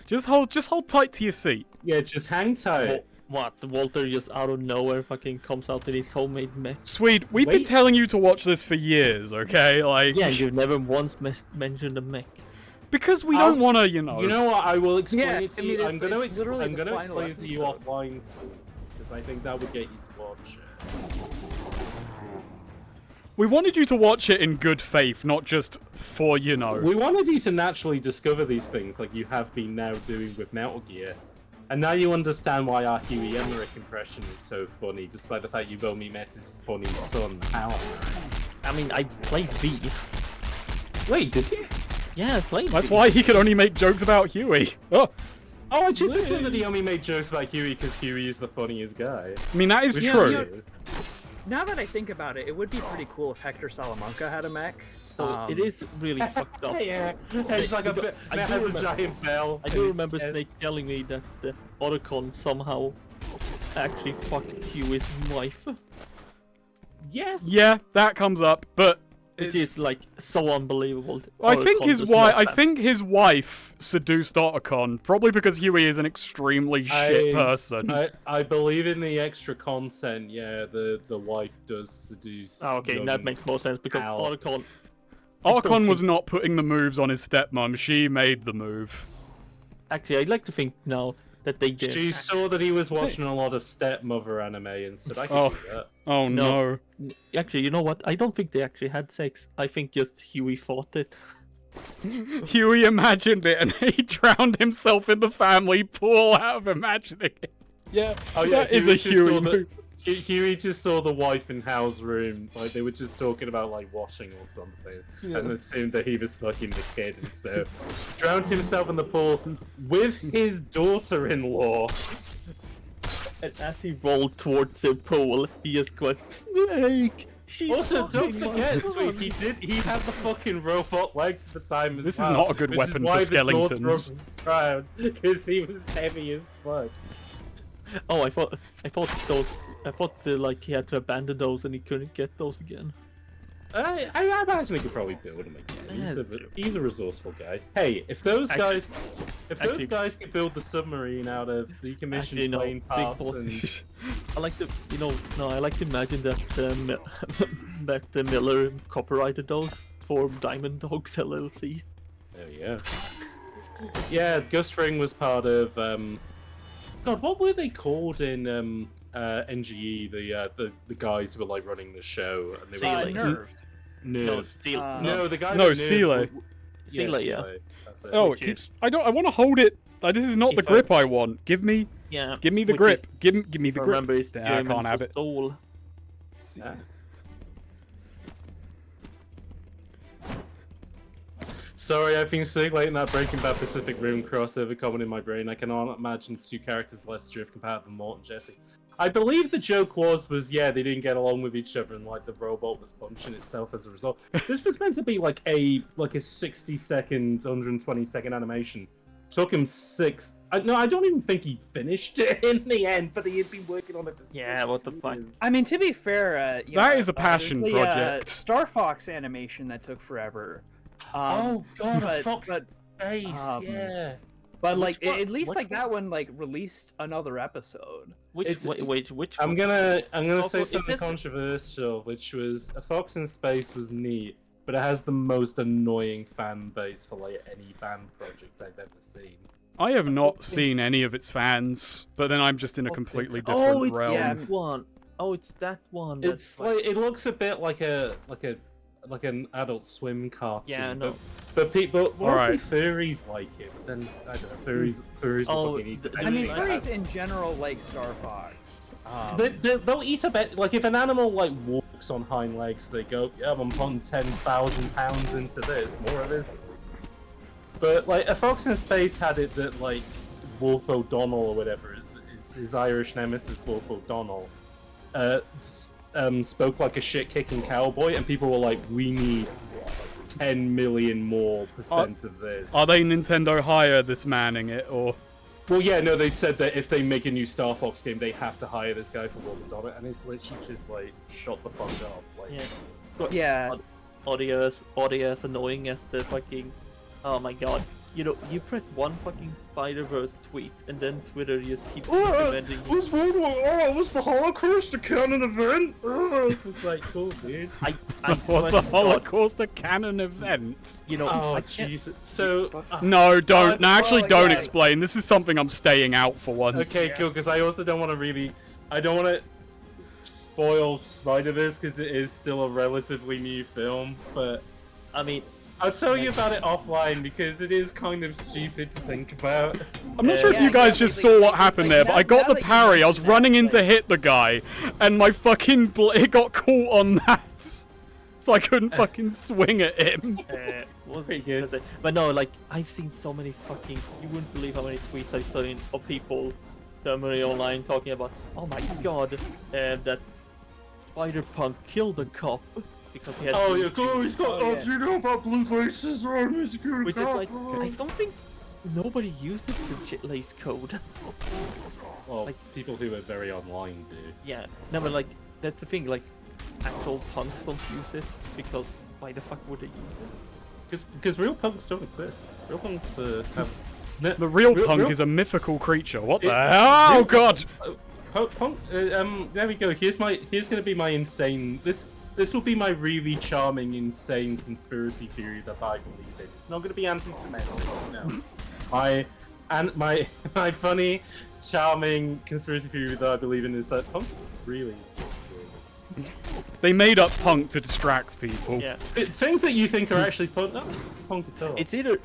Just hold tight to your seat. Yeah, just hang tight. What? Walter just out of nowhere fucking comes out with his homemade mech. Swede, we've been Wait. telling you to watch this for years, okay? Like, Yeah, you've never once mentioned a mech. because we don't want to, you know. You know what? I will explain Yeah, it to I mean, you. it's- I'm going it's literally to the final explain it to you episode. offline, because I think that would get you to watch it. We wanted you to watch it in good faith, not just for, you know. We wanted you to naturally discover these things like you have been now doing with Metal Gear. And now you understand why our Huey Emmerich impression is so funny, despite the fact you've only met his funny son, Alan. I mean, I played V. Wait, did you? Yeah, I played That's V. why he could only make jokes about Huey. Oh, Oh, I just assumed that he only made jokes about Huey because Huey is the funniest guy. I mean, that is Which true. he is. Now that I think about it, it would be pretty cool if Hector Salamanca had a mech. So it is really fucked up. Yeah, it's like a bit. I It do has a remember- giant bell. I do remember Snake telling me that the Otacon somehow actually fucked Huey's wife. Yeah. Yeah, that comes up, but Which it's... is like so unbelievable. I think Otacon his does wife. not I have- think his wife seduced Otacon, probably because Huey is an extremely shit person. I believe in the extra content. Yeah, the wife does seduce. Oh, okay, young that makes more sense because Al. Otacon. Otacon was not putting the moves on his stepmom. She made the move. Actually, I'd like to think now that they did. She saw that he was watching a lot of stepmother anime and said, "I can Oh. see that." Oh no. Actually, you know what? I don't think they actually had sex. I think just Huey fought it. Huey imagined it and he drowned himself in the family pool out of imagining it. Yeah, Oh yeah, that is a just saw Huey the- move. Huey just saw the wife in Hal's room, like they were just talking about like washing or something, and assumed that he was fucking the kid, and so drowned himself in the pool with his daughter-in-law. And as he rolled towards the pool, he just went, Snake! She's Also, don't fucking my forget, son." Sweet, he had the fucking robot legs at the time as This is well, not a good which weapon is why for the daughter skeletons. was proud, because he was heavy as fuck. Oh, I thought like he had to abandon those and he couldn't get those again. I imagine he could probably build them again. He's a resourceful guy. Hey, if those guys could build the submarine out of decommissioned Actually, no, plane big parts boss. and I like to, I like to imagine that that Miller copyrighted those for Diamond Dogs LLC. there we go. Yeah, Ghost Ring was part of God, what were they called in NGE? The guys who were like running the show and they were Sealy. like, No, Nerve. No, the guy. No, that Nerve Sealy. were- Sealy, yeah. Sealy. That's it. Oh, it Which keeps. is- I want to hold it. This is not the If I- grip I want. Give me Yeah. the which grip. is- Give me the grip. Remember, it's I German can't have for it. soul. Yeah. Sorry, I've been circulating that Breaking Bad Pacific Rim crossover comment in my brain. I cannot imagine two characters less drift compatible than Mort and Jesse. I believe the joke was yeah, they didn't get along with each other and like the robot was punching itself as a result. This was meant to be like a 60-second, 120-second animation took him 6. No, I don't even think he finished it in the end, but he had been working on it for 6 Yeah, what the fuck? years. I mean, to be fair, That is a passion there's the, project. Star Fox animation that took forever. Oh god, but- a Fox but- face, yeah. But like, Which one- at least which like that one like released another episode. Which which I'm one? gonna Also, say is something it- controversial, which was A Fox in Space was neat, but it has the most annoying fan base for like any fan project I've ever seen. I have not seen any of its fans, but then I'm just in a completely different Oh, it's realm. that one. Oh, it's that one. that's It's like it looks a bit like an Adult Swim cartoon. Yeah, no. But people, mostly Alright. furries like it. But then I don't know, furries Oh, will fucking eat the- I mean, anything that furries has- in general like Star Fox. They'll eat a bit. Like if an animal like walks on hind legs, they go, "Yeah, I'm putting 10,000 pounds into this. More of this." But like A Fox in Space had it that like Wolf O'Donnell or whatever, it's his Irish nemesis Wolf O'Donnell, spoke like a shit-kicking cowboy, and people were like, "We need 10 million more percent of this." Are they Nintendo hire this manning it, or? Well, yeah, no, they said that if they make a new Star Fox game, they have to hire this guy for Wolf O'Donnell, and it's literally just like, shut the fuck up. Like, Yeah. Yeah. Audio as annoying as the fucking. Oh my god. You know, you press one fucking Spider-Verse tweet, and then Twitter just keeps recommending you. was World War? Oh, was the Holocaust a canon event? It's like, cool, dude. I Was swear the to God, Holocaust a canon event? you know, Oh, I can't- Jesus. So, No, don't. No, actually, well, don't yeah. explain. This is something I'm staying out for once. okay, cool, because I also don't want to really. I don't want to spoil Spider-Verse because it is still a relatively new film, but I mean, I'll tell you about it offline because it is kind of stupid to think about. I'm not sure if Yeah, you guys yeah, just like- saw what like, happened like, there, but now- I got now the that you parry. I was mention that, running in to like- hit the guy, and my fucking it got caught on that, so I couldn't fucking swing at him. was Pretty good. But no, like I've seen so many fucking. You wouldn't believe how many tweets I saw of people, Seminary online, talking about. Oh my god, that Spider-Punk killed a cop because he had. Oh, blue yeah, cool, he's got. Oh, Oh, yeah. do you know about blue faces on his good Which is like, I don't think nobody uses the lace code. Well, like- people who are very online do. Yeah, no, but like that's the thing. Like, actual punks don't use it because why the fuck would they use it? Because real punks don't exist. Real punks have. The real punk is a mythical creature. What the It- hell? Oh real- god! Punk. There we go. Here's gonna be my insane. This will be my really charming, insane conspiracy theory that I believe in. It's not gonna be anti-Semitic. No. My funny, charming conspiracy theory that I believe in is that punk really existed. They made up punk to distract people. Yeah, Things that you think are actually punk, not punk at all. it's either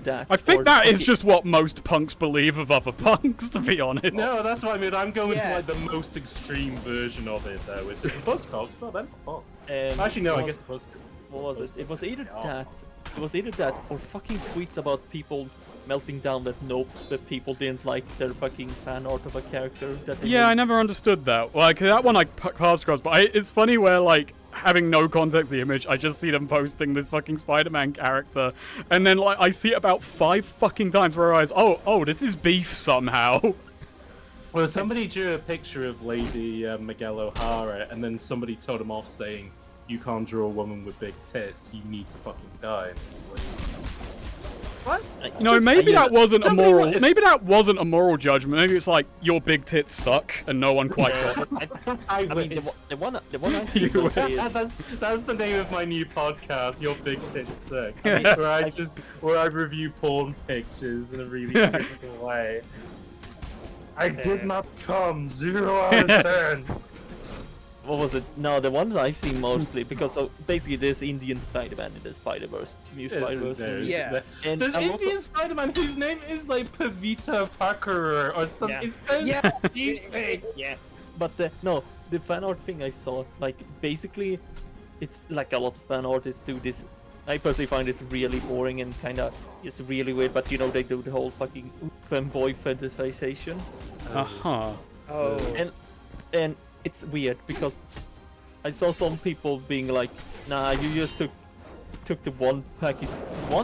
that. I think or that is fucking- just what most punks believe of other punks, to be honest. No, that's what I mean. I'm going Yeah. to like the most extreme version of it, though, which is the Buzzcocks. It's not them punk. Actually, what no, I was- guess the Buzzcocks. What was it? It was either Yeah. that. It was either that or fucking tweets about people melting down that people didn't like their fucking fan art of a character that they Yeah, I made. never understood that. Like, that one I passed across, but it's funny where, like, having no context of the image, I just see them posting this fucking Spider-Man character, and then, like, I see it about 5 fucking times where I realize, oh, this is beef somehow. Well, somebody drew a picture of Lady Miguel O'Hara, and then somebody told him off saying, "You can't draw a woman with big tits. You need to fucking die." And it's like, What? You know, maybe that wasn't a somebody moral. like- Maybe that wasn't a moral judgment. Maybe it's like your big tits suck, and no one quite got it. I I mean, wish. the one I see You mostly wish. is- That's the name of my new podcast, Your Big Tits Suck, Yeah. where I review porn pictures in a really critical way. I did not come 0 out of 10. What was it? No, the ones I've seen mostly because of basically there's Indian Spider-Man in the Spider-Verse, new Spider-Verse. There's, movie. Yeah. And There's I'm also- Indian Spider-Man whose name is like Pavita Packer or something. Yeah. It sounds Yeah. stupid. Yeah, but the fan art thing I saw, like basically, it's like a lot of fan artists do this. I personally find it really boring and kind of it's really weird. But you know they do the whole fucking femboy fantasization, Uh-huh. Oh. and it's weird because I saw some people being like, "Nah, you just took took the one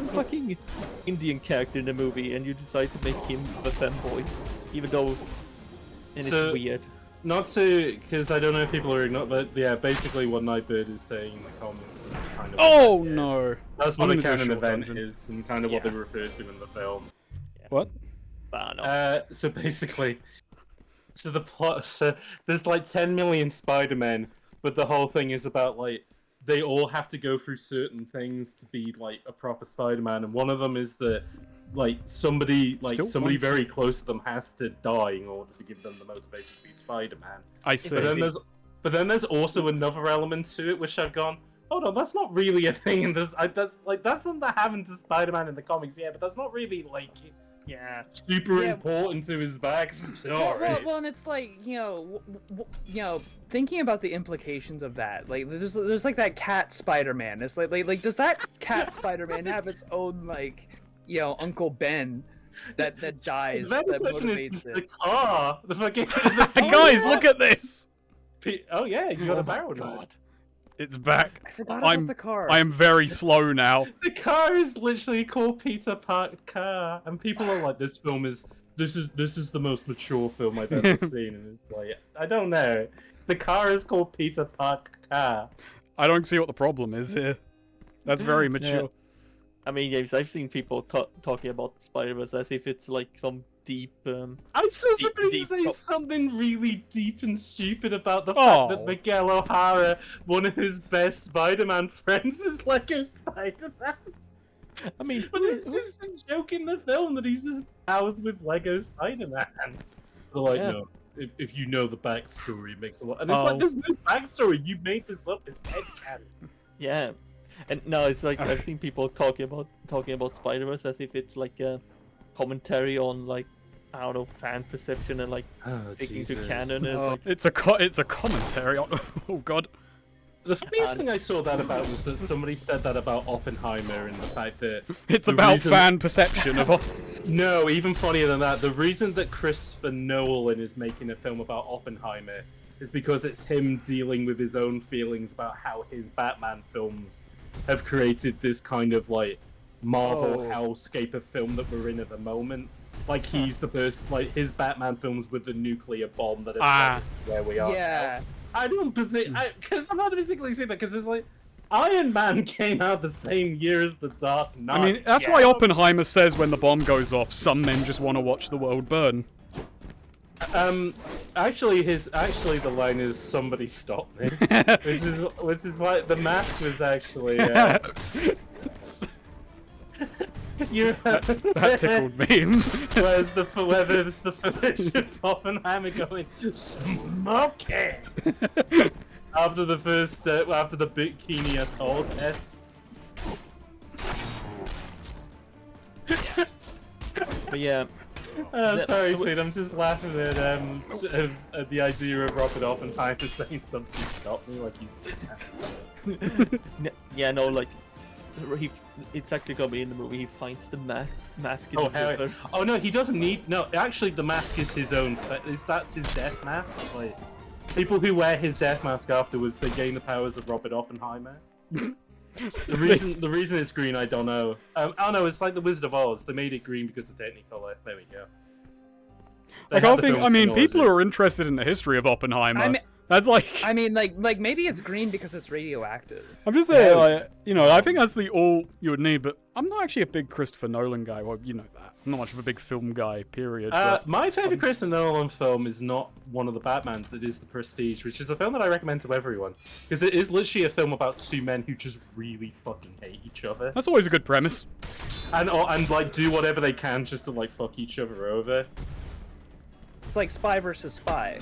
fucking Indian character in the movie and you decided to make him the femboy, even though, and So- it's weird. Not to, because I don't know if people are ignoring, but yeah, basically what Nightbird is saying in the comments is kind of. Oh no! That's what I'm the gonna do a canon short event dungeon. is, and kind of what they refer to in the film. What? But I don't know. So basically, so the plot, so there's like 10 million Spider-Men, but the whole thing is about like they all have to go through certain things to be like a proper Spider-Man, and one of them is that like somebody Still one very close to them has to die in order to give them the motivation to be Spider-Man. I see. But then there's also another element to it which I've gone, hold on, that's not really a thing in this. That's something that happened to Spider-Man in the comics, yeah, but that's not really like super Yeah. important to his backstory. Well, and it's like thinking about the implications of that. Like, there's like that cat Spider-Man. It's like does that cat Spider-Man have its own like Uncle Ben that dies The that question is motivates the it? car. The fucking. Guys, look at this! Oh yeah, you got a barrel. God. It's back. I forgot about the car. I am very slow now. The car is literally called Peter Parker Car, and people are like, "This film is this is the most mature film I've ever seen," and it's like, I don't know. The car is called Peter Parker Car. I don't see what the problem is here. That's very mature. I mean, James, I've seen people talking about Spider-Verse as if it's like some deep. I saw somebody deep say top- something really deep and stupid about the fact that Oh. Miguel O'Hara, one of his best Spider-Man friends, is Lego Spider-Man. I mean, But it's just a joke in the film that he's just powers with Lego Spider-Man. They're like, Yeah. no, if you know the backstory, it makes a lot. And it's Oh. like, there's no backstory. You made this up. It's headcanon. yeah, and no, it's like I've seen people talking about Spider-Verse as if it's like a commentary on like I don't know fan perception and like Oh, sticking to canon. Is Oh, like it's a commentary on. Oh god. The funniest thing I saw that about was that somebody said that about Oppenheimer and the fact that It's the about reason- fan perception of. No, even funnier than that. The reason that Christopher Nolan is making a film about Oppenheimer is because it's him dealing with his own feelings about how his Batman films have created this kind of like Marvel Oh. hellscape of film that we're in at the moment. Like he's the person, like his Batman films with the nuclear bomb that is where we are. Yeah. I don't because I'm not particularly saying that because it's like Iron Man came out the same year as The Dark Knight. I mean, that's why Oppenheimer says when the bomb goes off, some men just want to watch the world burn. Actually, the line is "Somebody stop me," which is why the mask was actually. That tickled me. Whether it's the footage of Oppenheimer going smoking after the first after the Bikini Atoll test. but yeah, Sorry, so- sweet. I'm just laughing at the idea of Robert Oppenheimer saying something stop me like he's. yeah, no, like it's actually gonna be in the movie. He finds the mask in Oh, the Harry. river. Oh no, he doesn't need. No, actually, the mask is his own. That's his death mask. Like, people who wear his death mask afterwards, they gain the powers of Robert Oppenheimer. The reason it's green, I don't know. Oh no, it's like the Wizard of Oz. They made it green because of Technicolor. There we go. They Like, had I the think, film I mean, technology. people who are interested in the history of Oppenheimer. That's like. I mean, like maybe it's green because it's radioactive. I'm just saying, like, I think that's the all you would need, but I'm not actually a big Christopher Nolan guy. Well, you know that. I'm not much of a big film guy, period. But My favorite Christopher Nolan film is not one of the Batmans. It is The Prestige, which is a film that I recommend to everyone because it is literally a film about two men who just really fucking hate each other that's always a good premise. and like do whatever they can just to like fuck each other over. It's like spy versus spy.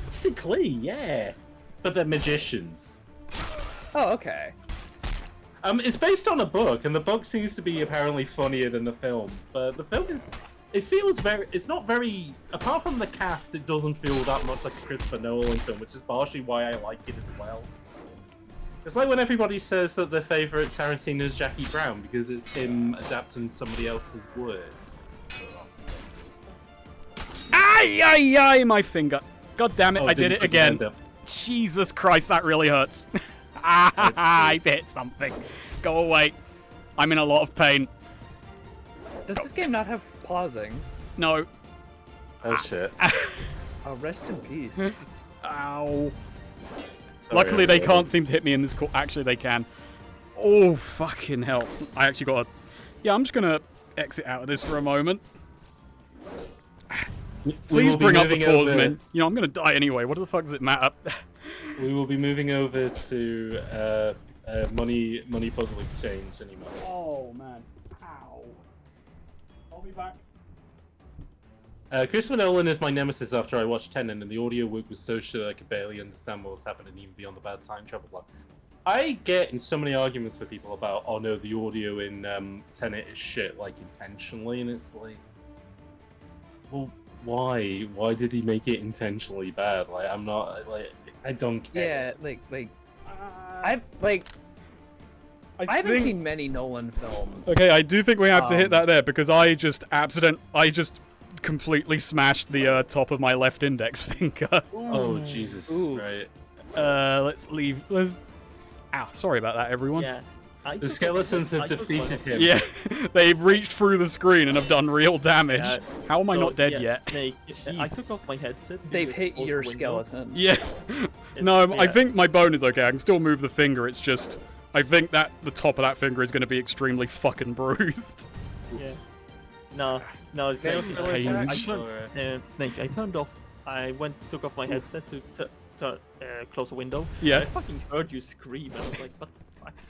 Basically, yeah. But they're magicians. Oh, okay. It's based on a book, and the book seems to be apparently funnier than the film. But the film is, it's not very, apart from the cast, it doesn't feel that much like a Christopher Nolan film, which is partially why I like it as well. It's like when everybody says that their favorite Tarantino is Jackie Brown, because it's him adapting somebody else's work. Ay, my finger. God damn it, Oh, I did didn't it fucking again. end up. Jesus Christ, that really hurts. I hit something. Go away. I'm in a lot of pain. Does this game not have pausing? No. Oh shit. Oh, rest in peace. Ow. Sorry, Luckily, they everyone. can't seem to hit me in this call. Actually, they can. Oh, fucking hell. I actually got to... Yeah, I'm just going to exit out of this for a moment. Please bring up the pause, man. You know, I'm going to die anyway. What the fuck does it matter? We will be moving over to money puzzle exchange anymore. Oh, man. Ow. I'll be back. Christopher Nolan is my nemesis after I watched Tenet, and the audio work was so shit I could barely understand what was happening even beyond the bad time travel plot. I get in so many arguments with people about, oh no, the audio in Tenet is shit, like intentionally, and it's like, well, why? Why did he make it intentionally bad? Like, I'm not, like, I don't care. Yeah, I haven't seen many Nolan films. Okay, I do think we have to hit that there because I just completely smashed the top of my left index finger. Oh, Jesus. Ooh. Right. Let's leave. Ow, sorry about that, everyone. Yeah. The skeletons have defeated him. Yeah, they've reached through the screen and have done real damage. Yeah. How am I not dead yeah, yet? Snake, I took Jesus. off my headset. to They've just hit close your the window. skeleton. Yeah. No, I think my bone is okay. I can still move the finger. It's just, I think that the top of that finger is going to be extremely fucking bruised. Yeah. No, Snake. Nails still Pain. intact? Snake, I turned off. I took off my headset to close a window. Yeah. I fucking heard you scream. I was like, what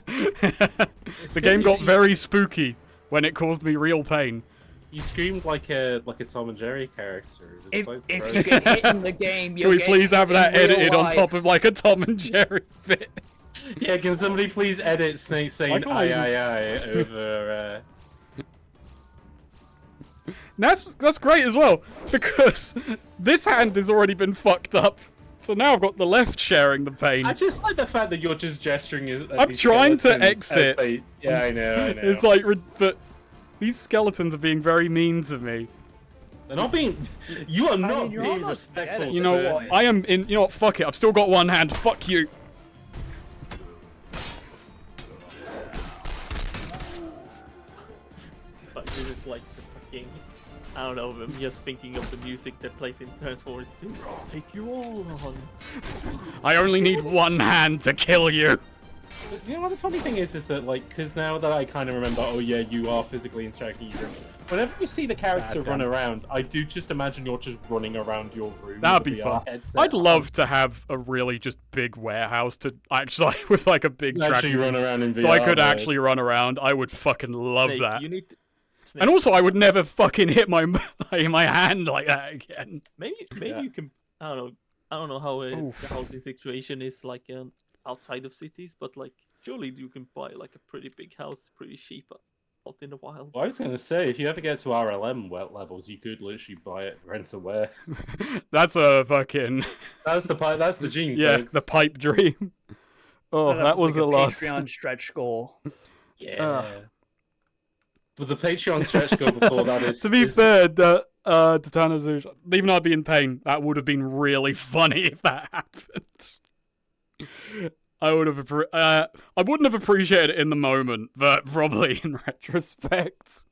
the fuck? The game got very spooky when it caused me real pain. You screamed like a Tom and Jerry character. If Just you get hit in the game, Can you'll we get please have hit that in real edited on life. top of like a Tom and Jerry bit? Yeah, can somebody please edit Snake saying can't aye even- aye aye over That's great as well, because this hand has already been fucked up. So now I've got the left sharing the pain. I just like the fact that you're just gesturing at I'm these trying to skeletons as exit. they- Yeah, I know. It's like, but these skeletons are being very mean to me. They're not being. You are not you're being almost respectful. dead. You know sir. what? I am in. You know what? Fuck it. I've still got one hand. Fuck you. But you're just like the fucking. I don't know. I'm just thinking of the music that plays in Transformers 2. I'll take you all on. I only need one hand to kill you. You know what the funny thing is that like, because now that I kind of remember, oh yeah, you are physically interacting with your room. Whenever you see the character God run damn. around, I do just imagine you're just running around your room. That'd with be a fun. VR headset I'd love to have a really just big warehouse to actually with like a big on. Actually tracking, run around in VR. so I could mode. actually run around. I would fucking love Snake, that. You need. Snake, And also, I would never fucking hit my my hand like that again. maybe Yeah. you can. I don't know how Oof. the housing situation is like outside of cities, but like surely you can buy like a pretty big house pretty cheap out in the wild. Well, I was gonna say, if you ever get to RLM wet levels, you could literally buy it, rent a ware. That's a fucking That's the gene. yeah, folks. the pipe dream. Oh, that was like a loss. Patreon stretch goal. Yeah. But the Patreon stretch goal before that is. To be is- fair, Tatana Zeus, even though I'd be in pain, that would have been really funny if that happened. I would have I wouldn't have appreciated it in the moment, but probably in retrospect.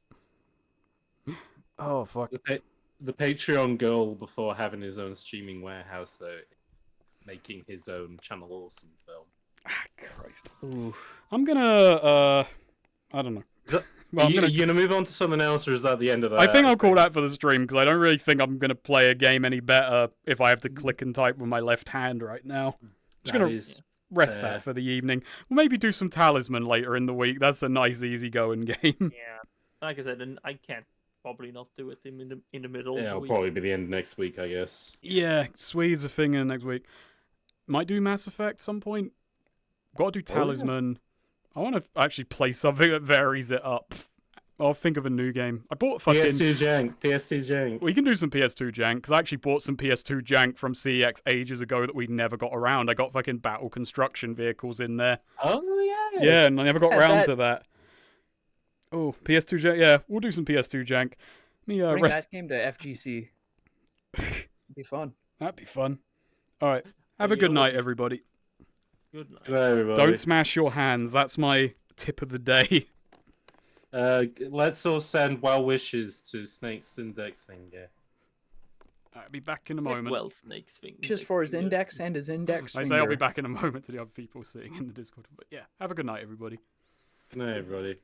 Oh fuck. The Patreon goal before having his own streaming warehouse, though, making his own Channel Awesome film. Ah, Christ. I'm gonna I don't know. Well, I'm you gonna gonna move on to something else, or is that the end of that? I think I'll call that for the stream because I don't really think I'm gonna play a game any better if I have to click and type with my left hand right now. Just gonna rest fair. that for the evening. We'll maybe do some Talisman later in the week. That's a nice, easy-going game. Yeah, like I said, and I can't probably not do it in the middle. Yeah, of the it'll week. probably be the end of next week, I guess. Yeah, Swede's a thing in next week. Might do Mass Effect some point. Got to do Oh, yeah. Talisman. I want to actually play something that varies it up. I'll think of a new game. I bought fucking... PS2 jank. We can do some PS2 jank, because I actually bought some PS2 jank from CEX ages ago that we never got around. I got fucking battle construction vehicles in there. Oh yeah. Yeah, and I never got Yeah, round that- to that. Oh, PS2 jank. Yeah, we'll do some PS2 jank. Let me Bring rest. that game to FGC. Be fun. That'd be fun. All right. Have a you good know what? night, everybody. Good night. Hello, everybody. Don't smash your hands. That's my tip of the day. Let's all send well wishes to Snake's index finger. I'll be back in a moment. Well, Snake's finger. Just for his index and his index I finger. say I'll be back in a moment to the other people sitting in the Discord. But yeah, have a good night, everybody. Good night, everybody.